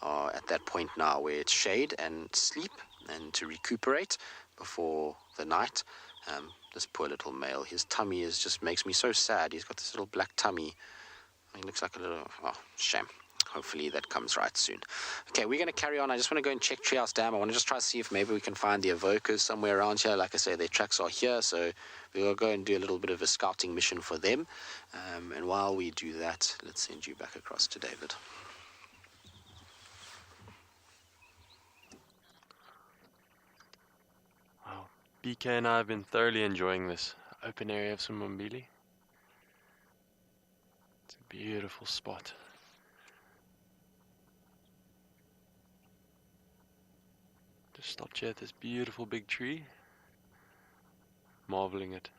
at that point now where it's shade and sleep and to recuperate before the night. This poor little male, his tummy just makes me so sad. He's got this little black tummy. He looks like a little, shame. Hopefully that comes right soon. Okay, we're going to carry on. I just want to go and check Treehouse Dam. I want to just try to see if maybe we can find the evokers somewhere around here. Like I say, their tracks are here, so we'll go and do a little bit of a scouting mission for them. And while we do that, let's send you back across to David. Wow, BK and I have been thoroughly enjoying this open area of Sombambili. It's a beautiful spot. Just stopped here at this beautiful big tree, marveling at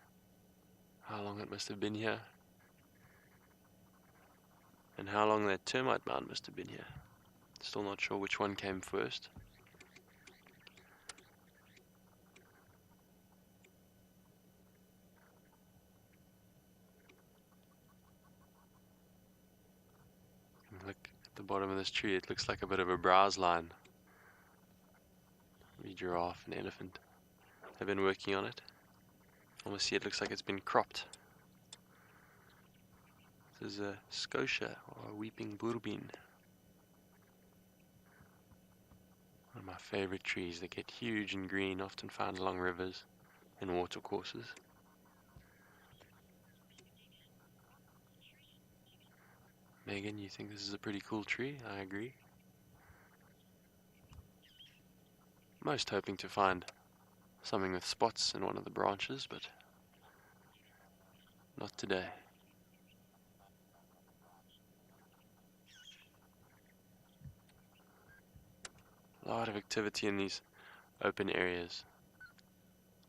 how long it must have been here, and how long that termite mound must have been here. Still not sure which one came first. Look at the bottom of this tree, it looks like a bit of a browse line. Maybe giraffe and elephant have been working on it. Almost see it looks like it's been cropped. This is a scotia, or a weeping bourbon. One of my favorite trees. They get huge and green, often found along rivers and water courses. Megan, you think this is a pretty cool tree? I agree. Most hoping to find something with spots in one of the branches, but not today. A lot of activity in these open areas.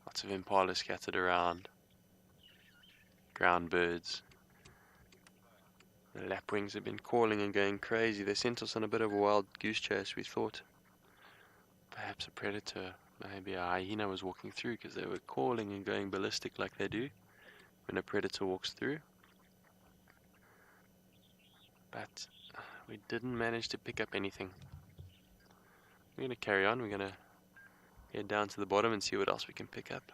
Lots of Impala scattered around. Ground birds. The lapwings have been calling and going crazy. They sent us on a bit of a wild goose chase. We thought perhaps a predator, maybe a hyena, was walking through, because they were calling and going ballistic like they do when a predator walks through. But we didn't manage to pick up anything. We're going to carry on. We're going to get down to the bottom and see what else we can pick up.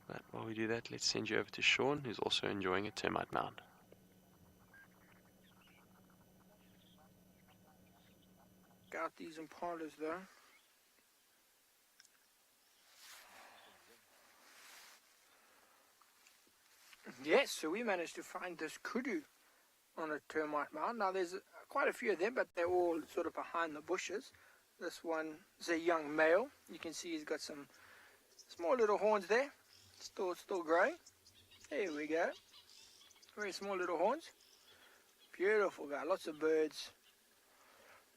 But while we do that, let's send you over to Sean, who's also enjoying a termite mound. Got these Impalas though. Yes, so we managed to find this Kudu on a termite mound. Now there's quite a few of them, but they're all sort of behind the bushes. This one is a young male. You can see he's got some small little horns there. Still growing. There we go. Very small little horns. Beautiful guy. Lots of birds.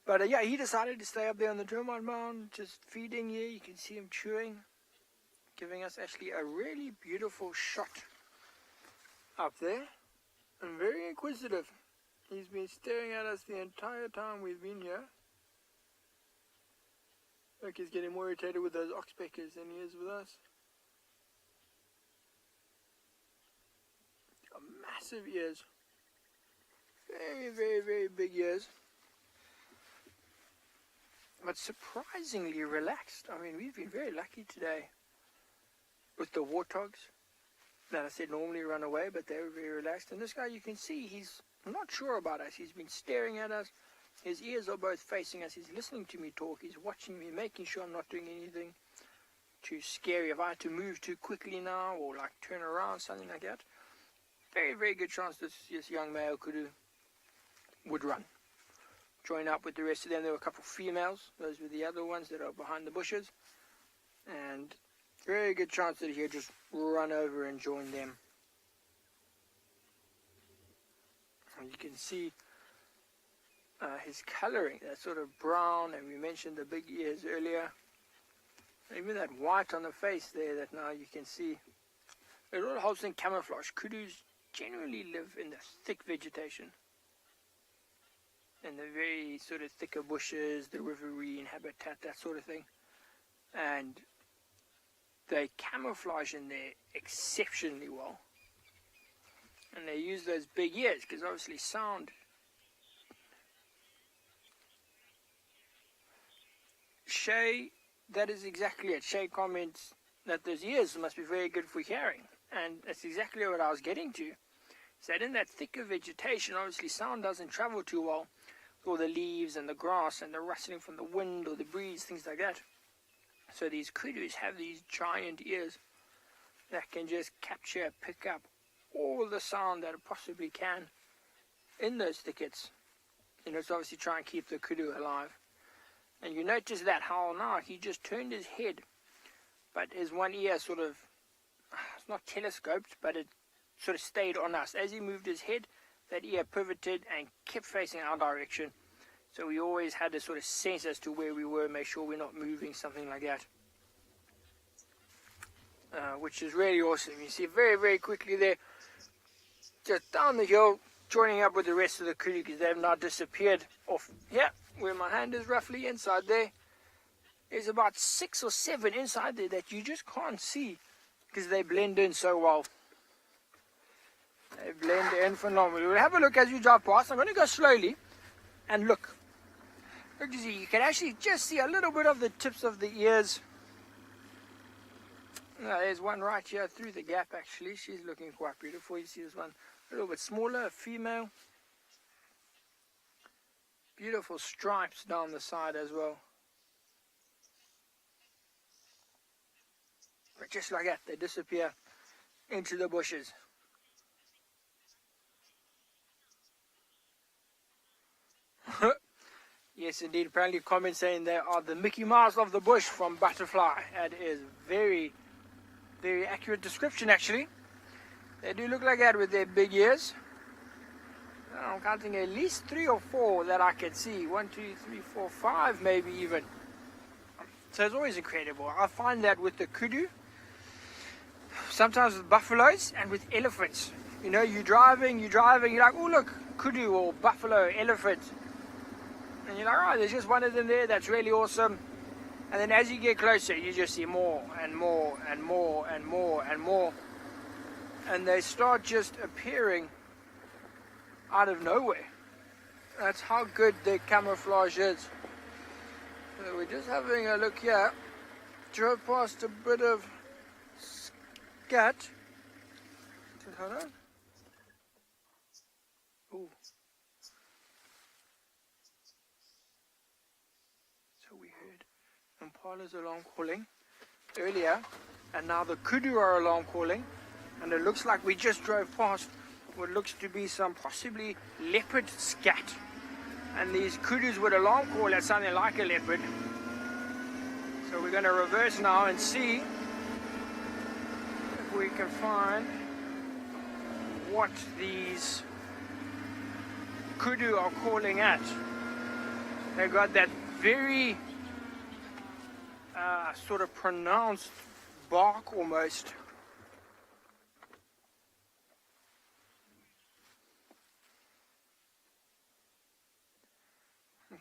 But yeah, he decided to stay up there on the termite mound, just feeding here. You can see him chewing, giving us actually a really beautiful shot up there. And very inquisitive. He's been staring at us the entire time we've been here. Look, he's getting more irritated with those oxpeckers than he is with us. Got massive ears. Very, very, very big ears. But surprisingly relaxed. I mean, we've been very lucky today with the Warthogs that I said normally run away, but they were very relaxed. And this guy, you can see, he's not sure about us. He's been staring at us. His ears are both facing us. He's listening to me talk. He's watching me, making sure I'm not doing anything too scary. If I had to move too quickly now, or like turn around, something like that, very, very good chance this young male Kudu would run. Join up with the rest of them. There were a couple of females. Those were the other ones that are behind the bushes. And very good chance that he'll just run over and join them. And you can see his colouring, that sort of brown, and we mentioned the big ears earlier. Even that white on the face there that now you can see. It all holds in camouflage. Kudus generally live in the thick vegetation. And the very sort of thicker bushes, the riverine habitat, that sort of thing. And they camouflage in there exceptionally well. And they use those big ears because obviously sound. Shay, that is exactly it. Shay comments that those ears must be very good for hearing. And that's exactly what I was getting to. So that in that thicker vegetation, obviously sound doesn't travel too well. All the leaves and the grass and the rustling from the wind or the breeze, things like that. So these kudus have these giant ears that can just capture, pick up all the sound that it possibly can in those thickets. You know, it's obviously try and keep the kudu alive. And you notice that how now he just turned his head, but his one ear sort of, it's not telescoped, but it sort of stayed on us. As he moved his head, that ear pivoted and kept facing our direction. So we always had to sort of sense as to where we were, make sure we're not moving, something like that. Which is really awesome. You see very, very quickly there, just down the hill, joining up with the rest of the kudu, because they've now disappeared off here, where my hand is roughly inside there. There's about 6 or 7 inside there that you just can't see, because they blend in so well. They blend in phenomenally. We'll have a look as you drive past. I'm going to go slowly and look. Look, you see, you can actually just see a little bit of the tips of the ears. There's one right here through the gap, actually. She's looking quite beautiful. You see this one a little bit smaller, a female. Beautiful stripes down the side as well. But just like that, they disappear into the bushes. Yes, indeed. Apparently, comments saying they are the Mickey Mouse of the bush from Butterfly. That is very, very accurate description, actually. They do look like that with their big ears. I'm counting at least 3 or 4 that I can see. 1, 2, 3, 4, 5, maybe even. So it's always incredible. I find that with the kudu, sometimes with buffaloes and with elephants. You know, you're driving, you're like, oh look, kudu or buffalo, elephant. And you're like, oh, there's just one of them there, that's really awesome. And then as you get closer, you just see more and more and more and more and more. And they start just appearing out of nowhere. That's how good their camouflage is. So we're just having a look here. Drove past a bit of scat. Hold on. Ooh. So we heard Impala's alarm calling earlier, and now the Kudu are alarm calling, and it looks like we just drove past what looks to be some possibly leopard scat. And these Kudus would alarm call at something like a leopard. So we're going to reverse now and see if we can find what these Kudu are calling at. They've got that very sort of pronounced bark almost.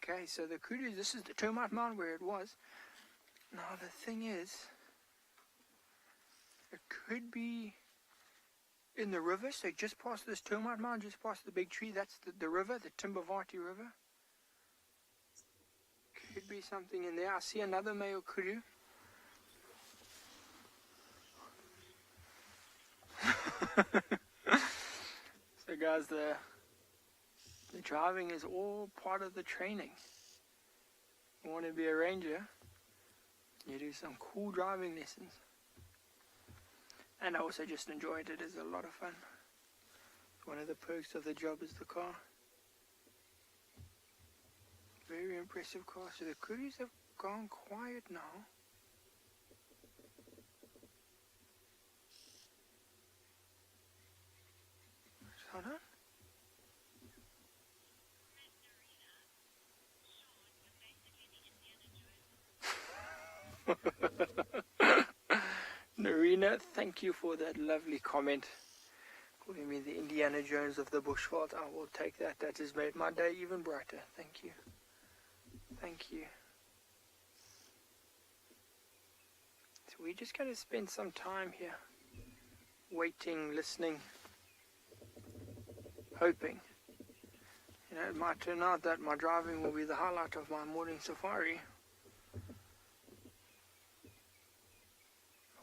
Okay, so the Kudu, this is the termite mound where it was. Now the thing is, it could be in the river, so just past this termite mound, just past the big tree, that's the river, the Timbavati River. Could be something in there. I see another male Kudu. So guys, the driving is all part of the training. You want to be a ranger, you do some cool driving lessons. And I also just enjoyed it. It's a lot of fun. One of the perks of the job is the car. Very impressive car. So the Kudus have gone quiet now. Hold on. Narina, thank you for that lovely comment. Calling me the Indiana Jones of the bushveld. I will take that. That has made my day even brighter. Thank you. Thank you. So we're just going to spend some time here. Waiting, listening, hoping. You know, it might turn out that my driving will be the highlight of my morning safari.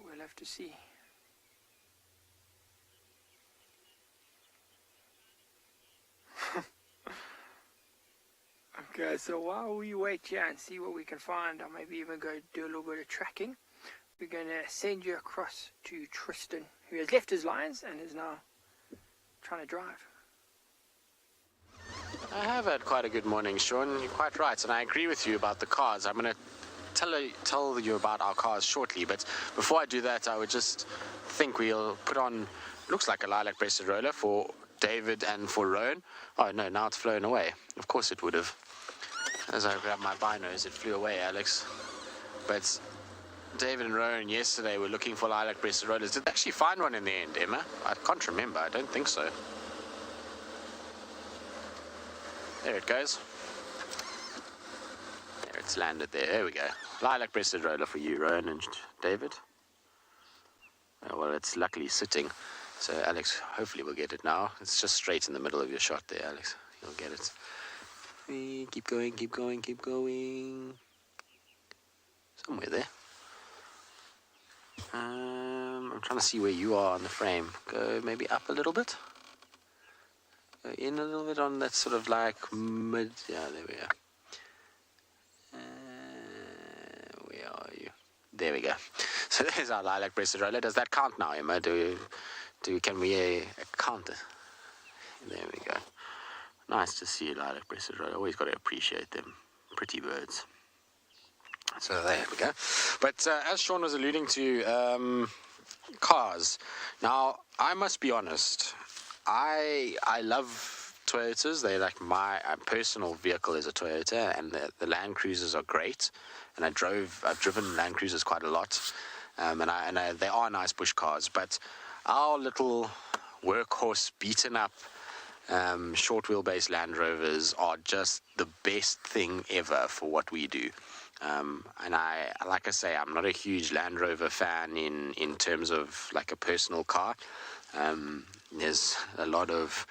We'll have to see. Okay, so while we wait here and see what we can find, I'll maybe even go do a little bit of tracking. We're going to send you across to Tristan, who has left his lions and is now trying to drive. I have had quite a good morning, Sean. You're quite right, and I agree with you about the cars. I'm going to tell you about our cars shortly, but before I do that, I would just think we'll put on, looks like a lilac-breasted roller for David and for Rowan. Oh no, now it's flown away. Of course it would have. As I grabbed my binos, it flew away, Alex. But David and Rowan yesterday were looking for lilac-breasted rollers. Did they actually find one in the end, Emma? I can't remember. I don't think so. There it goes. There, it's landed there. There we go. Lilac-breasted roller for you, Rowan and David. Oh, well, it's luckily sitting. So, Alex, hopefully we'll get it now. It's just straight in the middle of your shot there, Alex. You'll get it. Keep going, keep going, keep going. Somewhere there. I'm trying to see where you are on the frame. Go maybe up a little bit. Go in a little bit on that sort of like mid. Yeah, there we are. Where are you? There we go. So there's our lilac-breasted roller. Does that count now, Emma? Can we count it? There we go. Nice to see you, lilac-breasted roller. Always got to appreciate them. Pretty birds. So there we go. But as Sean was alluding to, cars. Now, I must be honest. I love Toyotas. They're like my personal vehicle is a Toyota, and the Land Cruisers are great. And I've driven Land Cruisers quite a lot, and they are nice bush cars. But our little workhorse, beaten up, short wheelbase Land Rovers are just the best thing ever for what we do. And like I say, I'm not a huge Land Rover fan in terms of like a personal car. There's a lot of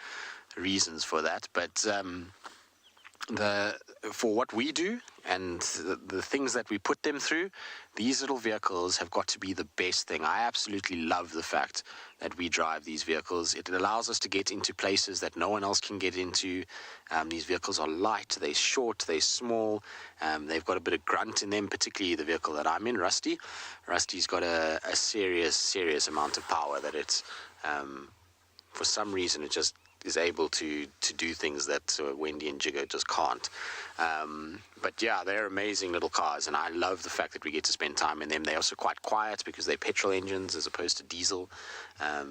reasons for that, but for what we do and the things that we put them through, these little vehicles have got to be the best thing. I absolutely love the fact that we drive these vehicles. It allows us to get into places that no one else can get into. These vehicles are light, they're short, they're small, they've got a bit of grunt in them, particularly the vehicle that I'm in, Rusty. Rusty's got a serious amount of power that it's, for some reason, it just is able to do things that Wendy and Jiggo just can't. But yeah, they're amazing little cars, and I love the fact that we get to spend time in them. They're also quite quiet because they're petrol engines as opposed to diesel,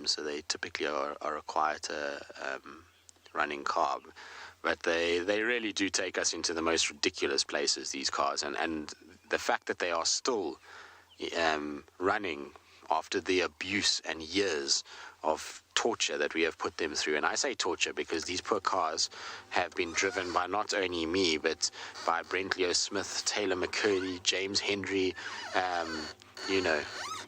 so they typically are a quieter running car. But they really do take us into the most ridiculous places, these cars, and the fact that they are still running after the abuse and years of torture that we have put them through. And I say torture because these poor cars have been driven by not only me, but by Brent Leo Smith, Taylor McCurdy, James Hendry,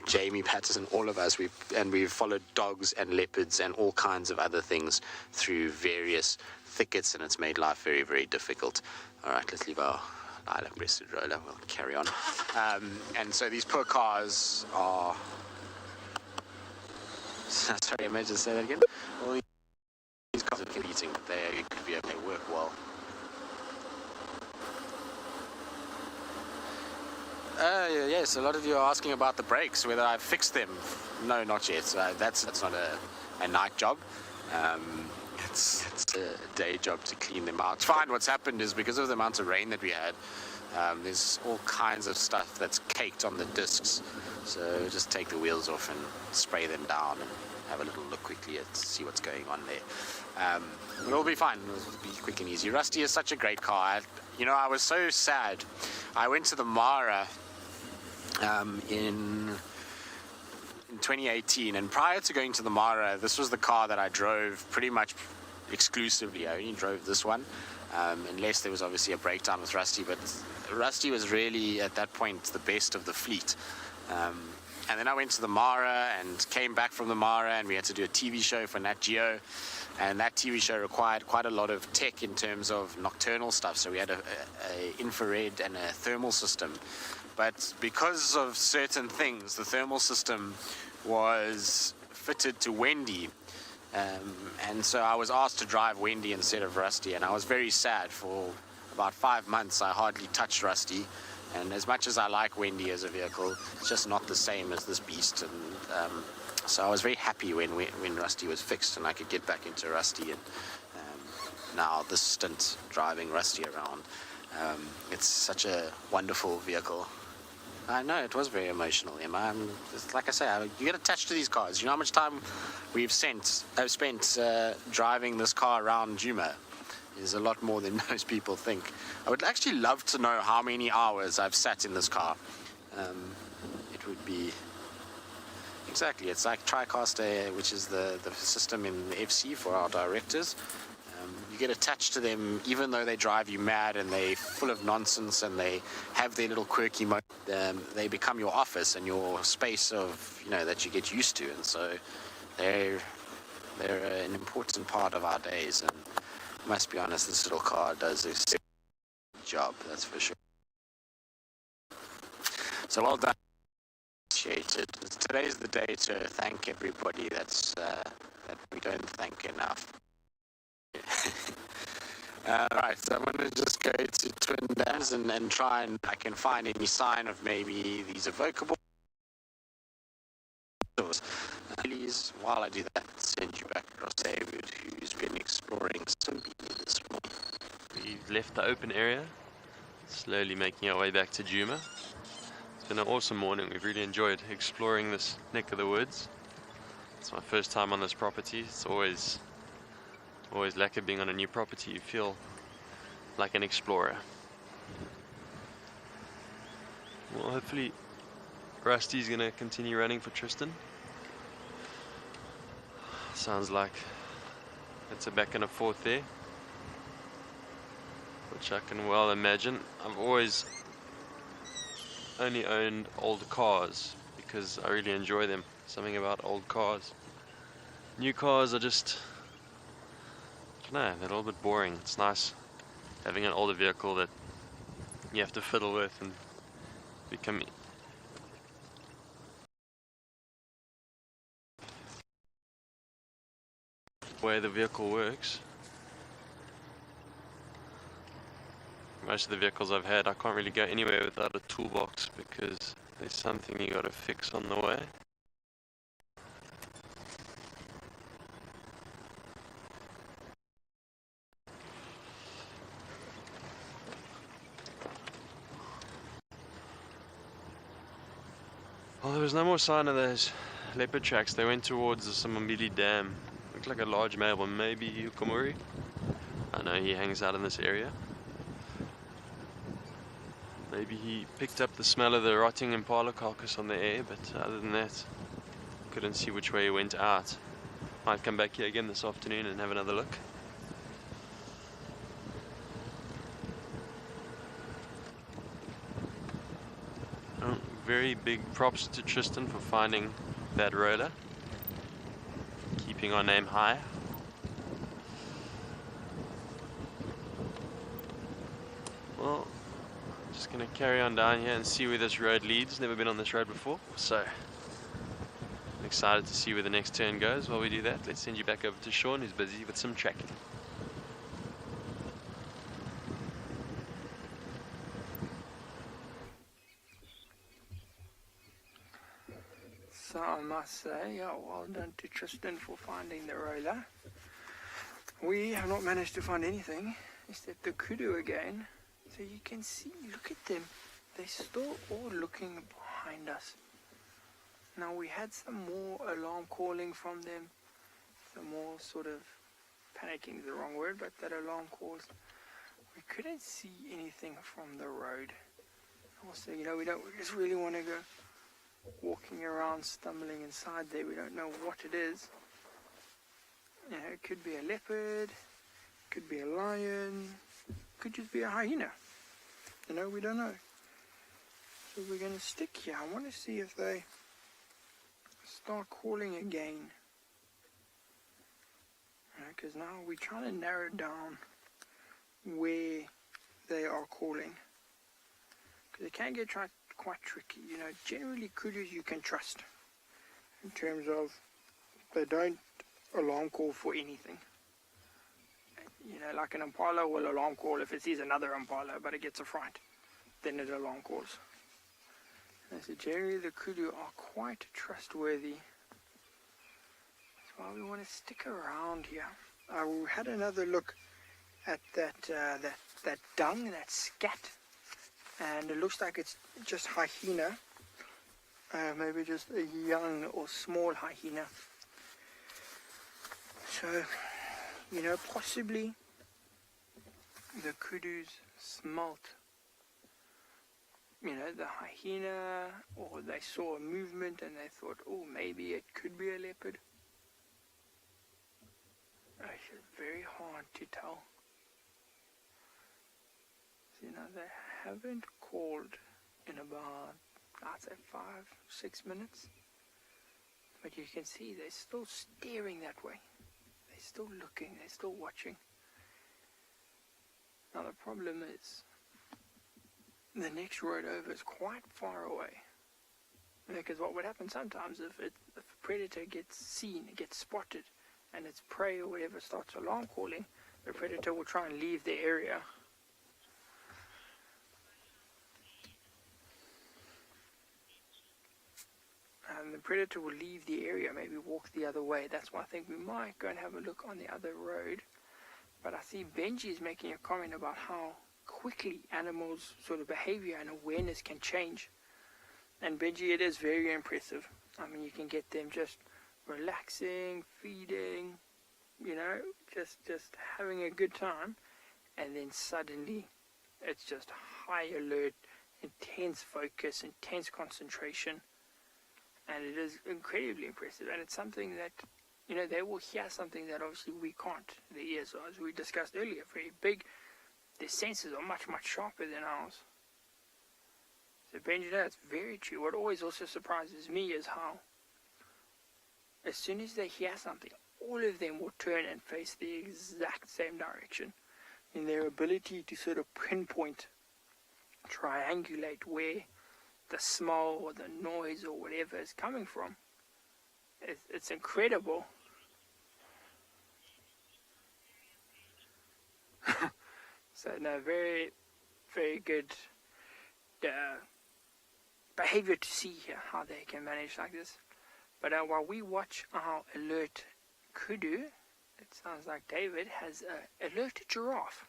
Jamie Patterson, all of us. We've followed dogs and leopards and all kinds of other things through various thickets, and it's made life very, very difficult. All right, let's leave our Lilac-breasted roller. We'll carry on. And so these poor cars are... Sorry, I just say that again. All these cars are competing, but they work well. Yes, a lot of you are asking about the brakes, whether I've fixed them. No, not yet. That's not a night job. It's a day job to clean them out. Fine, what's happened is because of the amount of rain that we had, there's all kinds of stuff that's caked on the discs. So just take the wheels off and spray them down and have a little look quickly at see what's going on there. It'll be fine. It'll be quick and easy. Rusty is such a great car. I was so sad. I went to the Mara in 2018, and prior to going to the Mara, this was the car that I drove pretty much exclusively. I only drove this one, unless there was obviously a breakdown with Rusty, but Rusty was really at that point the best of the fleet. And then I went to the Mara and came back from the Mara, and we had to do a TV show for Nat Geo, and that TV show required quite a lot of tech in terms of nocturnal stuff. So we had a infrared and a thermal system, but because of certain things, the thermal system was fitted to Wendy, and so I was asked to drive Wendy instead of Rusty, and I was very sad. For about 5 months I hardly touched Rusty. And as much as I like Wendy as a vehicle, it's just not the same as this beast. And so I was very happy when Rusty was fixed and I could get back into Rusty. And now this stint driving Rusty around, it's such a wonderful vehicle. I know, it was very emotional, Emma. Like I say, you get attached to these cars. You know how much time I've spent driving this car around Djuma? Is a lot more than most people think. I would actually love to know how many hours I've sat in this car. It would be... Exactly, it's like TriCaster, which is the system in the FC for our directors. You get attached to them even though they drive you mad and they're full of nonsense and they have their little quirky mode. They become your office and your space of, that you get used to. And so they're an important part of our days. And I must be honest, this little car does a job, that's for sure. So well done. Appreciated. Today's the day to thank everybody that we don't thank enough. Right, so I'm going to just go to Twin Dams and try and I can find any sign of maybe these evocable. Please, while I do that, send you back across to David, who's been exploring Simbi this morning. We've left the open area Slowly making our way back to Djuma. It's been an awesome morning. We've really enjoyed exploring this neck of the woods. It's my first time on this property. It's always lekker being on a new property. You feel like an explorer. Well, hopefully Rusty's gonna continue running for Tristan. Sounds like it's a back and a forth there, which I can well imagine. I've always only owned old cars because I really enjoy them. Something about old cars. New cars are just, I don't know, they're a little bit boring. It's nice having an older vehicle that you have to fiddle with and become way the vehicle works. Most of the vehicles I've had, I can't really go anywhere without a toolbox because there's something you gotta fix on the way. Well, there was no more sign of those leopard tracks. They went towards the Samambili Dam. Looked like a large male, or maybe Yukamuri. I know he hangs out in this area. Maybe he picked up the smell of the rotting Impala carcass on the air, but other than that, couldn't see which way he went out. Might come back here again this afternoon and have another look. Oh, very big props to Tristan for finding that roller. Keeping our name high. Well, just gonna carry on down here and see where this road leads. Never been on this road before, so I'm excited to see where the next turn goes. While we do that, let's send you back over to Sean, who's busy with some tracking. So I must say, yeah, well done to Tristan for finding the roller. We have not managed to find anything except the kudu again. So you can see, look at them. They're still all looking behind us. Now we had some more alarm calling from them. Some more sort of panicking is the wrong word, but that alarm calls. We couldn't see anything from the road. Also, you know, we just really want to go walking around, stumbling inside there. We don't know what it is. You know, it could be a leopard, could be a lion, could just be a hyena. You know, we don't know. So we're going to stick here. I want to see if they start calling again. Because now we're trying to narrow down where they are calling. Because it can get quite tricky. You know, generally kudus you can trust. In terms of they don't alarm call for anything. You know, like an Impala will alarm call if it sees another Impala, but it gets a fright. Then it alarm calls. And so generally the kudu are quite trustworthy. That's why we want to stick around here. We had another look at that dung, that scat, and it looks like it's just hyena. Maybe just a young or small hyena. So, you know, possibly the kudus smelt, you know, the hyena, or they saw a movement and they thought, oh, maybe it could be a leopard. It's very hard to tell. You know, they haven't called in about, I'd say 5-6 minutes. But you can see they're still staring that way. They're still looking, they're still watching. Now the problem is, the next road over is quite far away. Because what would happen sometimes if a predator gets seen, it gets spotted, and its prey or whatever starts alarm calling, the predator will try and leave the area. And the predator will leave the area, maybe walk the other way. That's why I think we might go and have a look on the other road. But I see Benji is making a comment about how quickly animals' sort of behavior and awareness can change. And Benji, it is very impressive. I mean, you can get them just relaxing, feeding, you know, just having a good time, and then suddenly it's just high alert, intense focus, intense concentration, and it is incredibly impressive. And it's something that, you know, they will hear something that obviously we can't. Their ears are, as we discussed earlier, very big. Their senses are much, much sharper than ours. So Benji, that's very true. What always also surprises me is how as soon as they hear something, all of them will turn and face the exact same direction. In their ability to sort of pinpoint, triangulate where the smell or the noise or whatever is coming from. It's incredible. So no, very, very good behavior to see here, how they can manage like this. But while we watch our alert Kudu, it sounds like David has an alert giraffe.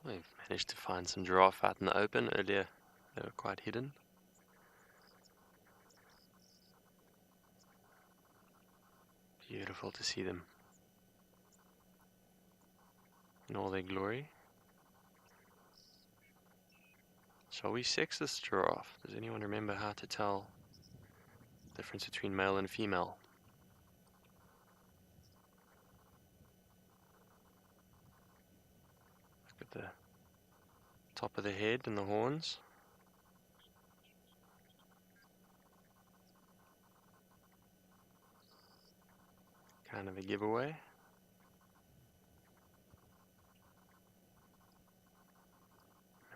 We've managed to find some giraffe out in the open. Earlier they were quite hidden. Beautiful to see them in all their glory. Shall we sex this giraffe? Does anyone remember how to tell the difference between male and female? Look at the top of the head and the horns. Kind of a giveaway.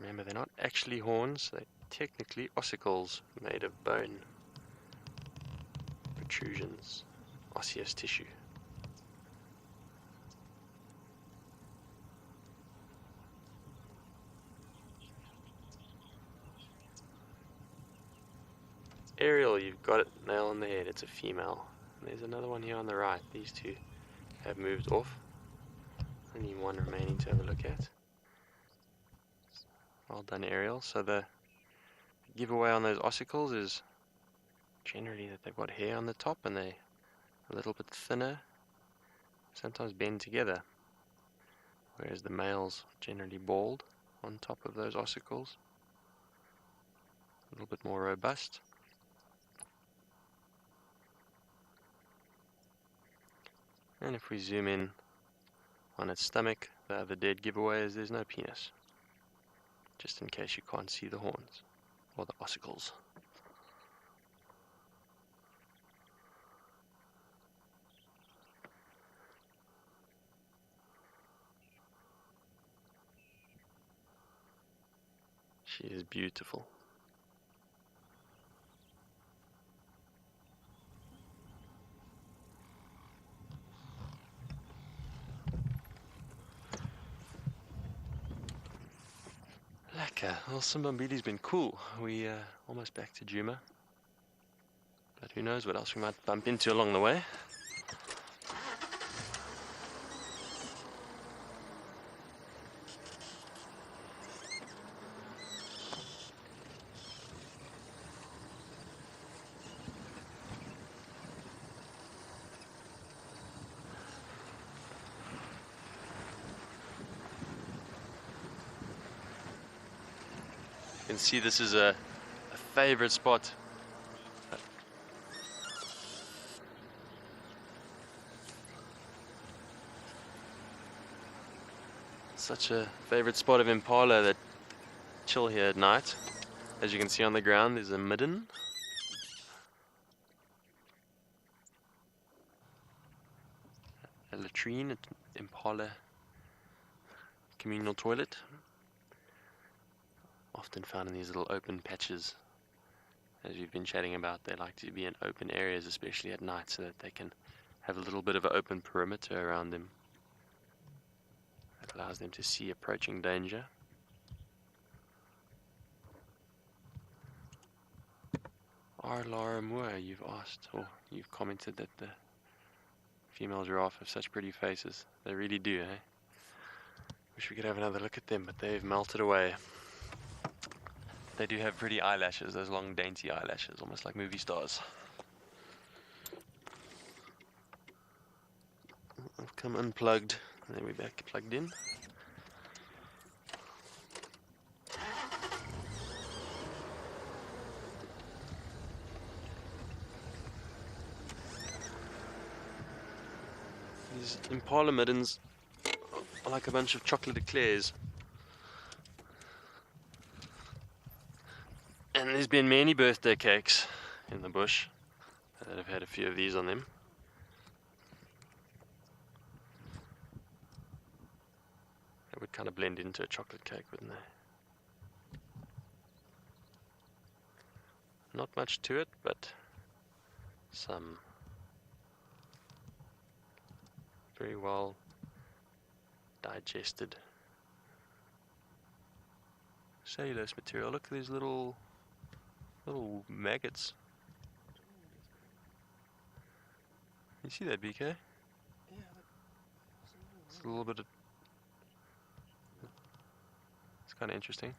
Remember, they're not actually horns, they're technically ossicles made of bone. Protrusions, osseous tissue. Ariel, you've got it nail on the head, it's a female. And there's another one here on the right. These two have moved off. Only one remaining to have a look at. Well done, Ariel. So the giveaway on those ossicles is generally that they've got hair on the top and they're a little bit thinner, sometimes bend together, whereas the males generally bald on top of those ossicles, a little bit more robust. And if we zoom in on its stomach, the other dead giveaway is there's no penis, just in case you can't see the horns or the ossicles. She is beautiful. Lekker. Well, Simbambili's been cool. We almost back to Djuma. But who knows what else we might bump into along the way. You can see this is a favorite spot. Such a favorite spot of Impala that chill here at night. As you can see on the ground, there's a midden. A latrine, an Impala communal toilet. Often found in these little open patches. As we've been chatting about, they like to be in open areas, especially at night, so that they can have a little bit of an open perimeter around them. That allows them to see approaching danger. R. Laura Moore, you've asked, or you've commented that the Female giraffe have such pretty faces. They really do, eh? Wish we could have another look at them, but they've melted away. They do have pretty eyelashes, those long dainty eyelashes, almost like movie stars. I've come unplugged, and then we're back plugged in. These Impala middens are like a bunch of chocolate eclairs. And there's been many birthday cakes in the bush that have had a few of these on them. They would kind of blend into a chocolate cake, wouldn't they? Not much to it, but some very well digested cellulose material. Look at these little maggots. You see that, BK? Yeah. It's a little bit of... It's kind of interesting.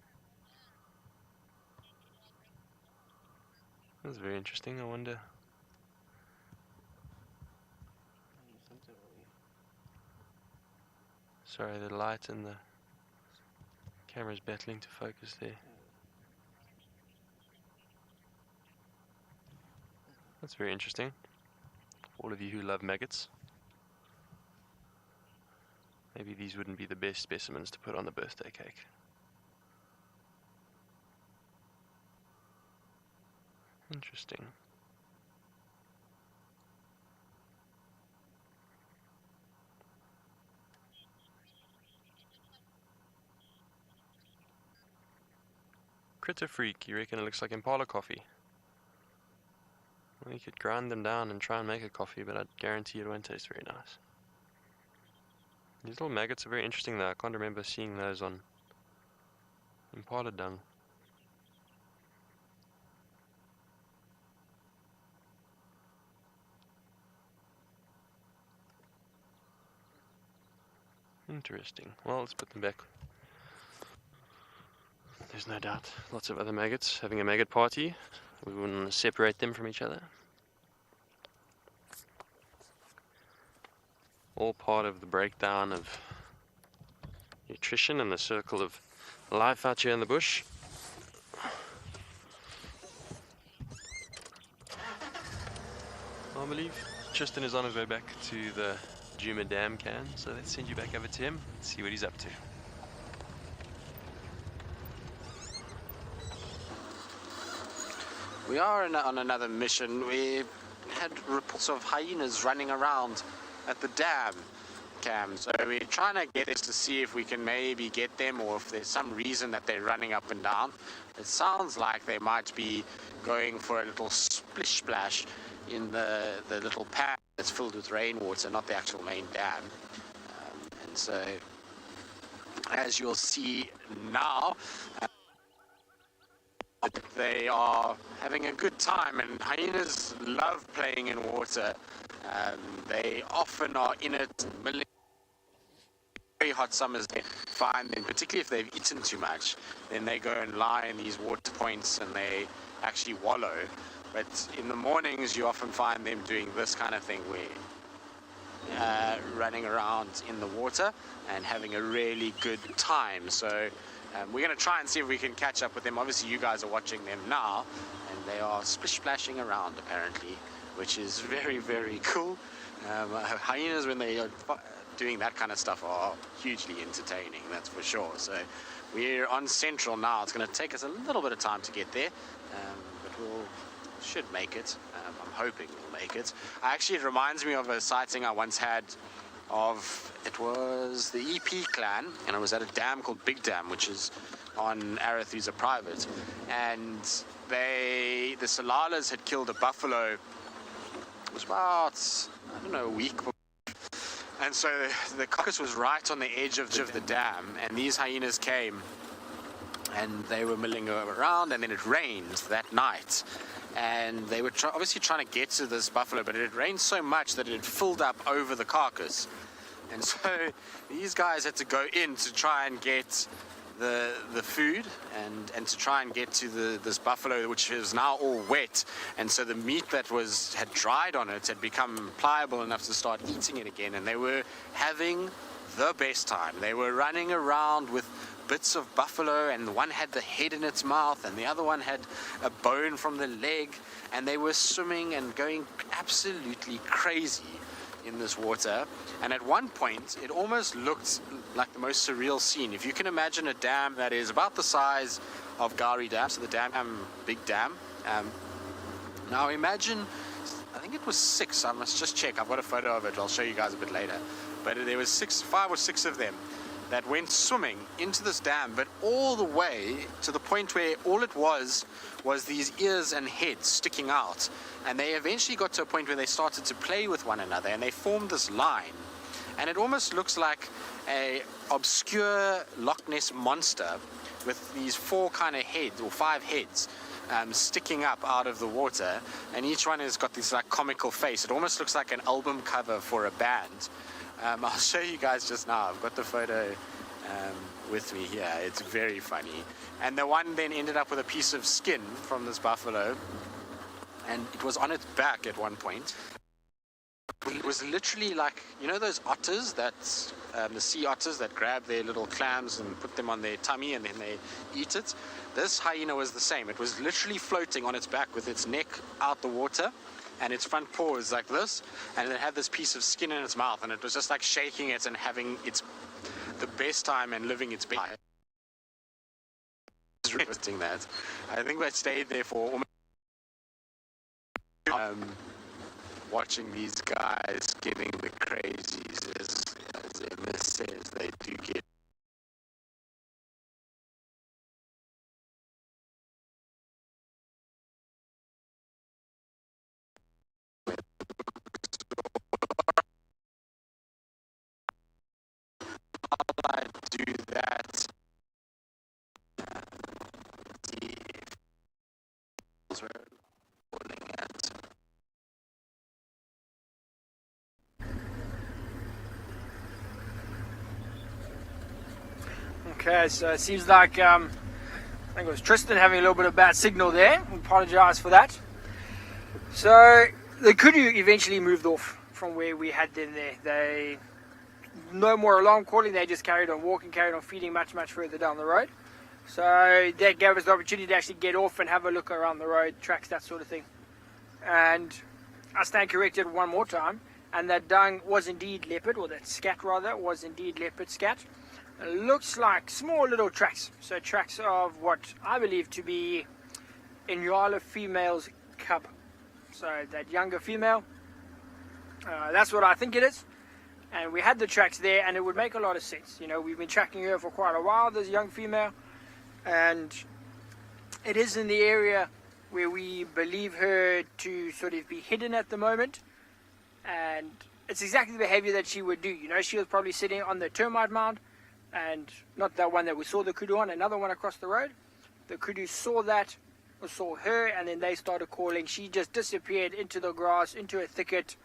That's very interesting. I wonder... Sorry, the light and the camera's battling to focus there. That's very interesting. All of you who love maggots. Maybe these wouldn't be the best specimens to put on the birthday cake. Interesting. Critter freak, you reckon it looks like Impala coffee? Well, you could grind them down and try and make a coffee, but I'd guarantee it won't taste very nice. These little maggots are very interesting though. I can't remember seeing those on Impala dung. Interesting. Well, let's put them back. There's no doubt lots of other maggots having a maggot party. We wouldn't want to separate them from each other. All part of the breakdown of nutrition and the circle of life out here in the bush. I believe Tristan is on his way back to the Djuma Dam can, so let's send you back over to him and see what he's up to. We are on another mission. We had reports of hyenas running around at the dam cam, so we're trying to get this to see if we can maybe get them, or if there's some reason that they're running up and down. It sounds like they might be going for a little splish splash in the little pan that's filled with rainwater, not the actual main dam. And so, as you'll see now, they are having a good time, and hyenas love playing in water. They often are in it, very hot summers. They find them, particularly if they've eaten too much, then they go and lie in these water points and they actually wallow. But in the mornings, you often find them doing this kind of thing, where running around in the water and having a really good time. So we're going to try and see if we can catch up with them. Obviously, you guys are watching them now, and they are splish-splashing around, apparently, which is very, very cool. Hyenas, when they are doing that kind of stuff, are hugely entertaining, that's for sure. So we're on Central now. It's going to take us a little bit of time to get there, but should make it. I'm hoping we'll make it. Actually, it reminds me of a sighting I once had of, it was the EP clan, and I was at a dam called Big Dam, which is on Arathusa Private, and the Salalas had killed a buffalo. It was about, I don't know, a week before. And so the carcass was right on the edge of the dam, and these hyenas came and they were milling around, and then it rained that night. and they were obviously trying to get to this buffalo, but it had rained so much that it had filled up over the carcass. And so these guys had to go in to try and get the food and to try and get to this buffalo, which is now all wet, and so the meat that had dried on it had become pliable enough to start eating it again. And they were having the best time. They were running around with bits of buffalo, and one had the head in its mouth and the other one had a bone from the leg, and they were swimming and going absolutely crazy in this water. And at one point it almost looked like the most surreal scene. If you can imagine a dam that is about the size of Gari Dam, so the dam, big dam. Now imagine, I think it was 6, I must just check, I've got a photo of it, I'll show you guys a bit later, but there was 5 or 6 of them that went swimming into this dam, but all the way to the point where all it was these ears and heads sticking out. And they eventually got to a point where they started to play with one another, and they formed this line. And it almost looks like a obscure Loch Ness monster with these 4 kind of heads, or 5 heads, sticking up out of the water, and each one has got this like comical face. It almost looks like an album cover for a band. I'll show you guys just now. I've got the photo with me here. It's very funny. And the one then ended up with a piece of skin from this buffalo, and it was on its back at one point. It was literally like, you know those otters, that the sea otters that grab their little clams and put them on their tummy and then they eat it? This hyena was the same. It was literally floating on its back with its neck out the water and its front paws like this, and it had this piece of skin in its mouth, and it was just like shaking it and having the best time and living its best life. That. I think I stayed there for almost watching these guys getting the crazies, as Emma says, they do get. I do that. Okay, so it seems like I think it was Tristan having a little bit of bad signal there. We apologize for that. So the Kudu eventually moved off from where we had them there. They no more alarm calling, they just carried on walking, carried on feeding much further down the road. So that gave us the opportunity to actually get off and have a look around the road, tracks, that sort of thing. And I stand corrected one more time, and that dung was indeed leopard, or that scat rather, was indeed leopard scat. It looks like small little tracks, so tracks of what I believe to be Inyala female's cub. So that younger female, that's what I think it is. And we had the tracks there, and it would make a lot of sense. You know, we've been tracking her for quite a while, this young female, and it is in the area where we believe her to sort of be hidden at the moment. And it's exactly the behavior that she would do. You know, she was probably sitting on the termite mound, and not that one that we saw the Kudu on, another one across the road. The Kudu saw that, or saw her, and then they started calling. She just disappeared into the grass, into a thicket,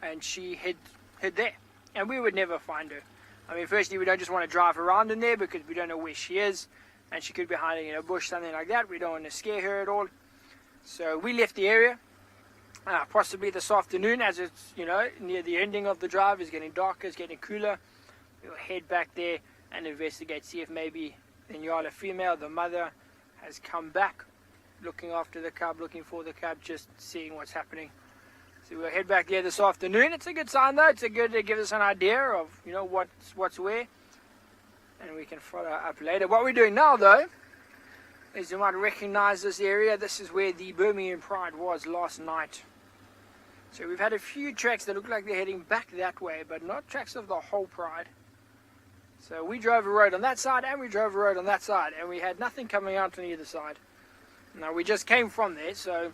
and she hid there. And we would never find her. I mean, firstly, we don't just want to drive around in there because we don't know where she is, and she could be hiding in a bush, something like that. We don't want to scare her at all. So we left the area, possibly this afternoon, as it's, you know, near the ending of the drive. It's getting darker, it's getting cooler. We'll head back there and investigate, see if maybe the Nyala female, the mother, has come back, looking after the cub, looking for the cub, just seeing what's happening. So we'll head back there this afternoon. It's a good sign though. It's a good to give us an idea of, you know, what's where, and we can follow up later. What we're doing now though is, you might recognize this area. This is where the Birmingham Pride was last night. So we've had a few tracks that look like they're heading back that way, but not tracks of the whole Pride. So we drove a road on that side and we drove a road on that side, and we had nothing coming out on either side. Now we just came from there, so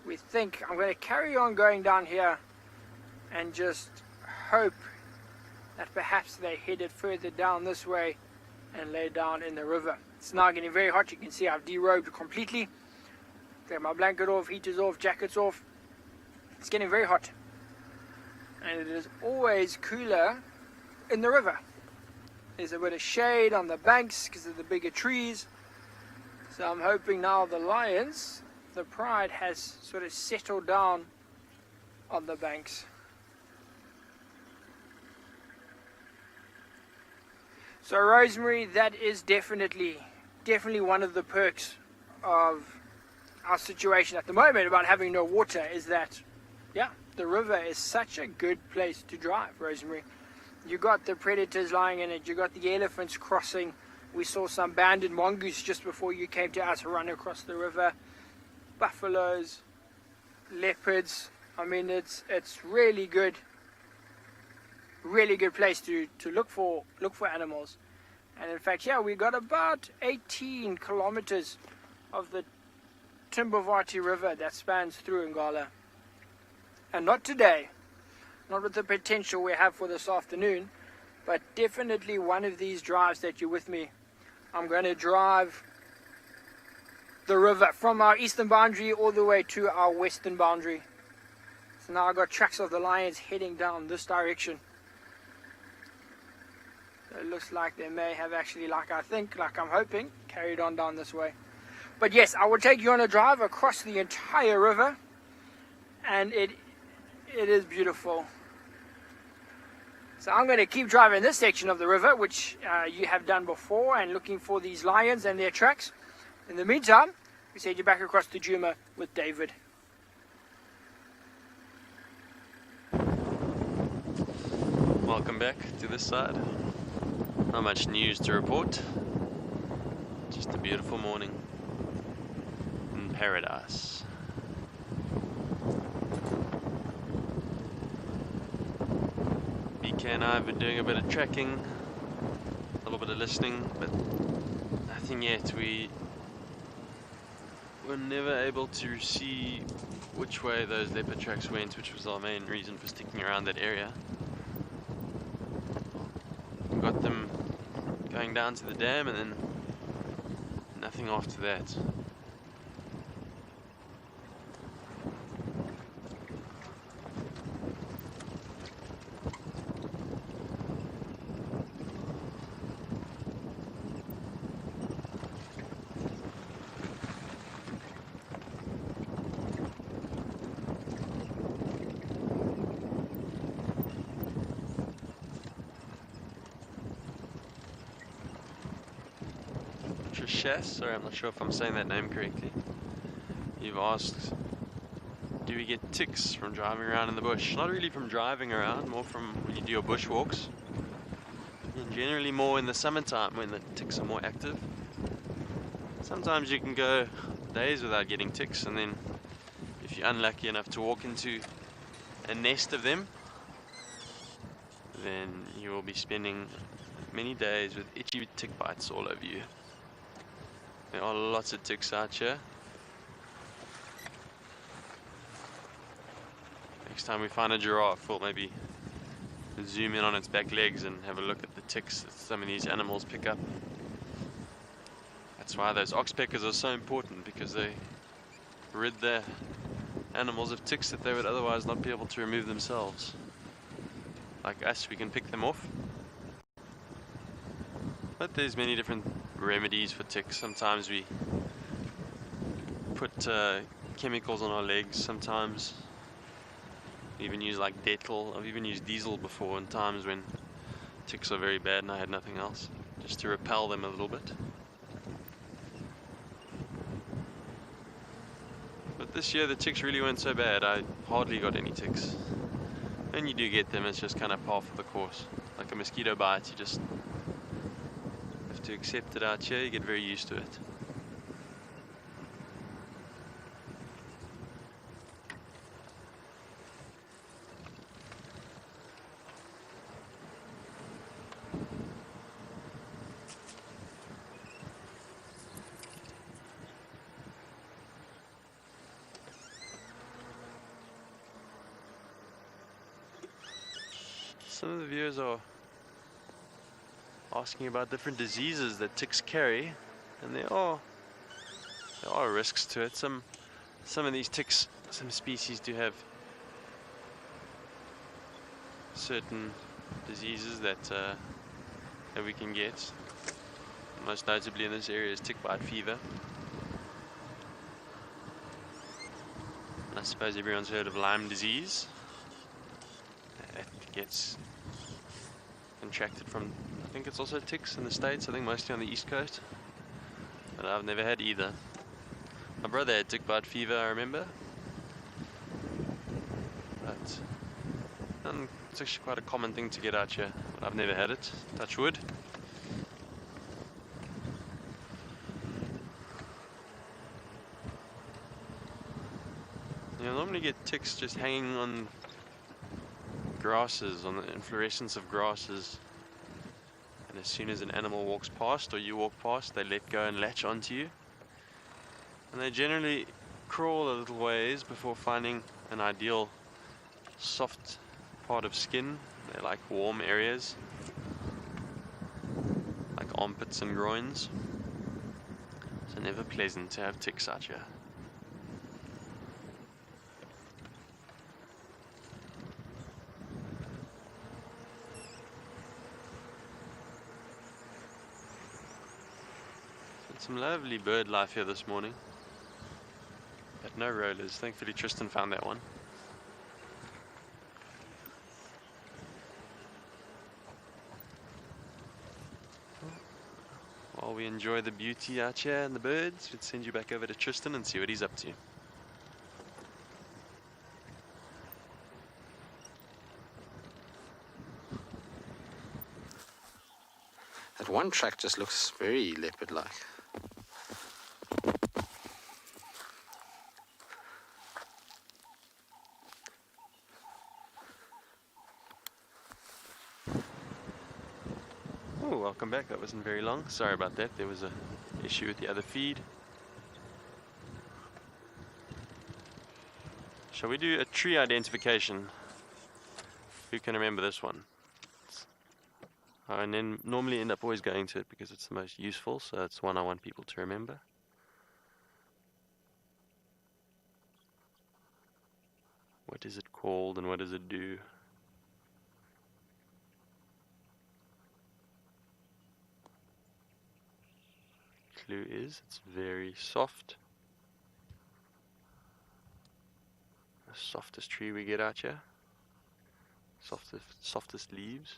we think I'm going to carry on going down here and just hope that perhaps they headed further down this way and lay down in the river. It's now getting very hot. You can see I've derobed completely. Take my blanket off, heaters off, jackets off. It's getting very hot. And it is always cooler in the river. There's a bit of shade on the banks because of the bigger trees. So I'm hoping now the lions, the pride has sort of settled down on the banks. So Rosemary, that is definitely one of the perks of our situation at the moment about having no water, is that, yeah, the river is such a good place to drive, Rosemary. You got the predators lying in it, you got the elephants crossing. We saw some banded mongoose just before you came to us run across the river. Buffaloes, leopards. I mean, it's really good place to look for animals. And in fact, yeah, we got about 18 kilometers of the Timbavati River that spans through Ngala. And not today, not with the potential we have for this afternoon, but definitely one of these drives that you're with me. I'm going to drive the river from our eastern boundary all the way to our western boundary. So now I've got tracks of the lions heading down this direction. So it looks like they may have actually, like I'm hoping, carried on down this way. But yes, I will take you on a drive across the entire river, and it is beautiful. So I'm going to keep driving this section of the river, which you have done before, and looking for these lions and their tracks. In the meantime, we send you back across to Djuma with David. Welcome back to this side. Not much news to report. Just a beautiful morning in paradise. BK and I have been doing a bit of tracking, a little bit of listening, but nothing yet. We were never able to see which way those leopard tracks went, which was our main reason for sticking around that area. We got them going down to the dam and then nothing after that. Sorry, I'm not sure if I'm saying that name correctly. You've asked, do we get ticks from driving around in the bush? Not really from driving around, more from when you do your bushwalks. And generally more in the summertime when the ticks are more active. Sometimes you can go days without getting ticks, and then if you're unlucky enough to walk into a nest of them, then you will be spending many days with itchy tick bites all over you. There are lots of ticks out here. Next time we find a giraffe, we'll maybe zoom in on its back legs and have a look at the ticks that some of these animals pick up. That's why those oxpeckers are so important, because they rid the animals of ticks that they would otherwise not be able to remove themselves. Like us, we can pick them off. But there's many different remedies for ticks. Sometimes we put chemicals on our legs. Sometimes we even use like Dettol. I've even used diesel before in times when ticks are very bad and I had nothing else, just to repel them a little bit. But this year the ticks really weren't so bad. I hardly got any ticks. When you do get them, it's just kind of par for the course. Like a mosquito bite, you just to accept it out here, you get very used to it. Some of the viewers are asking about different diseases that ticks carry, and there are risks to it. Some some of these ticks, some species do have certain diseases that we can get. Most notably in this area is tick bite fever. I suppose everyone's heard of Lyme disease. It gets contracted from, I think it's also ticks in the States, I think mostly on the East Coast. But I've never had either. My brother had tick bite fever, I remember. But it's actually quite a common thing to get out here. But I've never had it, touch wood. You'll normally get ticks just hanging on grasses, on the inflorescence of grasses. And as soon as an animal walks past or you walk past, they let go and latch onto you. And they generally crawl a little ways before finding an ideal soft part of skin. They like warm areas, like armpits and groins. So never pleasant to have ticks out here. Some lovely bird life here this morning, but no rollers. Thankfully Tristan found that one. While we enjoy the beauty out here and the birds, let's send you back over to Tristan and see what he's up to. That one track just looks very leopard-like. Oh, welcome back. That wasn't very long. Sorry about that. There was an issue with the other feed. Shall we do a tree identification? Who can remember this one? And then normally end up always going to it because it's the most useful, so it's one I want people to remember. What is it called and what does it do? Clue is it's very soft. The softest tree we get out here. Softest leaves.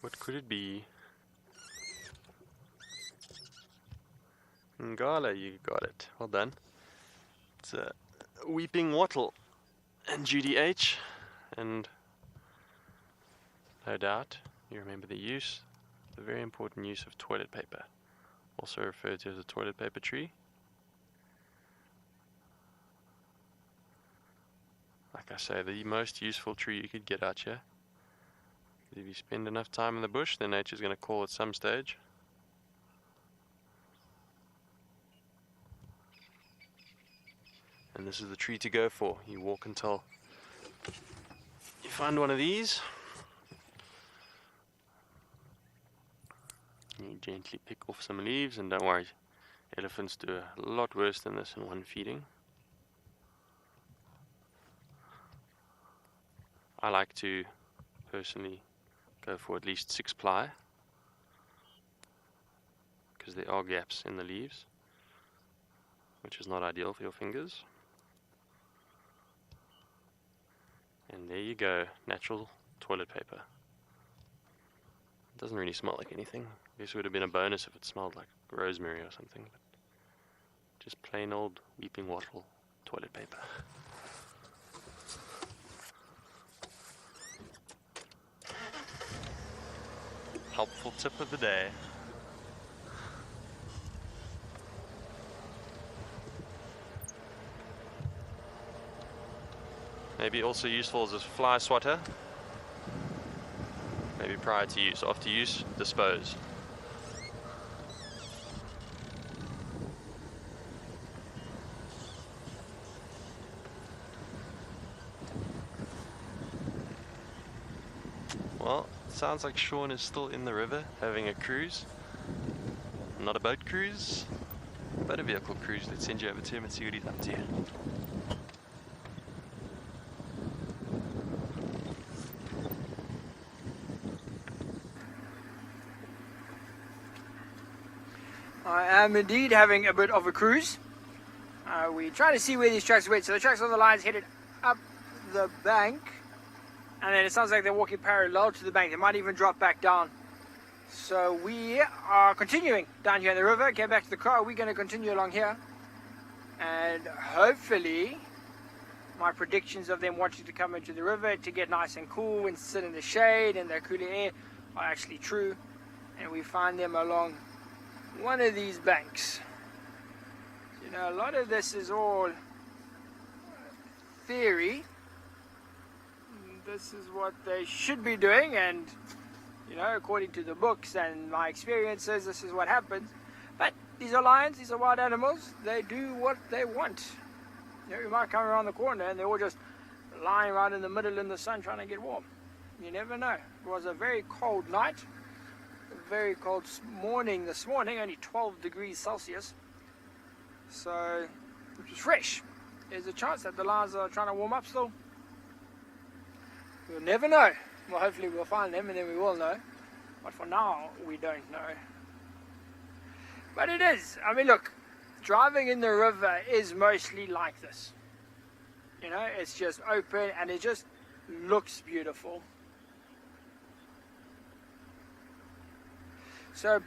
What could it be? Ngala, you got it. Well done. It's a weeping wattle and Judy H. And no doubt you remember the use, the very important use of toilet paper, also referred to as a toilet paper tree. Like I say, the most useful tree you could get out here. If you spend enough time in the bush, then nature's going to call at some stage. And this is the tree to go for. You walk until you find one of these. You gently pick off some leaves, and don't worry, elephants do a lot worse than this in one feeding. I like to personally go for at least 6 ply because there are gaps in the leaves, which is not ideal for your fingers. And there you go, natural toilet paper. It doesn't really smell like anything. I guess it would have been a bonus if it smelled like rosemary or something, but just plain old weeping wattle toilet paper. Helpful tip of the day. Maybe also useful as a fly swatter. Maybe prior to use. After use, dispose. Well, it sounds like Sean is still in the river having a cruise. Not a boat cruise, but a vehicle cruise. Let's send you over to him and see what he's up to. I am indeed having a bit of a cruise. We're trying to see where these tracks went. So the tracks on the line's headed up the bank, and then it sounds like they're walking parallel to the bank. They might even drop back down. So we are continuing down here in the river. Get back to the car. We're going to continue along here, and hopefully my predictions of them wanting to come into the river to get nice and cool and sit in the shade and their cooler air are actually true, and we find them along one of these banks. You know, a lot of this is all theory. This is what they should be doing, and you know, according to the books and my experiences, this is what happens. But these are lions, these are wild animals. They do what they want. You know, you might come around the corner and they're all just lying right in the middle in the sun trying to get warm. You never know. It was a very cold night. Very cold morning this morning, only 12 degrees Celsius, so it was fresh. There's a chance that the lions are trying to warm up still. We'll never know. Well, hopefully we'll find them and then we will know, but for now we don't know. But it is, I mean, look, driving in the river is mostly like this. You know, it's just open and it just looks beautiful. So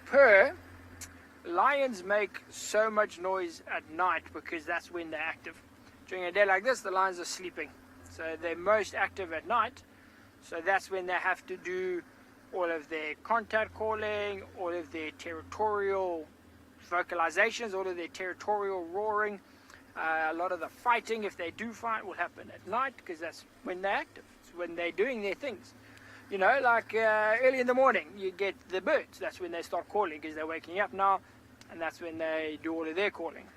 lions make so much noise at night because that's when they're active. During a day like this, the lions are sleeping. So they're most active at night. So that's when they have to do all of their contact calling, all of their territorial vocalizations, all of their territorial roaring. A lot of the fighting, if they do fight, will happen at night because that's when they're active. It's when they're doing their things. You know, like early in the morning, you get the birds. That's when they start calling because they're waking up now, and that's when they do all of their calling.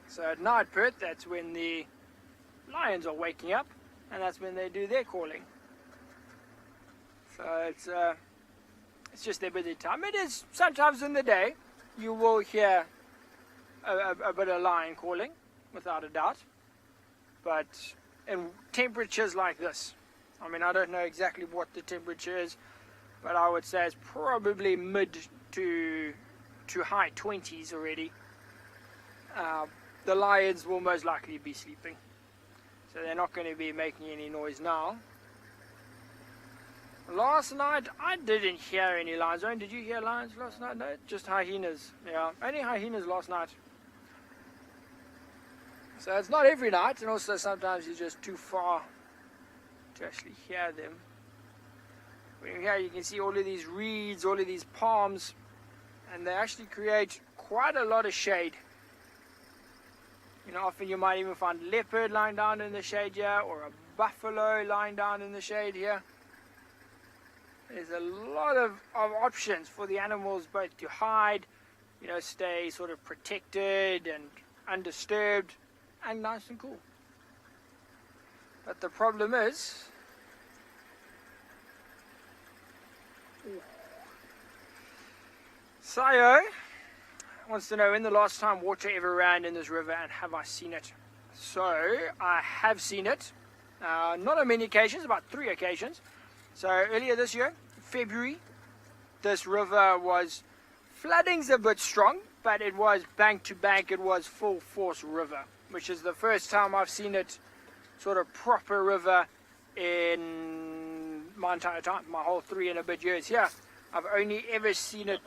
So at night, Perth, that's when the lions are waking up, and that's when they do their calling. So it's just their busy time. It is sometimes in the day you will hear a bit of lion calling, without a doubt. But in temperatures like this, I mean, I don't know exactly what the temperature is, but I would say it's probably mid to high 20s already. The lions will most likely be sleeping, so they're not going to be making any noise now. Last night, I didn't hear any lions. Did you hear lions last night? No, just hyenas. Yeah, only hyenas last night. So it's not every night, and also sometimes you're just too far to actually hear them. When here you can see all of these reeds, all of these palms, and they actually create quite a lot of shade. You know, often you might even find a leopard lying down in the shade here, or a buffalo lying down in the shade here. There's a lot of options for the animals both to hide, you know, stay sort of protected and undisturbed and nice and cool. But the problem is, Sayo wants to know when the last time water ever ran in this river and have I seen it. So I have seen it, not on many occasions, about 3 occasions. So earlier this year, February, this river was, flooding's a bit strong, but it was bank to bank, it was full force river, which is the first time I've seen it sort of proper river in my entire time, my whole 3 and a bit years here. I've only ever seen it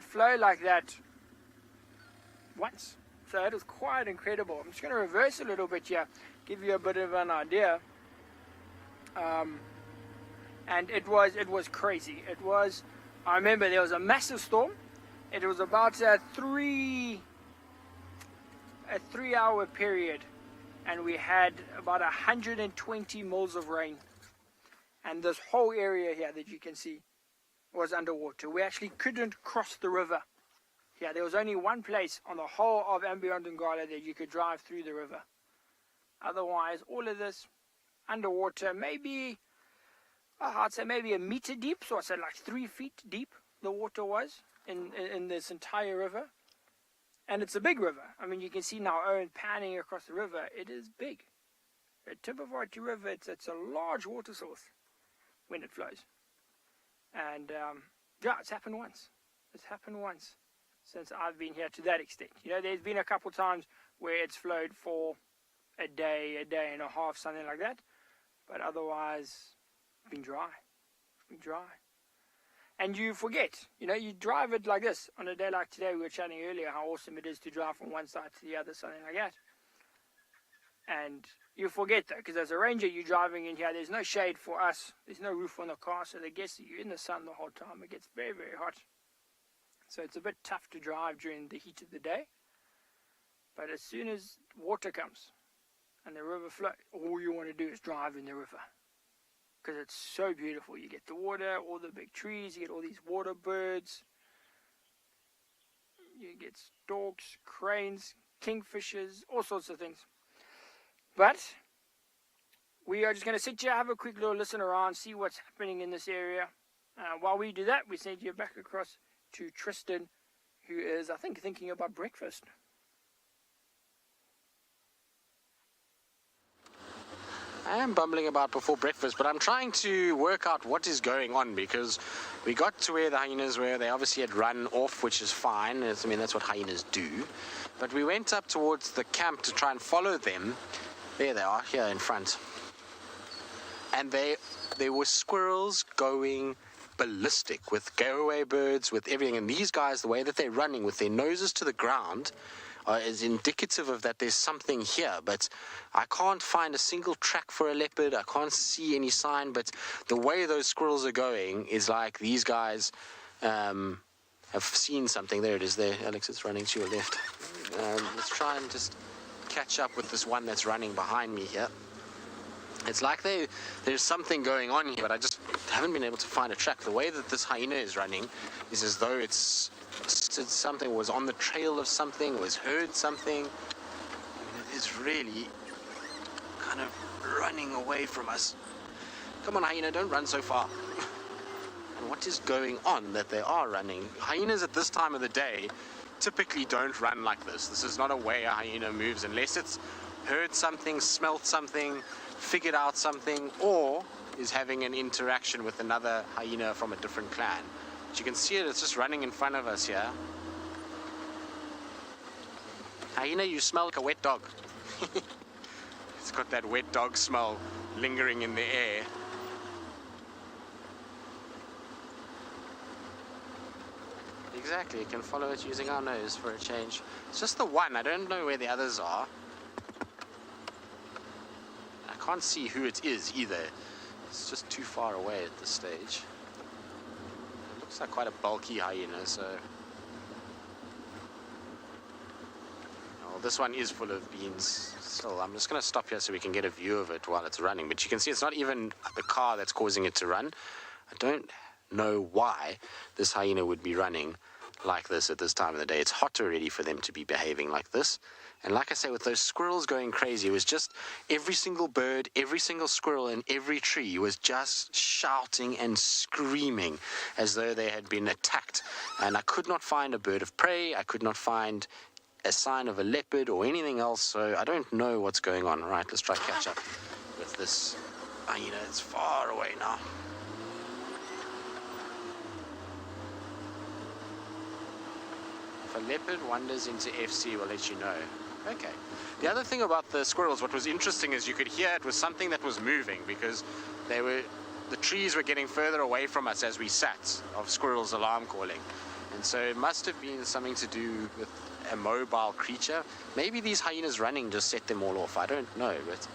flow like that once. So it was quite incredible. I'm just going to reverse a little bit here, give you a bit of an idea. And it was crazy. It was, I remember there was a massive storm. It was about a 3-hour period, and we had about 120 mils of rain, and this whole area here that you can see was underwater. We actually couldn't cross the river. Yeah, there was only one place on the whole of andBeyond Ngala that you could drive through the river. Otherwise, all of this underwater, maybe, I'd say maybe a meter deep, so I'd say like 3 feet deep the water was in this entire river. And it's a big river. I mean, you can see now Owen panning across the river. It is big. The Tipavarti River, it's a large water source when it flows. And yeah, it's happened once. It's happened once since I've been here to that extent. You know, there's been a couple times where it's flowed for a day and a half, something like that. But otherwise, it's been dry. It's been dry. And you forget, you know, you drive it like this. On a day like today, we were chatting earlier how awesome it is to drive from one side to the other, something like that. And you forget that, because as a ranger, you're driving in here, there's no shade for us. There's no roof on the car, so I guess you're in the sun the whole time. It gets very, very hot. So it's a bit tough to drive during the heat of the day. But as soon as water comes and the river flows, all you want to do is drive in the river. Because it's so beautiful. You get the water, all the big trees, you get all these water birds. You get storks, cranes, kingfishers, all sorts of things. But we are just going to sit here, have a quick little listen around, see what's happening in this area. While we do that, we send you back across to Tristan, who is, I think, thinking about breakfast. I am bumbling about before breakfast, but I'm trying to work out what is going on, because we got to where the hyenas were. They obviously had run off, which is fine. I mean, that's what hyenas do. But we went up towards the camp to try and follow them. There they are, here in front. And there were squirrels going ballistic with go-away birds, with everything. And these guys, the way that they're running with their noses to the ground, is indicative of that there's something here. But I can't find a single track for a leopard. I can't see any sign. But the way those squirrels are going is like these guys have seen something. There it is there. Alex, it's running to your left. Let's try and just catch up with this one that's running behind me here. It's like there's something going on here, but I just haven't been able to find a track. The way that this hyena is running is as though it's something, was on the trail of something, was heard something. It is really kind of running away from us. Come on, hyena, don't run so far. And what is going on that they are running? Hyenas at this time of the day typically don't run like this. This is not a way a hyena moves unless it's heard something, smelt something, figured out something, or is having an interaction with another hyena from a different clan. But you can see it's just running in front of us here. Hyena, you smell like a wet dog. It's got that wet dog smell lingering in the air. Exactly, you can follow it using our nose for a change. It's just the one, I don't know where the others are. I can't see who it is either. It's just too far away at this stage. It looks like quite a bulky hyena, so... Well, this one is full of beans. Still, I'm just going to stop here so we can get a view of it while it's running. But you can see it's not even the car that's causing it to run. I don't know why this hyena would be running like this at this time of the day. It's hot already for them to be behaving like this. And like I say, with those squirrels going crazy, it was just every single bird, every single squirrel in every tree was just shouting and screaming as though they had been attacked. And I could not find a bird of prey. I could not find a sign of a leopard or anything else. So I don't know what's going on. Right, let's try to catch up with this hyena. It's far away now. If a leopard wanders into FC, we'll let you know. Okay. The other thing about the squirrels, what was interesting is you could hear it was something that was moving, because the trees were getting further away from us as we sat, of squirrels alarm calling. And so it must have been something to do with a mobile creature. Maybe these hyenas running just set them all off. I don't know, but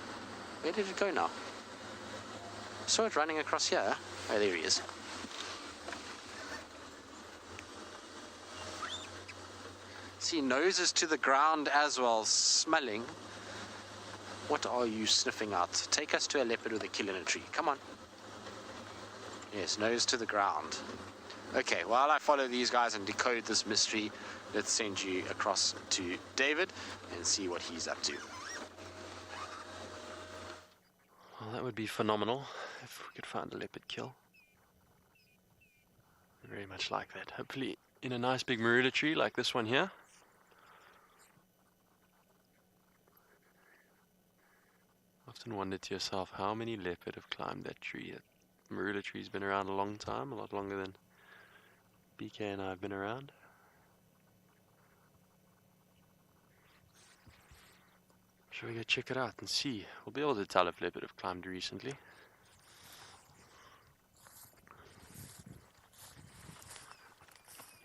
where did it go now? I saw it running across here. Oh, there he is. See, noses to the ground as well, smelling. What are you sniffing out? Take us to a leopard with a kill in a tree. Come on. Yes, nose to the ground. Okay, while I follow these guys and decode this mystery, let's send you across to David and see what he's up to. Well, that would be phenomenal if we could find a leopard kill. Very much like that. Hopefully in a nice big marula tree like this one here. Often wonder to yourself how many leopard have climbed that tree. That marula tree's been around a long time, a lot longer than BK and I have been around. Shall we go check it out and see? We'll be able to tell if leopard have climbed recently.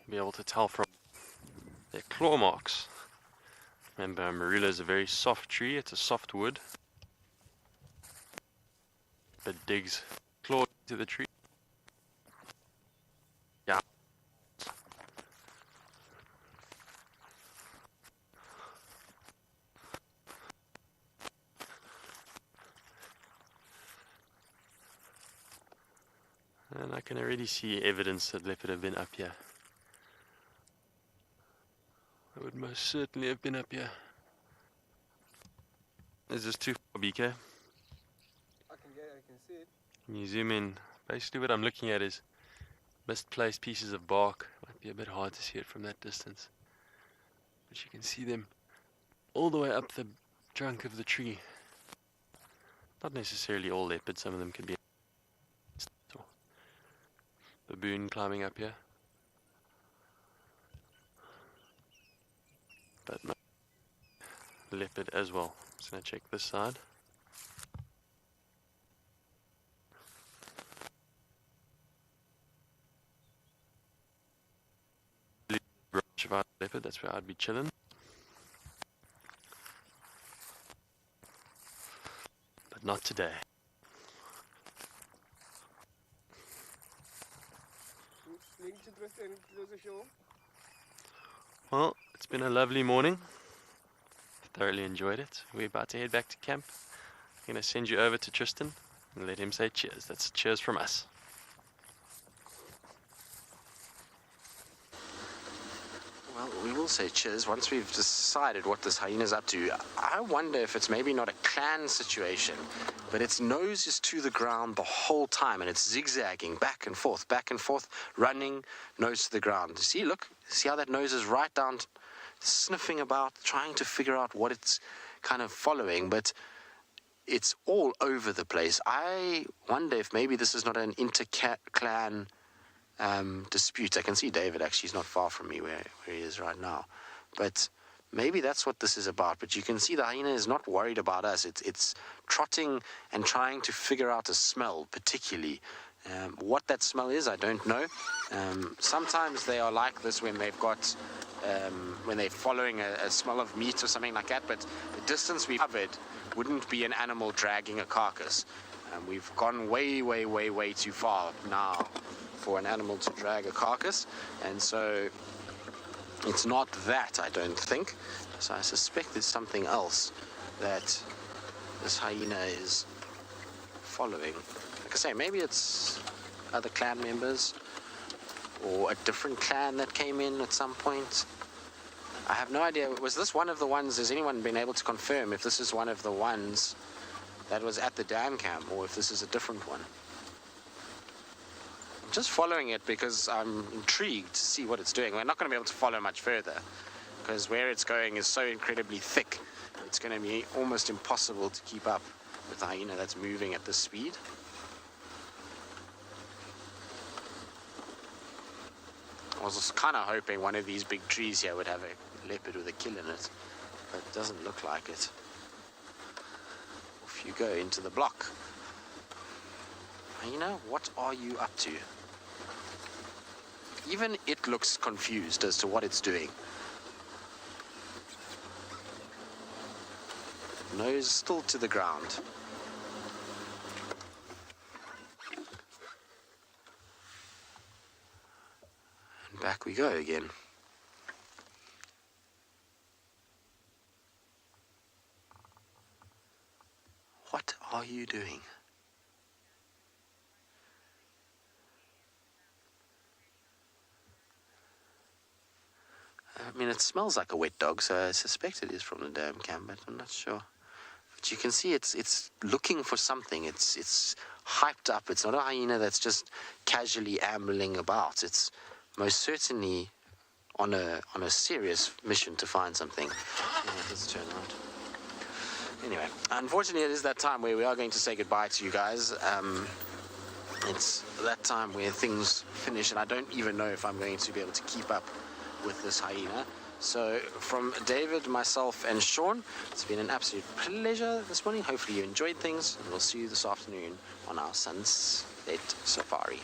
Be able to tell from their claw marks. Remember, marula is a very soft tree, it's a soft wood. But digs claw into the tree. Yeah. And I can already see evidence that leopard have been up here. I would most certainly have been up here. Is this too far, BK? I can see it. Can you zoom in? Basically what I'm looking at is misplaced pieces of bark. Might be a bit hard to see it from that distance. But you can see them all the way up the trunk of the tree. Not necessarily all leopard, some of them could be baboon climbing up here. But no, leopard as well. Just gonna check this side. Leopard, that's where I'd be chilling. But not today. Well, it's been a lovely morning. Thoroughly enjoyed it. We're about to head back to camp. I'm going to send you over to Tristan and let him say cheers. That's cheers from us. Well, we will say cheers once we've decided what this hyena's up to. I wonder if it's maybe not a clan situation, but its nose is to the ground the whole time, and it's zigzagging back and forth, running, nose to the ground. See, look, see how that nose is right down, sniffing about, trying to figure out what it's kind of following, but it's all over the place. I wonder if maybe this is not an inter-clan dispute. I can see David actually is not far from me where he is right now, but maybe that's what this is about. But you can see the hyena is not worried about us. It's trotting and trying to figure out a smell, particularly what that smell is. I don't know. Sometimes they are like this when they've got when they're following a smell of meat or something like that, but the distance we've covered wouldn't be an animal dragging a carcass. We've gone way too far now for an animal to drag a carcass, and so it's not that, I don't think. So I suspect it's something else that this hyena is following. Like I say, maybe it's other clan members or a different clan that came in at some point. I have no idea. Was this one of the ones, has anyone been able to confirm if this is one of the ones that was at the dam camp, or if this is a different one? I'm just following it because I'm intrigued to see what it's doing. We're not going to be able to follow much further because where it's going is so incredibly thick. It's going to be almost impossible to keep up with the hyena that's moving at this speed. I was just kind of hoping one of these big trees here would have a leopard with a kill in it, but it doesn't look like it. If you go into the block, hyena, what are you up to? Even it looks confused as to what it's doing. Nose still to the ground. And back we go again. What are you doing? I mean, it smells like a wet dog, so I suspect it is from the dam camp, but I'm not sure. but you can see it's looking for something. It's hyped up. It's not a hyena that's just casually ambling about. It's most certainly on a serious mission to find something. Yeah, let's turn around. Anyway, unfortunately, it is that time where we are going to say goodbye to you guys. It's that time where things finish, and I don't even know if I'm going to be able to keep up with this hyena. So from David, myself, and Sean, it's been an absolute pleasure this morning. Hopefully you enjoyed things, and we'll see you this afternoon on our sunset safari.